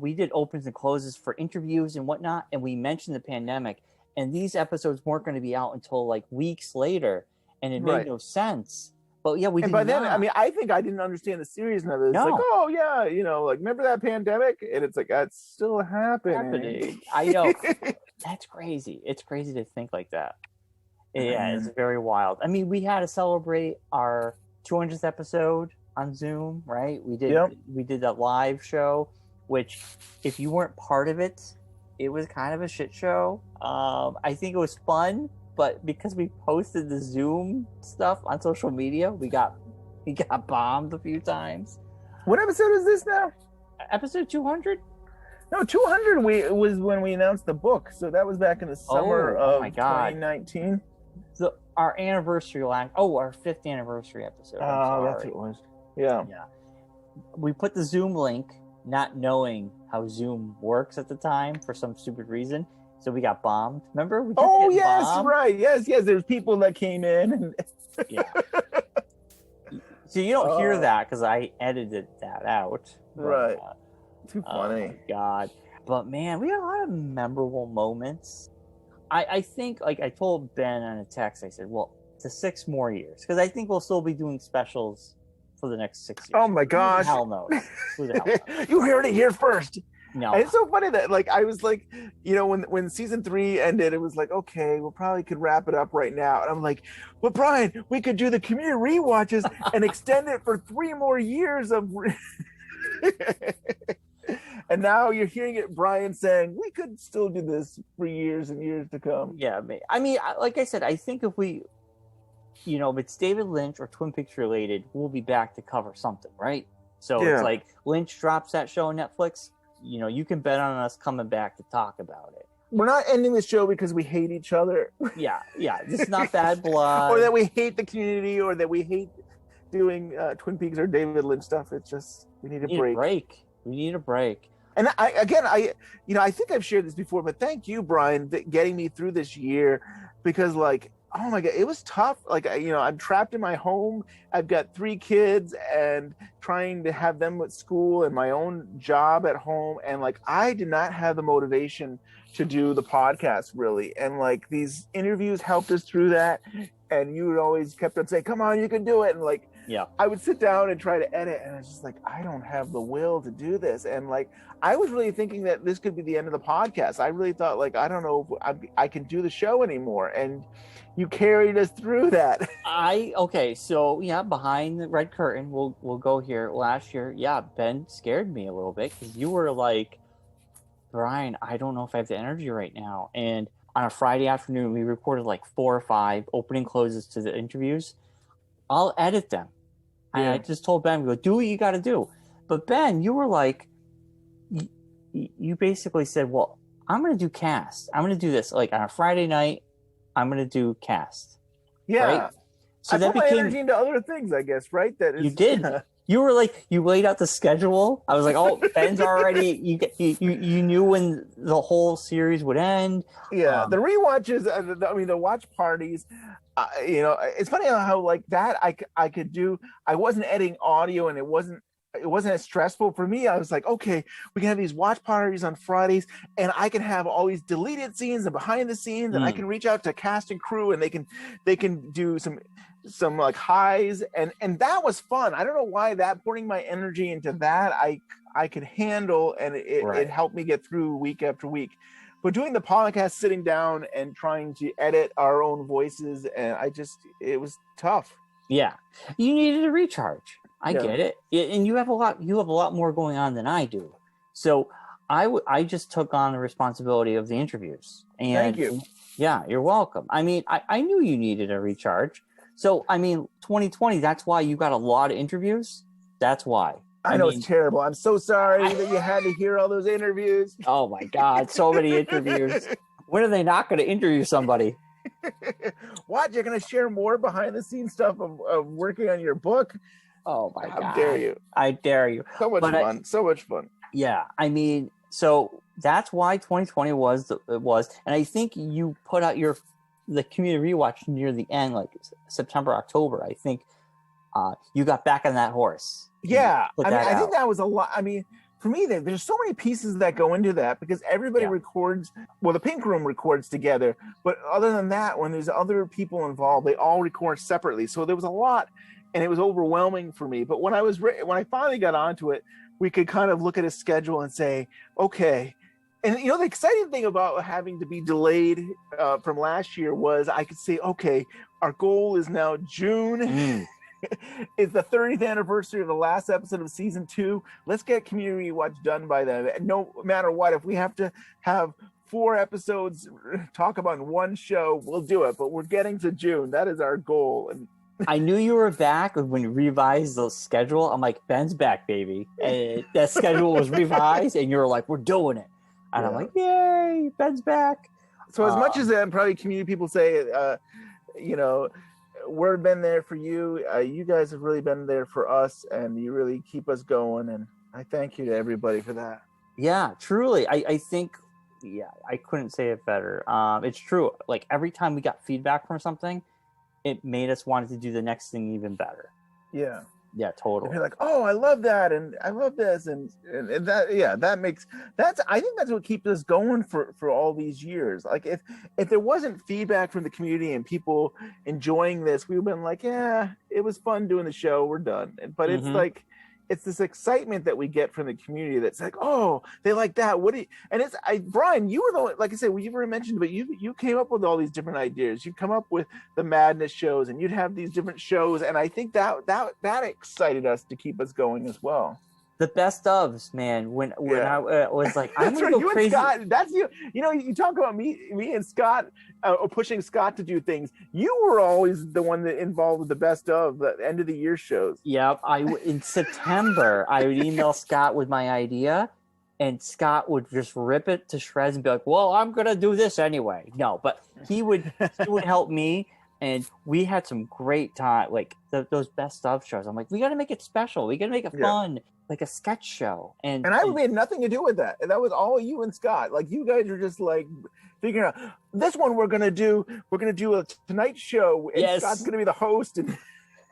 we did opens and closes for interviews and whatnot, and we mentioned the pandemic, and these episodes weren't going to be out until like weeks later, and it made no sense. But yeah, and by then, I mean, I think I didn't understand the seriousness of it. It's like, oh yeah, you know, like remember that pandemic? And it's like, that's still happening. I know. That's crazy. It's crazy to think like that. Yeah, it's very wild. I mean, we had to celebrate our 200th episode on Zoom, right? We did that live show, which if you weren't part of it, it was kind of a shit show. I think it was fun. But because we posted the Zoom stuff on social media, we got bombed a few times. What episode is this now? Episode 200? No, 200 was when we announced the book. So that was back in the summer of 2019. So our anniversary our 5th anniversary episode. That's what it was. Yeah. We put the Zoom link, not knowing how Zoom works at the time for some stupid reason. So we got bombed. Remember? Bombed. Right. Yes. There's people that came in. And So you don't hear that because I edited that out. Right. Too funny. Oh my God. But man, we had a lot of memorable moments. I think, like I told Ben on a text, I said, well, to 6 more years. Because I think we'll still be doing specials for the next 6 years. Oh my gosh. Who the hell knows? You heard it here first. No. And it's so funny that like I was like, you know, when season 3 ended, it was like, okay, we'll probably could wrap it up right now. And I'm like, but Bryon, we could do the community rewatches and extend it for 3 more years of and now you're hearing it, Bryon saying we could still do this for years and years to come. Yeah, I mean, like I said, I think if we, you know, if it's David Lynch or Twin Peaks related, we'll be back to cover something, right? So Yeah. it's like Lynch drops that show on Netflix, you can bet on us coming back to talk about it. We're not ending the show because we hate each other. Yeah, this is not bad blood. Or that we hate the community, or that we hate doing Twin Peaks or David Lynch stuff. It's just, we need a break. We need a break. And I think I've shared this before, but thank you, Bryon, getting me through this year, because oh my God, it was tough. I'm trapped in my home. I've got 3 kids and trying to have them at school and my own job at home. And I did not have the motivation to do the podcast really. And these interviews helped us through that. And you would always kept on saying, come on, you can do it. And I would sit down and try to edit, and it's just I don't have the will to do this. And I was really thinking that this could be the end of the podcast. I really thought I don't know if I can do the show anymore. And you carried us through that. Behind the red curtain, we'll go here. Last year, Ben scared me a little bit, because you were like, Bryon, I don't know if I have the energy right now. And on a Friday afternoon, we recorded 4 or 5 opening closes to the interviews. I'll edit them. And I just told Ben, we go, do what you got to do. But Ben, you were like, you basically said, well, I'm going to do cast. I'm going to do this. On a Friday night, I'm going to do cast. Yeah. Right? So I put my energy into other things, I guess, right? You did. You were you laid out the schedule. I was like, oh, Ben's already, you knew when the whole series would end. Yeah. The rewatches, the watch parties, it's funny how that I could do. I wasn't editing audio, and it wasn't as stressful for me. I was like, okay, we can have these watch parties on Fridays, and I can have all these deleted scenes and behind the scenes, and I can reach out to cast and crew, and they can do some highs, and that was fun. I don't know why that putting my energy into that I could handle, and it helped me get through week after week. But doing the podcast, sitting down and trying to edit our own voices, and it was tough. Yeah, you needed a recharge. I get it, and you have a lot more going on than I do. So I just took on the responsibility of the interviews. And thank you. Yeah, you're welcome. I mean, I knew you needed a recharge. So 2020. That's why you got a lot of interviews. That's why. I know it's terrible. I'm so sorry that you had to hear all those interviews. Oh my God, so many interviews. When are they not going to interview somebody? What? You're going to share more behind the scenes stuff of working on your book? Oh my God. How dare you? I dare you. So much fun. So much fun. Yeah. I mean, so that's why 2020 was. And I think you put out the community rewatch near the end, September, October. I think you got back on that horse. Yeah. I think that was a lot. I mean, for me, there's so many pieces that go into that, because everybody records. Well, the Pink Room records together, but other than that, when there's other people involved, they all record separately. So there was a lot, and it was overwhelming for me. But when I finally got onto it, we could kind of look at a schedule and say, okay. And the exciting thing about having to be delayed from last year was I could say, okay, our goal is now June. It's the 30th anniversary of the last episode of season 2. Let's get Community Watch done by then. No matter what, if we have to have 4 episodes talk about in one show, we'll do it. But we're getting to June. That is our goal. And I knew you were back when you revised the schedule. I'm like, Ben's back, baby. And that schedule was revised, and you were like, we're doing it. And I'm like, yay, Ben's back. So as much as probably community people say, we've been there for you. You guys have really been there for us, and you really keep us going. And I thank you to everybody for that. Yeah, truly. I think, I couldn't say it better. It's true. Every time we got feedback from something, it made us want to do the next thing even better. Yeah. Yeah, totally. And you're like, oh, I love that, and I love this, and that. Yeah, I think that's what keeps us going for all these years. If there wasn't feedback from the community and people enjoying this, we've been like, yeah, it was fun doing the show, we're done. But it's it's this excitement that we get from the community that's like, oh, they like that. Bryon, you were the one, like I said, you were mentioned, but you came up with all these different ideas. You come up with the Madness shows, and you'd have these different shows, and I think that excited us to keep us going as well. The best ofs, man. When I was like, I'm That's gonna right. go You crazy. and Scott. That's you. You know, you talk about me and Scott pushing Scott to do things. You were always the one that involved with the best of the end of the year shows. Yep. In September, I would email Scott with my idea, and Scott would just rip it to shreds and be like, "Well, I'm gonna do this anyway." No, but he would help me, and we had some great time. Like those best of shows. I'm like, we got to make it special. We got to make it fun. Like a sketch show, and I had nothing to do with that. That was all you and Scott. Like you guys are just like figuring out this one we're gonna do a Tonight Show, and Scott's gonna be the host. And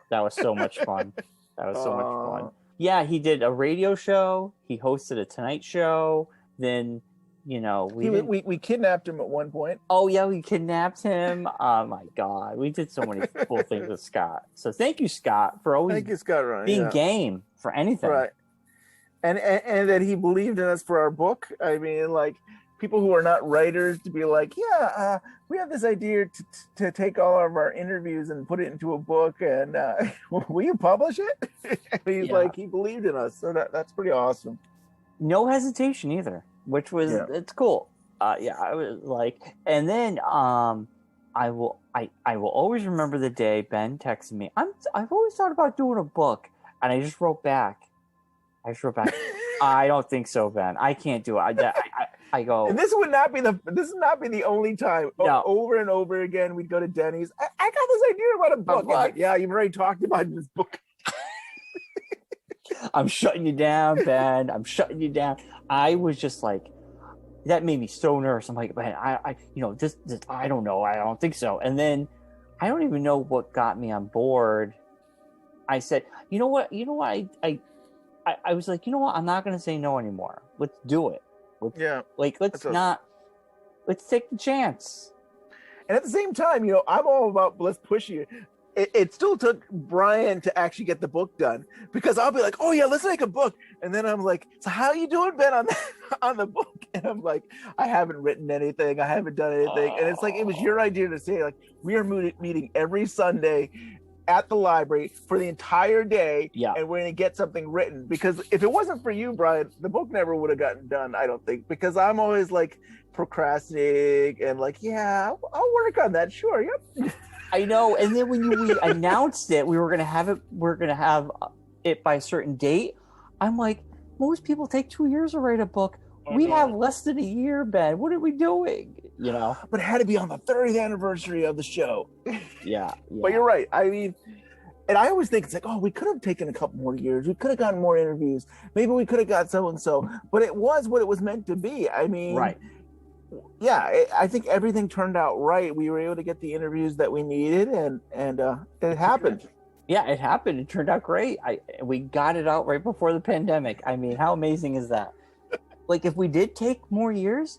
that was so much fun. Much fun. Yeah, he did a radio show. He hosted a Tonight Show. Then, we kidnapped him at one point. Oh yeah, we kidnapped him. Oh my God, we did so many cool things with Scott. So thank you, Scott, for always being game for anything. Right. And that he believed in us for our book. I mean, like people who are not writers to be like, we have this idea to take all of our interviews and put it into a book, and will you publish it? And he's like, he believed in us, so that's pretty awesome. No hesitation either, which was it's cool. I was like, and then I will always remember the day Ben texted me. I've always thought about doing a book, and I just wrote back. I don't think so, Ben. I can't do it. I go. And this would not be the only time. No. Over and over again, we'd go to Denny's. I got this idea about a book. Like, you've already talked about this book. I'm shutting you down, Ben. I'm shutting you down. I was just like, that made me so nervous. I'm like, man, this I don't know. I don't think so. And then I don't even know what got me on board. I said, you know what? I was like, you know what? I'm not going to say no anymore. Let's do it. Let's take the chance. And at the same time, I'm all about let's push you. It still took Bryon to actually get the book done, because I'll be like, oh yeah, let's make a book. And then I'm like, so how are you doing, Ben, on the book? And I'm like, I haven't written anything. I haven't done anything. And it's like, it was your idea to say, like, we are meeting every Sunday at the library for the entire day, and we're going to get something written. Because if it wasn't for you, Bryon, the book never would have gotten done, I don't think, because I'm always like procrastinating and like, I'll work on that. Sure. Yep. I know. And then when we announced it, we're going to have it by a certain date. I'm like, most people take 2 years to write a book. We have less than a year, Ben. What are we doing? But it had to be on the 30th anniversary of the show. Yeah. But you're right. I mean, and I always think it's like, we could have taken a couple more years. We could have gotten more interviews. Maybe we could have got so-and-so. But it was what it was meant to be. I mean, right. Yeah, I think everything turned out right. We were able to get the interviews that we needed, and it happened. Yeah, it happened. It turned out great. We got it out right before the pandemic. I mean, how amazing is that? Like, if we did take more years,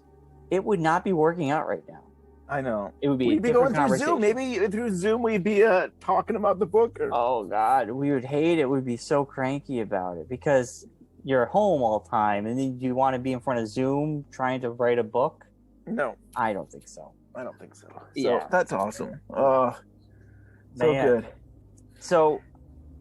it would not be working out right now. I know. It would be we'd be going through Zoom. Maybe through Zoom we'd be talking about the book. Oh, God. We would hate it. We'd be so cranky about it because you're home all the time, and then you want to be in front of Zoom trying to write a book? No. I don't think so. So that's awesome. So good. So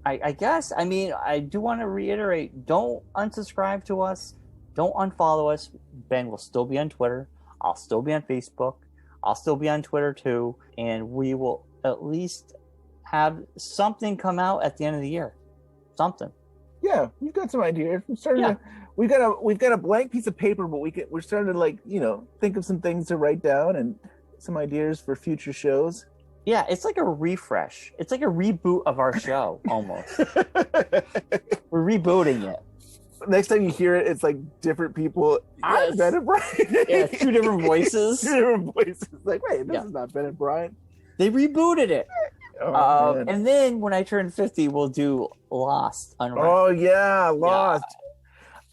I guess, I mean, I do want to reiterate, don't unsubscribe to us. Don't unfollow us. Ben will still be on Twitter. I'll still be on Facebook. I'll still be on Twitter too. And we will at least have something come out at the end of the year. Something. Yeah, we've got some ideas. We've got a blank piece of paper, but we're starting to, like, think of some things to write down and some ideas for future shows. Yeah, it's like a refresh. It's like a reboot of our show, almost. We're rebooting it. Next time you hear it, it's like different people. Yes. Ben and Bryon. Yeah, two different voices. Like, wait, this is not Ben and Bryon. They rebooted it. And then when I turn 50, we'll do Lost. Unwrapped. Oh, yeah, Lost. Yeah.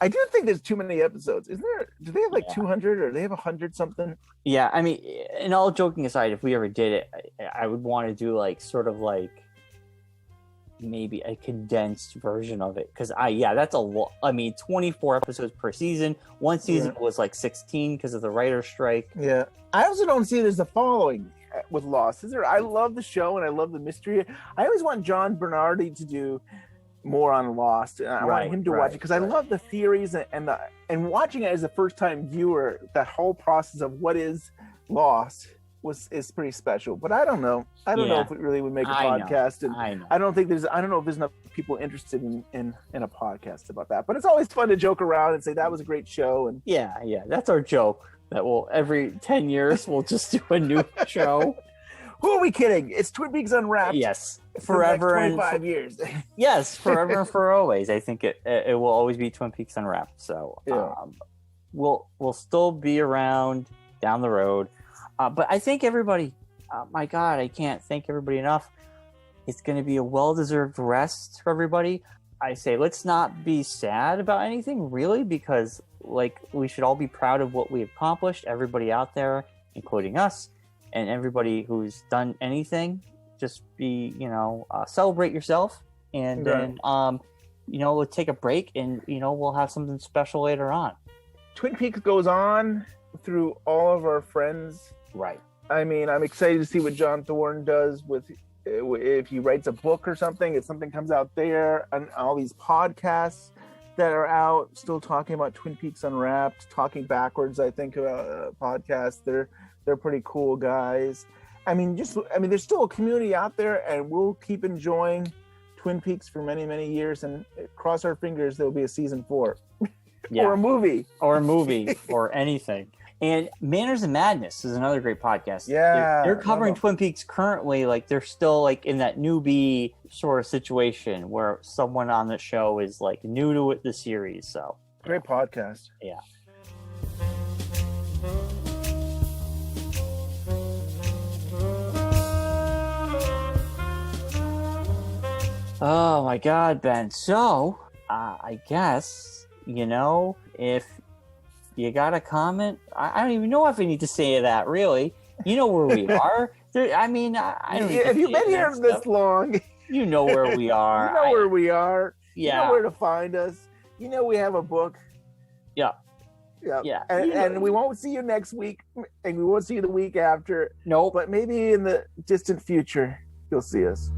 I do think there's too many episodes. Isn't there? Do they have like 200 or they have 100 something? Yeah, I mean, and all joking aside, if we ever did it, I would want to do like sort of like maybe a condensed version of it, because that's a lot. I mean, 24 episodes per season. One season was like 16 because of the writer's strike. Yeah, I also don't see there's a following with Lost. Is there? I love the show and I love the mystery. I always want John Bernardi to do more on Lost. And I want him to watch it because I right. love the theories and watching it as a first time viewer. That whole process of what is Lost is pretty special. But I don't know. I don't know if it really would make a podcast. And I don't know if there's enough people interested in a podcast about that. But it's always fun to joke around and say that was a great show. And yeah, that's our joke. That will every 10 years we'll just do a new show. Who are we kidding? It's Twin Peaks Unwrapped. Yes, forever and 25 years. Yes, forever and for always. I think it will always be Twin Peaks Unwrapped. So we'll still be around down the road. But I think everybody, my God, I can't thank everybody enough. It's going to be a well-deserved rest for everybody. I say let's not be sad about anything really, because we should all be proud of what we accomplished. Everybody out there, including us. And everybody who's done anything, just be, celebrate yourself. And then, we'll take a break and, we'll have something special later on. Twin Peaks goes on through all of our friends. Right. I mean, I'm excited to see what John Thorne does if he writes a book or something, if something comes out there, and all these podcasts that are out still talking about Twin Peaks Unwrapped, talking backwards, I think, podcasts. They're pretty cool guys. I mean, there's still a community out there, and we'll keep enjoying Twin Peaks for many, many years. And cross our fingers, there'll be a season 4, or a movie, or anything. And Manners and Madness is another great podcast. Yeah, they're covering Twin Peaks currently. They're still in that newbie sort of situation where someone on the show is new to the series. So great podcast. Yeah. Oh my God, Ben. So, I guess, if you got a comment, I don't even know if I need to say that, really. You know where we are. I don't if you've been here this long, you know where we are. You know where we are. Yeah. You know where to find us. You know we have a book. Yeah. Yeah. And we won't see you next week, and we won't see you the week after. No. But maybe in the distant future, you'll see us.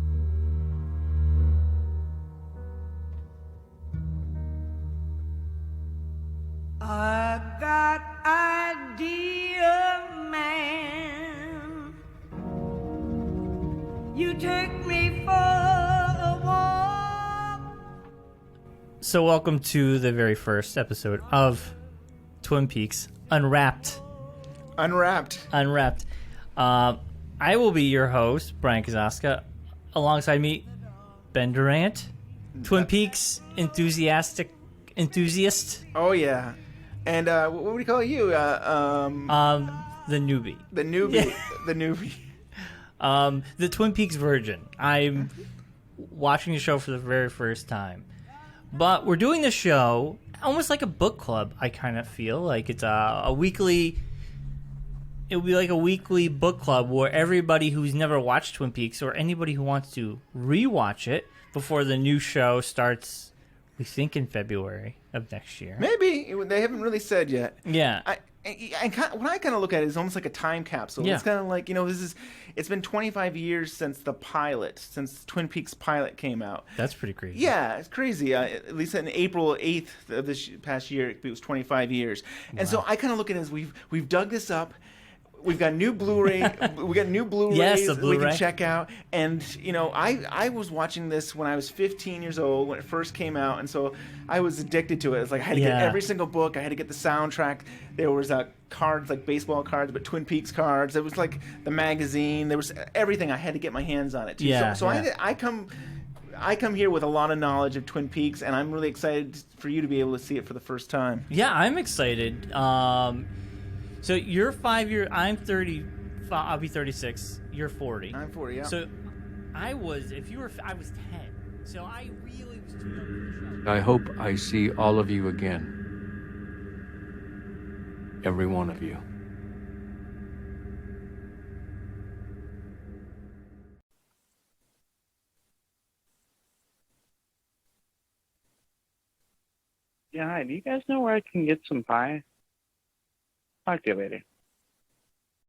I got idea, man. You take me for a walk. So welcome to the very first episode of Twin Peaks Unwrapped. Unwrapped. I will be your host, Bryon Kazaska. Alongside me, Ben Durant, Twin Peaks enthusiast. Oh yeah. And what would we call you? The newbie. The newbie. The newbie. The Twin Peaks virgin. I'm watching the show for the very first time. But we're doing the show almost like a book club, I kind of feel. Like it's a weekly... It would be like a weekly book club where everybody who's never watched Twin Peaks or anybody who wants to rewatch it before the new show starts, we think in February of next year. Maybe. They haven't really said yet. Yeah. What I kind of look at it is almost like a time capsule. Yeah. It's kind of like, it's been 25 years since since Twin Peaks pilot came out. That's pretty crazy. Yeah, it's crazy. At least on April 8th of this past year, it was 25 years. And so I kind of look at it as we've dug this up. We've got new Blu-ray. We got new Blu-rays yes, the Blu-ray. We can check out. And I was watching this when I was 15 years old when it first came out, and so I was addicted to it. It's like I had to get every single book. I had to get the soundtrack. There was cards like baseball cards, but Twin Peaks cards. There was like the magazine. There was everything. I had to get my hands on it too. Yeah, so I come here with a lot of knowledge of Twin Peaks, and I'm really excited for you to be able to see it for the first time. Yeah, I'm excited. So you're 5 years. I'm 30. I'll be 36. You're 40. I'm 40. Yeah. So I was 10. So I really was too young for the show. I hope I see all of you again. Every one of you. Yeah, hi. Do you guys know where I can get some pie? Talk to you later.